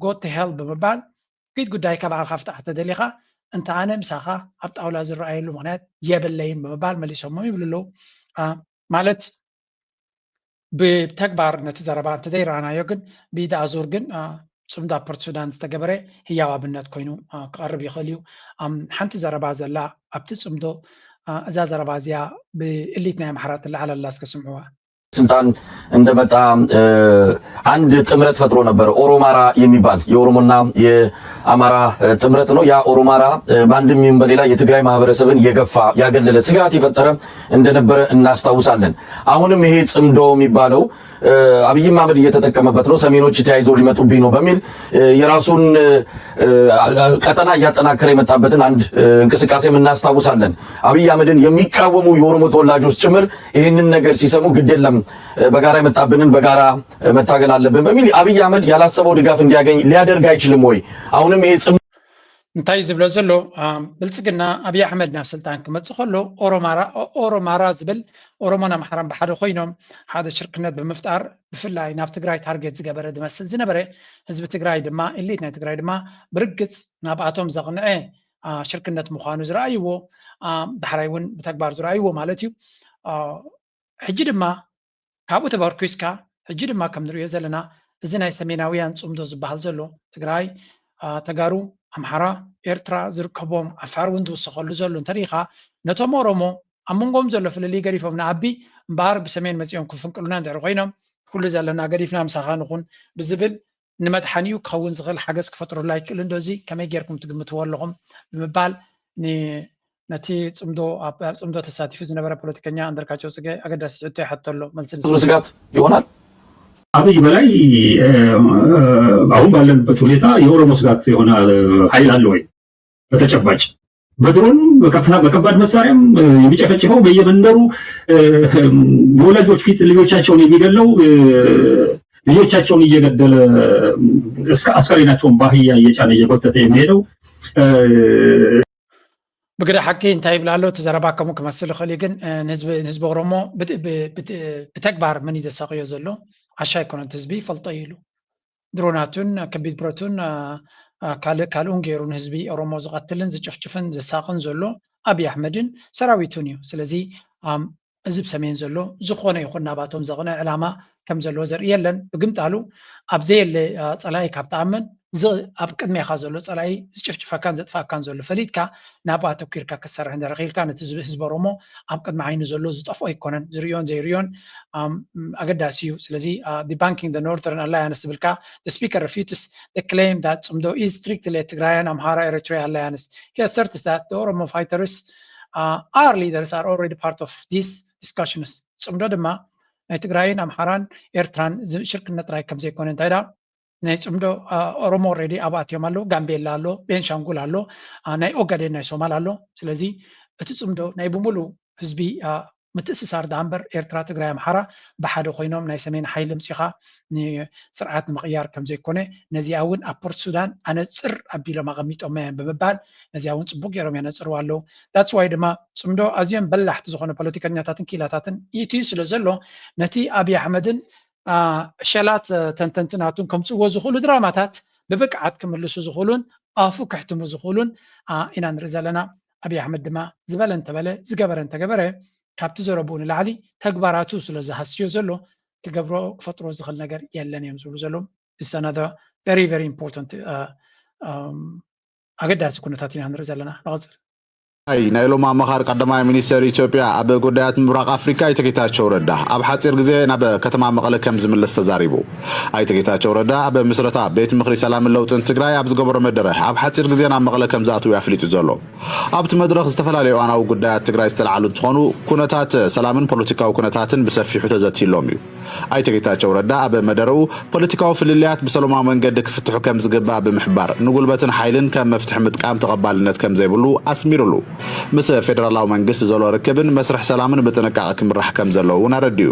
ጎ ቱ ሄል ብምባል ከይድ ጉዳይ ካብ ባዕልካ ፍታሕ ተደሊኻ እንተ ኣነ ምሳኻ ኣብ ጣውላ ዝረኣየሉ ምክንያት የበለይን ብምባል መሊሶሞም ይብሉ ኣለዉ ማለት ብተግባር ነቲ ዘረባ እንተደይረኣናዮ ግን ብኢድ ኣዙር ግን ፅምዶ ኣብ ፖርት ሱዳን ዝተገበረ ህያው ኣብነት ኮይኑ ክቐርብ ይኽእል እዩ ሓንቲ ዘረባ ዘላ ኣብቲ ፅምዶ እዛ ዘረባ እዚኣ ብእሊት ናይ ኣምሓራ ትለዓል ኣላ እስከ ስምዕዋ ስልጣን እንደመጣ አንድ ጥምረት ፈጥሮ ነበር ኦሮማራ የሚባል የኦሮሞና የአማራ ጥምረት ነው ያ ኦሮማራ በአንድም ይሁን በሌላ የትግራይ ማህበረሰብን የገፋ ያገለለ ስጋት የፈጠረ እንደነበረ እናስታውሳለን አሁንም ይሄ ጽምዶ የሚባለው አብይም አህመድ እየተጠቀመበት ነው ሰሜኖች ተያይዘው ሊመጡብኝ ነው በሚል የራሱን ቀጠና ያጠናከረ የመጣበትን አንድ እንቅስቃሴ እናስታውሳለን አብይ አህመድን የሚቃወሙ የኦሮሞ ተወላጆች ጭምር ይህንን ነገር ሲሰሙ ግዴለም በጋራ የመጣብንን በጋራ መታገል አለብን በሚል አብይ አህመድ ያላሰበው ድጋፍ እንዲያገኝ ሊያደርግ አይችልም ወይ አሁንም ይሄ እንታይ ዝብሎ ዘሎ ብልጽግና አብይ አህመድ ናብ ስልጣን ክመጽእ ከሎ ኦሮማራ ዝብል ኦሮሞና ኣምሓራን ብሓደ ኮይኖም ሓደ ሽርክነት ብምፍጣር ብፍላይ ናብ ትግራይ ታርጌት ዝገበረ ዝመስል ዝነበረ ህዝቢ ትግራይ ድማ ኢሊት ናይ ትግራይ ድማ ብርግጽ ናብኣቶም ዘቕንዐ ሽርክነት ምዃኑ ዝረኣይዎ ዳሕራይ እውን ብተግባር ዝረኣይዎ ማለት እዩ ሕጂ ድማ ካብኡ ተበርኪስካ ሕጂ ድማ ከም ንሪኦ ዘለና እዚ ናይ ሰሜናውያን ጽምዶ ዝበሃል ዘሎ ትግራይ ተጋሩ ኣምሓራ ኤርትራ ዝርከቦም ኣፋር እውን ዝውሰኸሉ ዘሎ እንተሪኢኻ ነቶም ኦሮሞ ኣብ መንጎም ዘሎ ፍልልይ ገዲፎም ንኣቢ እምበኣር ብሰሜን መፂኦም ክፍንቅሉና እንድሕሪ ኮይኖም ኩሉ ዘለና ገዲፍና ምሳኻ ንኹን ብዝብል ንመድሓኒኡ ክኸውን ዝኽእል ሓገዝ ክፈጥሩሉ ኣይክእል እንዶ እዚ ከመይ ጌርኩም ትግምትዎ ኣለኹም ብምባል ነቲ ጽምዶ ኣብ ጽምዶ ተሳቲፉ ዝነበረ ፖለቲከኛ አንዳርጋቸው ጽጌ አገዳሲ ሕቶ ይሓቶ ኣሎ መልሲ ስጋት ይሆናል አብይ በላይ አሁን ባለንበት ሁኔታ የኦሮሞ ስጋት የሆነ ኃይል አለ ወይ በተጨባጭ በድሮን በከባድ መሳሪያም የሚጨፈጭፈው በየመንደሩ በወላጆች ፊት ልጆቻቸውን የሚገለው ልጆቻቸውን እየገደለ እስከ አስከሬናቸውን ባህያ እየጫነ እየጎተተ የሚሄደው ብግዳ ሓቂ እንታይ ይብላ ኣሎ እቲ ዘረባ ከምኡ ክመስል ይኽእል እዩ ግን ንህዝቢ ኦሮሞ ብተግባር መን እዩ ዘሳቅዮ ዘሎ ዓሻ ይኮነን ህዝቢ ይፈልጦ ኢሉ ድሮናቱን ከቢድ ብረቱን ካልኡን ገይሩ ንህዝቢ ኦሮሞ ዝቐትልን ዝጭፍጭፍን ዘሳቕን ዘሎ አብይ አሕመድን ሰራዊቱን እዩ ስለዚ እዚ ብሰሜን ዘሎ ዝኾነ ይኹን ናባቶም ዘቕንዕ ዕላማ ከም ዘለዎ ዘርኢ የለን ብግምጣሉ ኣብዘየለ ፀላኢ ካብ ተኣመን ኣብ ቅድሜኻ ዘሎ ፀላኢ ዝጭፍጭፈካን ዘጥፋካን ዘሎ ፈሊጥካ ናብኣ ተኪርካ ክሰርሕ እንደረኺልካ ነቲ ህዝቢ ኦሮሞ ኣብ ቅድሚ ዓይኑ ዘሎ ዝጠፍኦ ኣይኮነን ዝርዮን ዘይርዮን ኣገዳሲ እዩ ስለዚ ዲባንኪንግ the northern alliance ዝብልካ the speaker refutes the claim that ጽምዶ is strictly a Tigrayan Amhara Eritrea alliance he asserts that the Oromo fighters our leaders are already part of these discussions ጽምዶ ድማ ናይ ትግራይን ኣምሓራን ኤርትራን ሽርክነት ጥራይ ከም ዘይኮነ እንታይ ዳ ናይ ጽምዶ ኦሮሞ ኦልሬዲ ኣብኣትዮም ኣሎ ጋምቤላ ኣሎ ቤንሻንጉል ኣሎ ናይ ኦጋዴን ናይ ሶማል ኣሎ ስለዚ እቲ ጽምዶ ናይ ብሙሉ ህዝቢ ምትእስሳር ዳምበር ኤርትራ ትግራይ ኣምሓራ ብሓደ ኮይኖም ናይ ሰሜን ሓይሊ ምጽኻ ንስርዓት ምቕያር ከም ዘይኮነ ነዚኣ እውን ኣብ ፖርት ሱዳን ኣነፅር ኣቢሎም ኣቐሚጦም ብምባል ነዚኣ እውን ጽቡቅ ገይሮም ያነፅርዋ ኣለዉ ዳትስ ዋይ ድማ ጽምዶ ኣዝዮም በላሕቲ ዝኾነ ፖለቲከኛታትን ኪላታትን ይትዩ ስለ ዘሎ ነቲ ኣብዪ ኣሕመድን ሸላት ተንተንትናቱን ከምፅዎ ዝኽእሉ ድራማታት ብብቅዓት ክምልሱ ዝኽእሉን ኣፉ ክሕትሙ ዝኽእሉን ኢና ንርኢ ዘለና ኣብዪ ኣሕመድ ድማ ዝበለ እንተበለ ዝገበረ እንተገበረ ካብቲ ዘረብኡ ንላዕሊ ተግባራቱ ስለ ዝሃስዮ ዘሎ ክገብሮ ክፈጥሮ ዝኽእል ነገር የለን እዮም ዝብሉ ዘለዉ is another very very important ኣገዳሲ ኩነታት ኢና ንርኢ ዘለና ንቕፅል ናይ ሎማ ኣመኻሪ ቀዳማይ ሚኒስትር ኢትዮጵያ ኣብ ጉዳያት ምብራቕ ኣፍሪካ ኣይተ ጌታቸው ረዳ ኣብ ሓፂር ግዜ ናብ ከተማ መቐለ ከም ዝምለስ ተዛሪቡ ኣይተ ጌታቸው ረዳ ኣብ ምስረታ ቤት ምኽሪ ሰላምን ለውጥን ትግራይ ኣብ ዝገበሮ መደረ ኣብ ሓፂር ግዜ ናብ መቐለ ከም ዝኣትው ኣፍሊጡ ዘሎ ኣብቲ መድረኽ ዝተፈላለዩ እዋናዊ ጉዳያት ትግራይ ዝተለዓሉ እንትኾኑ ኩነታት ሰላምን ፖለቲካዊ ኩነታትን ብሰፊሑ ተዘቲሎም እዩ ኣይተ ጌታቸው ረዳ ኣብ መደረኡ ፖለቲካዊ ፍልልያት ብሰላማዊ መንገዲ ክፍትሑ ከም ዝግባእ ብምሕባር ንጉልበትን ሓይልን ከም መፍትሒ ምጥቃም ተቐባልነት ከም ዘይብሉ ኣስሚሩሉ ምስ ፌደራላዊ መንግስቲ ዘሎ ርክብን መስርሕ ሰላምን ብጥንቃቐ ክምራሕ ከም ዘለዎ እውን ኣረዲዩ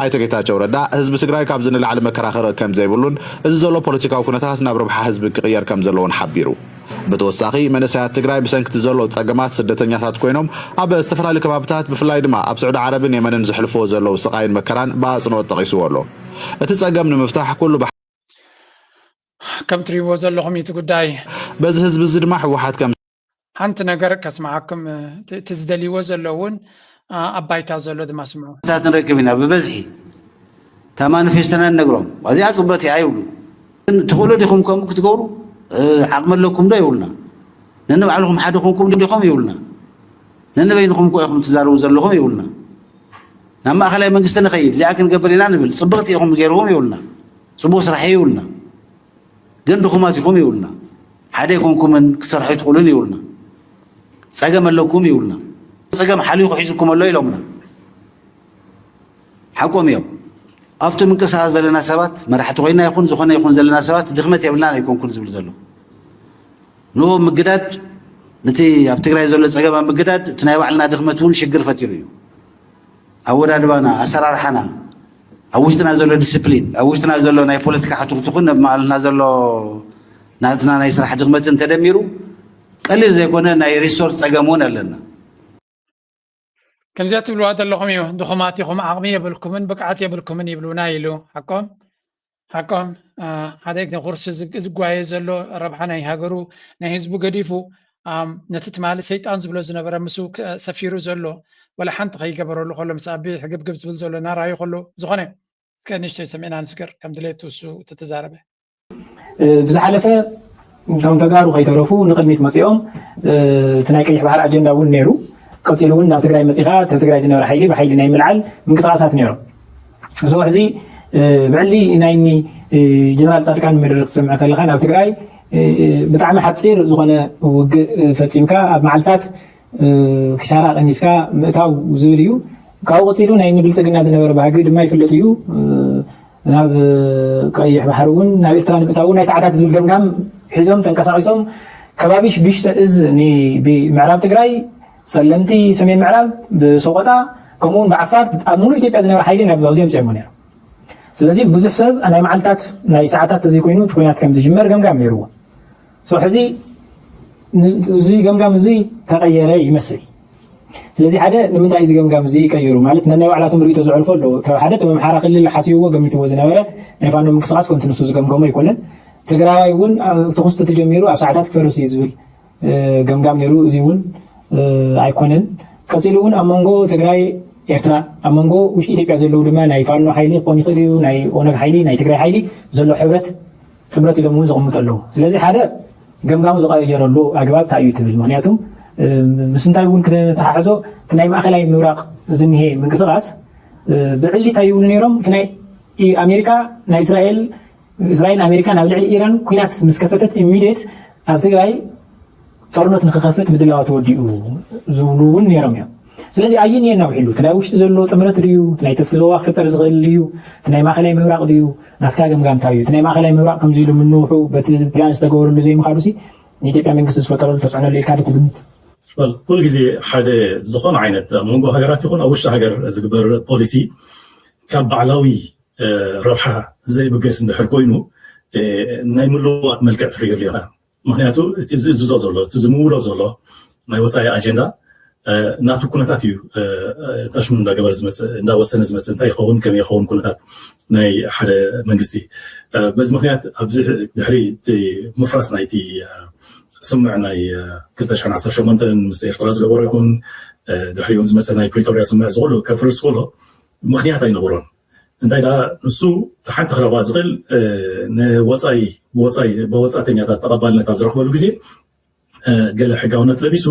ኣይተ ጌታቸው ረዳ ህዝቢ ትግራይ ካብ ዝንላዕሊ መከራኸሪ ከም ዘይብሉን እዚ ዘሎ ፖለቲካዊ ኩነታት ናብ ረብሓ ህዝቢ ክቕየር ከም ዘለዎን ሓቢሩ ብተወሳኺ መንእሰያት ትግራይ ብሰንኪቲ ዘሎ ፀገማት ስደተኛታት ኮይኖም ኣብ ዝተፈላለዩ ከባቢታት ብፍላይ ድማ ኣብ ስዑድ ዓረብን የመንን ዝሕልፍዎ ዘለዉ ስቃይን መከራን ብኣጽንኦት ጠቒስዎ ኣሎ እቲ ፀገም ንምፍታሕ ኩሉ ከም ትሪእዎ ዘለኹም እቲ ጉዳይ በዚ ህዝቢ እዚ ድማ ሕወሓት ከም ሓንቲ ነገር ከስማዓኩም ትዝደልይዎ ዘሎ እውን ኣብ ባይታ ዘሎ ድማ ስምዑ ታት ንረክብ ኢና ብበዝሒ እታ ማኒፌስቶና ንነግሮም እዚኣ ፅበት እያ ይብሉ ግን ትኽእሉ ዲኹም ከምኡ ክትገብሩ ዓቕሚ ኣለኩም ዶ ይብሉና ነንባዕልኩም ሓደ ኮንኩም ዲኹም ይብሉና ነንበይንኩም እኮ ኢኹም ትዛረቡ ዘለኹም ይብሉና ናብ ማእኸላይ መንግስቲ ንኸይድ እዚኣ ክንገብር ኢና ንብል ፅብቕቲ ኢኹም ገይርዎም ይብሉና ፅቡቅ ስራሕ ይብሉና ግን ድኹማት ኢኹም ይብሉና ሓደ ይኮንኩምን ክሰርሑ ትኽእሉን ይብሉና ፀገም ኣለኩም ይብሉና ፀገም ሓልዩ ሒዝኩም ኣሎ ኢሎምና ሓቆም እዮም ኣብቲ ምንቅስቓስ ዘለና ሰባት መራሕቲ ኮይና ይኹን ዝኾነ ይኹን ዘለና ሰባት ድኽመት የብልና ኣይኮንኩን ዝብል ዘሎ ንኡ ምግዳድ ነቲ ኣብ ትግራይ ዘሎ ፀገም ኣብ ምግዳድ እቲ ናይ ባዕልና ድኽመት እውን ሽግር ፈጢሩ እዩ ኣወዳድባና ኣሰራርሓና ኣብ ውሽጥና ዘሎ ዲስፕሊን ኣብ ውሽጥና ዘሎ ናይ ፖለቲካ ሕቱኽቱኽን ኣብ ማእልና ዘሎ ናትና ናይ ስራሕ ድኽመትን ተደሚሩ ቀሊል ዘይኮነ ናይ ሪሶርስ ፀገም እውን ኣለና ከምዚኣ ትብልዋ ዘለኹም እዩ ድኹማት ኢኹም ዓቕሚ የብልኩምን ብቅዓት የብልኩምን ይብሉና ኢሉ ሓቆም ሓደ ኩርሲ ዝጓየ ዘሎ ረብሓ ናይ ሃገሩ ናይ ህዝቡ ገዲፉ ነቲ ትማሊ ሰይጣን ዝብሎ ዝነበረ ምስ ሰፊሩ ዘሎ ወላ ሓንቲ ከይገበረሉ ከሎ ምስ ኣቢ ሕግብግብ ዝብል ዘሎ ናራዩ ከሎ ዝኾነ ከንሽተይ ሰሚዕና ንስገር ከም ድሌቱ እሱ ተተዛረበ ብዝሓለፈ እቶም ተጋሩ ከይተረፉ ንቅድሚት መፂኦም እቲ ናይ ቀይሕ ባህር ኣጀንዳ እውን ነይሩ ቀፂሉ እውን ናብ ትግራይ መፂኻ ኣብ ትግራይ ዝነበረ ሓይሊ ብሓይሊ ናይ ምልዓል ምንቅስቓሳት ነይሮም እዚ ሕዚ ብዕሊ ናይኒ ጀነራል ፃድቃን ምድሪ ክትሰምዕ ከለካ ናብ ትግራይ ብጣዕሚ ሓፂር ዝኾነ ውግእ ፈፂምካ ኣብ መዓልትታት ኪሳራ ቀኒስካ ምእታው ዝብል እዩ ካብኡ ቀፂሉ ናይ ብልፅግና ዝነበረ ባህጊ ድማ ይፍለጥ እዩ ናብ ቀይሕ ባህር እውን ናብ ኤርትራ ንምእታው ናይ ሰዓታት ዝብል ገምጋም ሒዞም ተንቀሳቂሶም ከባቢ ሽዱሽተ እዝ ብምዕራብ ትግራይ ሰለምቲ ሰሜን ምዕራብ ብሰቆጣ ከምኡውን ብዓፋር ኣብ ሙሉእ ኢትዮጵያ ዝነበረ ሓይሊ ናብ ኣብዚኦም ፅዕሞ ነይሩ ስለዚ ብዙሕ ሰብ ናይ መዓልትታት ናይ ሰዓታት ተዘይኮይኑ እቲ ኩናት ከም ዝጅመር ገምጋም ነይሩዎ ሕዚ እዚ ገምጋም እዚ ተቐየረ ይመስል ስለዚ ሓደ ንምንታይ እዚ ገምጋም እዚ ይቀይሩ ማለት ነናይ ባዕላቶም ርእቶ ዝዕርፎ ኣለዎ ካብ ሓደ ቶም ኣምሓራ ክልል ሓሲብዎ ገሚትዎ ዝነበረ ናይ ፋኖ ምንቅስቓስ ኮንቲ ንሱ ዝገምገሞ ኣይኮነን ትግራዋይ እውን እቲ ክስቲ ተጀሚሩ ኣብ ሰዓታት ክፈርስ እዩ ዝብል ገምጋም ነይሩ እዚ እውን ኣይኮነን ቀፂሉ እውን ኣብ መንጎ ትግራይ ኤርትራ ኣብ መንጎ ውሽጢ ኢትዮጵያ ዘለዉ ድማ ናይ ፋኖ ሓይሊ ክኾን ይኽእል እዩ ናይ ኦነግ ሓይሊ ናይ ትግራይ ሓይሊ ዘሎ ሕብረት ጥምረት ኢሎም እውን ዝቕምጡ ኣለዉ ስለዚ ሓደ ገምጋሙ ዝቐየረሉ ኣግባብ እንታይ እዩ ትብል ምክንያቱም ምስ እንታይ እውን ክትተሓሕዞ እቲ ናይ ማእኸላይ ምብራቕ ዝኒሄ ምንቅስቓስ ብዕሊ እንታይ ይብሉ ነይሮም እቲ ናይ ኣሜሪካ ናይ እስራኤል ኣሜሪካ ናብ ልዕሊ ኢራን ኩናት ምስ ከፈተት ኢሚድየት ኣብ ትግራይ ጦርነት ንክኸፍት ምድላዋ ተወዲኡ ዝብሉ እውን ነይሮም እዮም ስለዚ ኣየንየና ውሒሉ እቲ ናይ ውሽጢ ዘሎ ጥምረት ድዩ ናይ ተፍቲ ዞባ ክፍጠር ዝኽእል ድዩ እቲ ናይ ማእኸላይ ምብራቕ ድዩ ናትካ ገምጋም እንታይ እዩ እቲ ናይ ማእኸላይ ምብራቕ ከምዚ ኢሉ ምንውሑ በቲ ፕላን ዝተገበረሉ ዘይምኻዱ ሲ ንኢትዮጵያ መንግስቲ ዝፈጠረሉ ተፅዕኖ ኢልካ ዶ ትግምት ኩሉ ግዜ ሓደ ዝኾነ ዓይነት መንጎ ሃገራት ይኹን ኣብ ውሽጢ ሃገር ዝግበር ፖሊሲ ካብ ባዕላዊ ረብሓ ዘይብገስ እንድሕር ኮይኑ ናይ ምልውዋጥ መልክዕ ፍርየሉ ኢኻ ምክንያቱ እቲ ዝእዝዞ ዘሎ እቲ ዝምውሎ ዘሎ ናይ ወፃኢ ኣጀንዳ ናቱ ኩነታት እዩ ተሽሙ እንዳገበር ዝመፅእ እንዳወሰነ ዝመፅእ እንታይ ይኸውን ከመይ ይኸውን ኩነታት ናይ ሓደ መንግስቲ በዚ ምክንያት ኣብዚ ድሕሪ እቲ ምፍራስ ናይቲ ስምዕ ናይ 2018 ምስ ኤርትራ ዝገበሮ ይኹን ድሕሪኡ ዝመፀ ናይ ፕሪቶርያ ስምዕ ዝኩሉ ከፍርስ ከሎ ምክንያት ኣይነበሮን እንታይ ዳ ንሱ ሓንቲ ክረባ ዝኽእል ብወፃእተኛታት ተቐባልነት ኣብ ዝረኽበሉ ግዜ ገለ ሕጋውነት ለቢሱ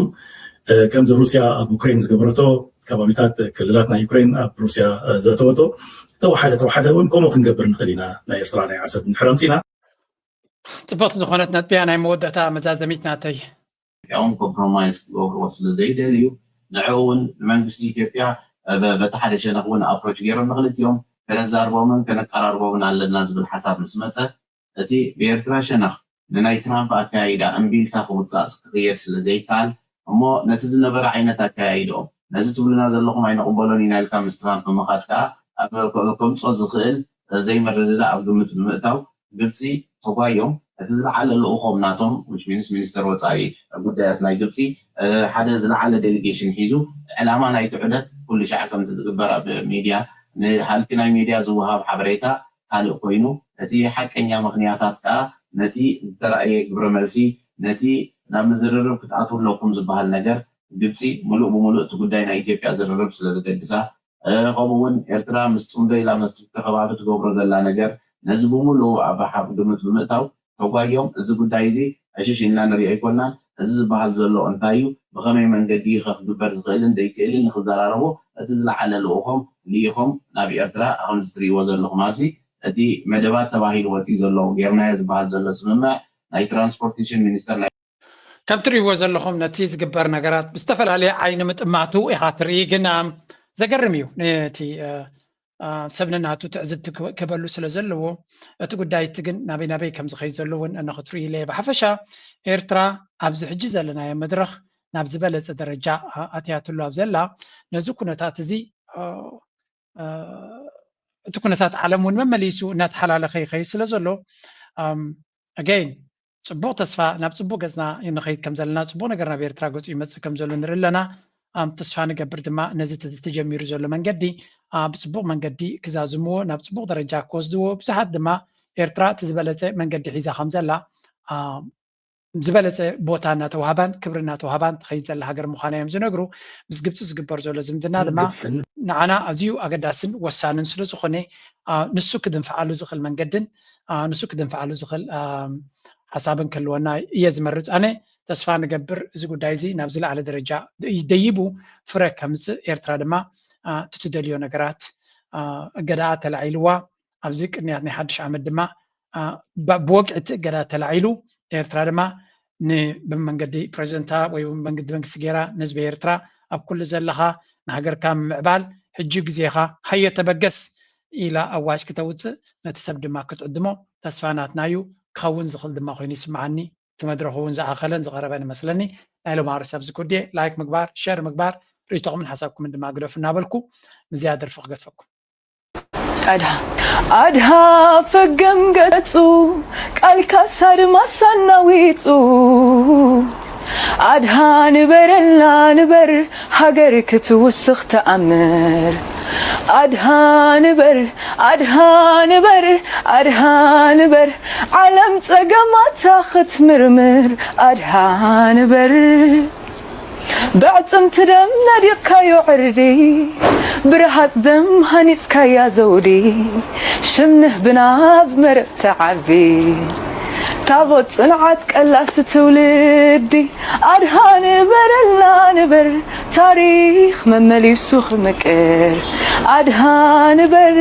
ከምዚ ሩስያ ኣብ ዩክሬን ዝገበረቶ ከባቢታት ክልላት ናይ ዩክሬን ኣብ ሩስያ ዘተወቶ ተዋሓደ እውን ከምኡ ክንገብር ንኽእል ኢና ናይ ኤርትራ ናይ ዓሰብ ንድሕር ኣምፂና ፅብቕቲ ዝኾነት ነጥብያ ናይ መወዳእታ መዛዘሚት ናተይ ያውን ኮምፕሮማይዝ ክገብርዎ ስለዘይደልዩ ንዕኡ እውን ንመንግስቲ ኢትዮጵያ በቲ ሓደ ሸነኽ እውን ኣፕሮች ገይሮም ንክልቲኦም ከነዛርቦምን ከነቀራርቦምን ኣለና ዝብል ሓሳብ ምስ መፀ እቲ ብኤርትራ ሸነኽ ንናይ ትራምፕ ኣካያይዳ እምቢልካ ክውፃእ ክኽየድ ስለዘይከኣል እሞ ነቲ ዝነበረ ዓይነት ኣካያይዶም ነዚ ትብሉና ዘለኹም ኣይንቕበሎን ኢና ኢልካ ምስ ትራምፕ ምኻድ ከዓ ከምፆ ዝኽእል ዘይመረድዳ ኣብ ግምት ብምእታው ግብፂ ተጓዮም እቲ ዝለዓለ ልኡኾም ናቶም ሚኒስተር ወፃኢ ጉዳያት ናይ ግብፂ ሓደ ዝለዓለ ዴሊጌሽን ሒዙ ዕላማ ናይቲ ዑደት ኩሉ ሻዕ ከምቲ ዝግበር ኣብ ሚድያ ንሃልቲ ናይ ሚድያ ዝወሃብ ሓበሬታ ካልእ ኮይኑ እቲ ሓቀኛ ምክንያታት ከዓ ነቲ ዝተረኣየ ግብረ መልሲ ነቲ ናብ ምዝርርብ ክትኣትው ኣለኩም ዝበሃል ነገር ግብፂ ሙሉእ ብምሉእ እቲ ጉዳይ ናይ ኢትዮጵያ ዝርርብ ስለዝገድሳ ከምኡ እውን ኤርትራ ምስ ፅምዶ ኢላ ምስ ከባቢ ትገብሮ ዘላ ነገር ነዚ ብምሉእ ኣብ ሓብ ግምት ብምእታው ተጓዮም እዚ ጉዳይ እዚ ዕሽሽ ኢልና ንሪኦ ኣይኮናን እዚ ዝበሃል ዘሎ እንታይ እዩ ብኸመይ መንገዲ ክግበር ዝኽእልን ዘይክእልን ንክዘራረቦ እቲ ዝለዓለ ልኡኾም ልኢኹም ናብ ኤርትራ ከምዚ ትሪእዎ ዘለኹም ኣብዚ እቲ መደባት ተባሂሉ ወፂኡ ዘሎ ጌርናዮ ዝበሃል ዘሎ ስምምዕ ናይ ትራንስፖርቴሽን ሚኒስተር ከም ትሪእዎ ዘለኹም ነቲ ዝግበር ነገራት ብዝተፈላለየ ዓይኒ ምጥማቱ ኢኻ ትርኢ ግን ዘገርም እዩ ነቲ ሰብንናቱ ትዕዝብቲ ክበሉ ስለ ዘለዎ እቲ ጉዳይ እቲ ግን ናበይ ከም ዝኸይድ ዘሎ እውን ንኽትርኢ ኢለ ብሓፈሻ ኤርትራ ኣብዚ ሕጂ ዘለናዮ መድረኽ ናብ ዝበለፀ ደረጃ ኣትያትሉ ኣብ ዘላ ነዚ ኩነታት እዚ እቲ ኩነታት ዓለም እውን መመሊሱ እናተሓላለኸ ይኸይድ ስለ ዘሎ ኣገይን ፅቡቅ ተስፋ ናብ ፅቡቅ ገፅና ንኸይድ ከም ዘለና ፅቡቅ ነገር ናብ ኤርትራ ገፁ ይመፅእ ከም ዘሎ ንርኢ ኣለና ተስፋ ንገብር ድማ ነዚ ተጀሚሩ ዘሎ መንገዲ ብፅቡቅ መንገዲ ክዛዝምዎ ናብ ፅቡቅ ደረጃ ክወስድዎ ብዙሓት ድማ ኤርትራ እቲ ዝበለፀ መንገዲ ሒዛ ከም ዘላ ዝበለፀ ቦታ እናተዋህባን ክብሪ እናተዋህባን ትኸይድ ዘላ ሃገር ምዃና እዮም ዝነግሩ ምስ ግብፂ ዝግበር ዘሎ ዝምድና ድማ ንዓና ኣዝዩ ኣገዳስን ወሳንን ስለ ዝኾነ ንሱ ክድንፈዓሉ ዝኽእል መንገድን ንሱ ክድንፈዓሉ ዝኽእል ሓሳብን ክህልወና እየ ዝመርፅ ኣነ ተስፋ ንገብር እዚ ጉዳይ እዚ ናብ ዝለዓለ ደረጃ ደይቡ ፍረ ከምፅእ ኤርትራ ድማ ትትደልዮ ነገራት እገዳኣ ተላዒልዋ ኣብዚ ቅንያት ናይ ሓድሽ ዓመት ድማ ብወቅዒ እቲ እገዳ ተላዒሉ ኤርትራ ድማ ብመንገዲ ፕሬዚደንታ ወይ መንገዲ መንግስቲ ጌራ ንህዝቢ ኤርትራ ኣብ ኩሉ ዘለኻ ንሃገርካ ምዕባል ሕጂ ግዜኻ ሃየ ተበገስ ኢላ ኣዋጅ ክተውፅእ ነቲ ሰብ ድማ ክትዕድሞ ተስፋ ናትናዩ ክኸውን ዝኽእል ድማ ኮይኑ ይስምዓኒ እቲ መድረኹ እውን ዝኣኸለን ዝቐረበን ይመስለኒ ናይ ሎማ ርእሲ ኣብዚ ጉዳይ ላይክ ምግባር ሸር ምግባር ርእቶኹምን ሓሳብኩምን ድማ ግደፉ እናበልኩ ምዝያ ደርፊ ክገድፈኩም ኣድሃ ፈገም ገፁ ቃልካ ሳድማ ሳናዊፁ ኣድሃ ንበረልና ንበር ሃገር ክትውስኽ ተኣምር ኣድሃ ንበር ኣድሃ ንበር ኣድሃ ንበር ዓለም ፀገማታ ክትምርምር ኣድሃ ንበር بعصمت دم ناديكايو عردي برهاس دم هنسكايا زودي شمنه بناب مرق تعبي ታቦት ጽንዓት ቀላስ ትውልዲ ኣድሃን በረላ ንበር ታሪኽ መመሊሱ ክምቅር ኣድሃን በር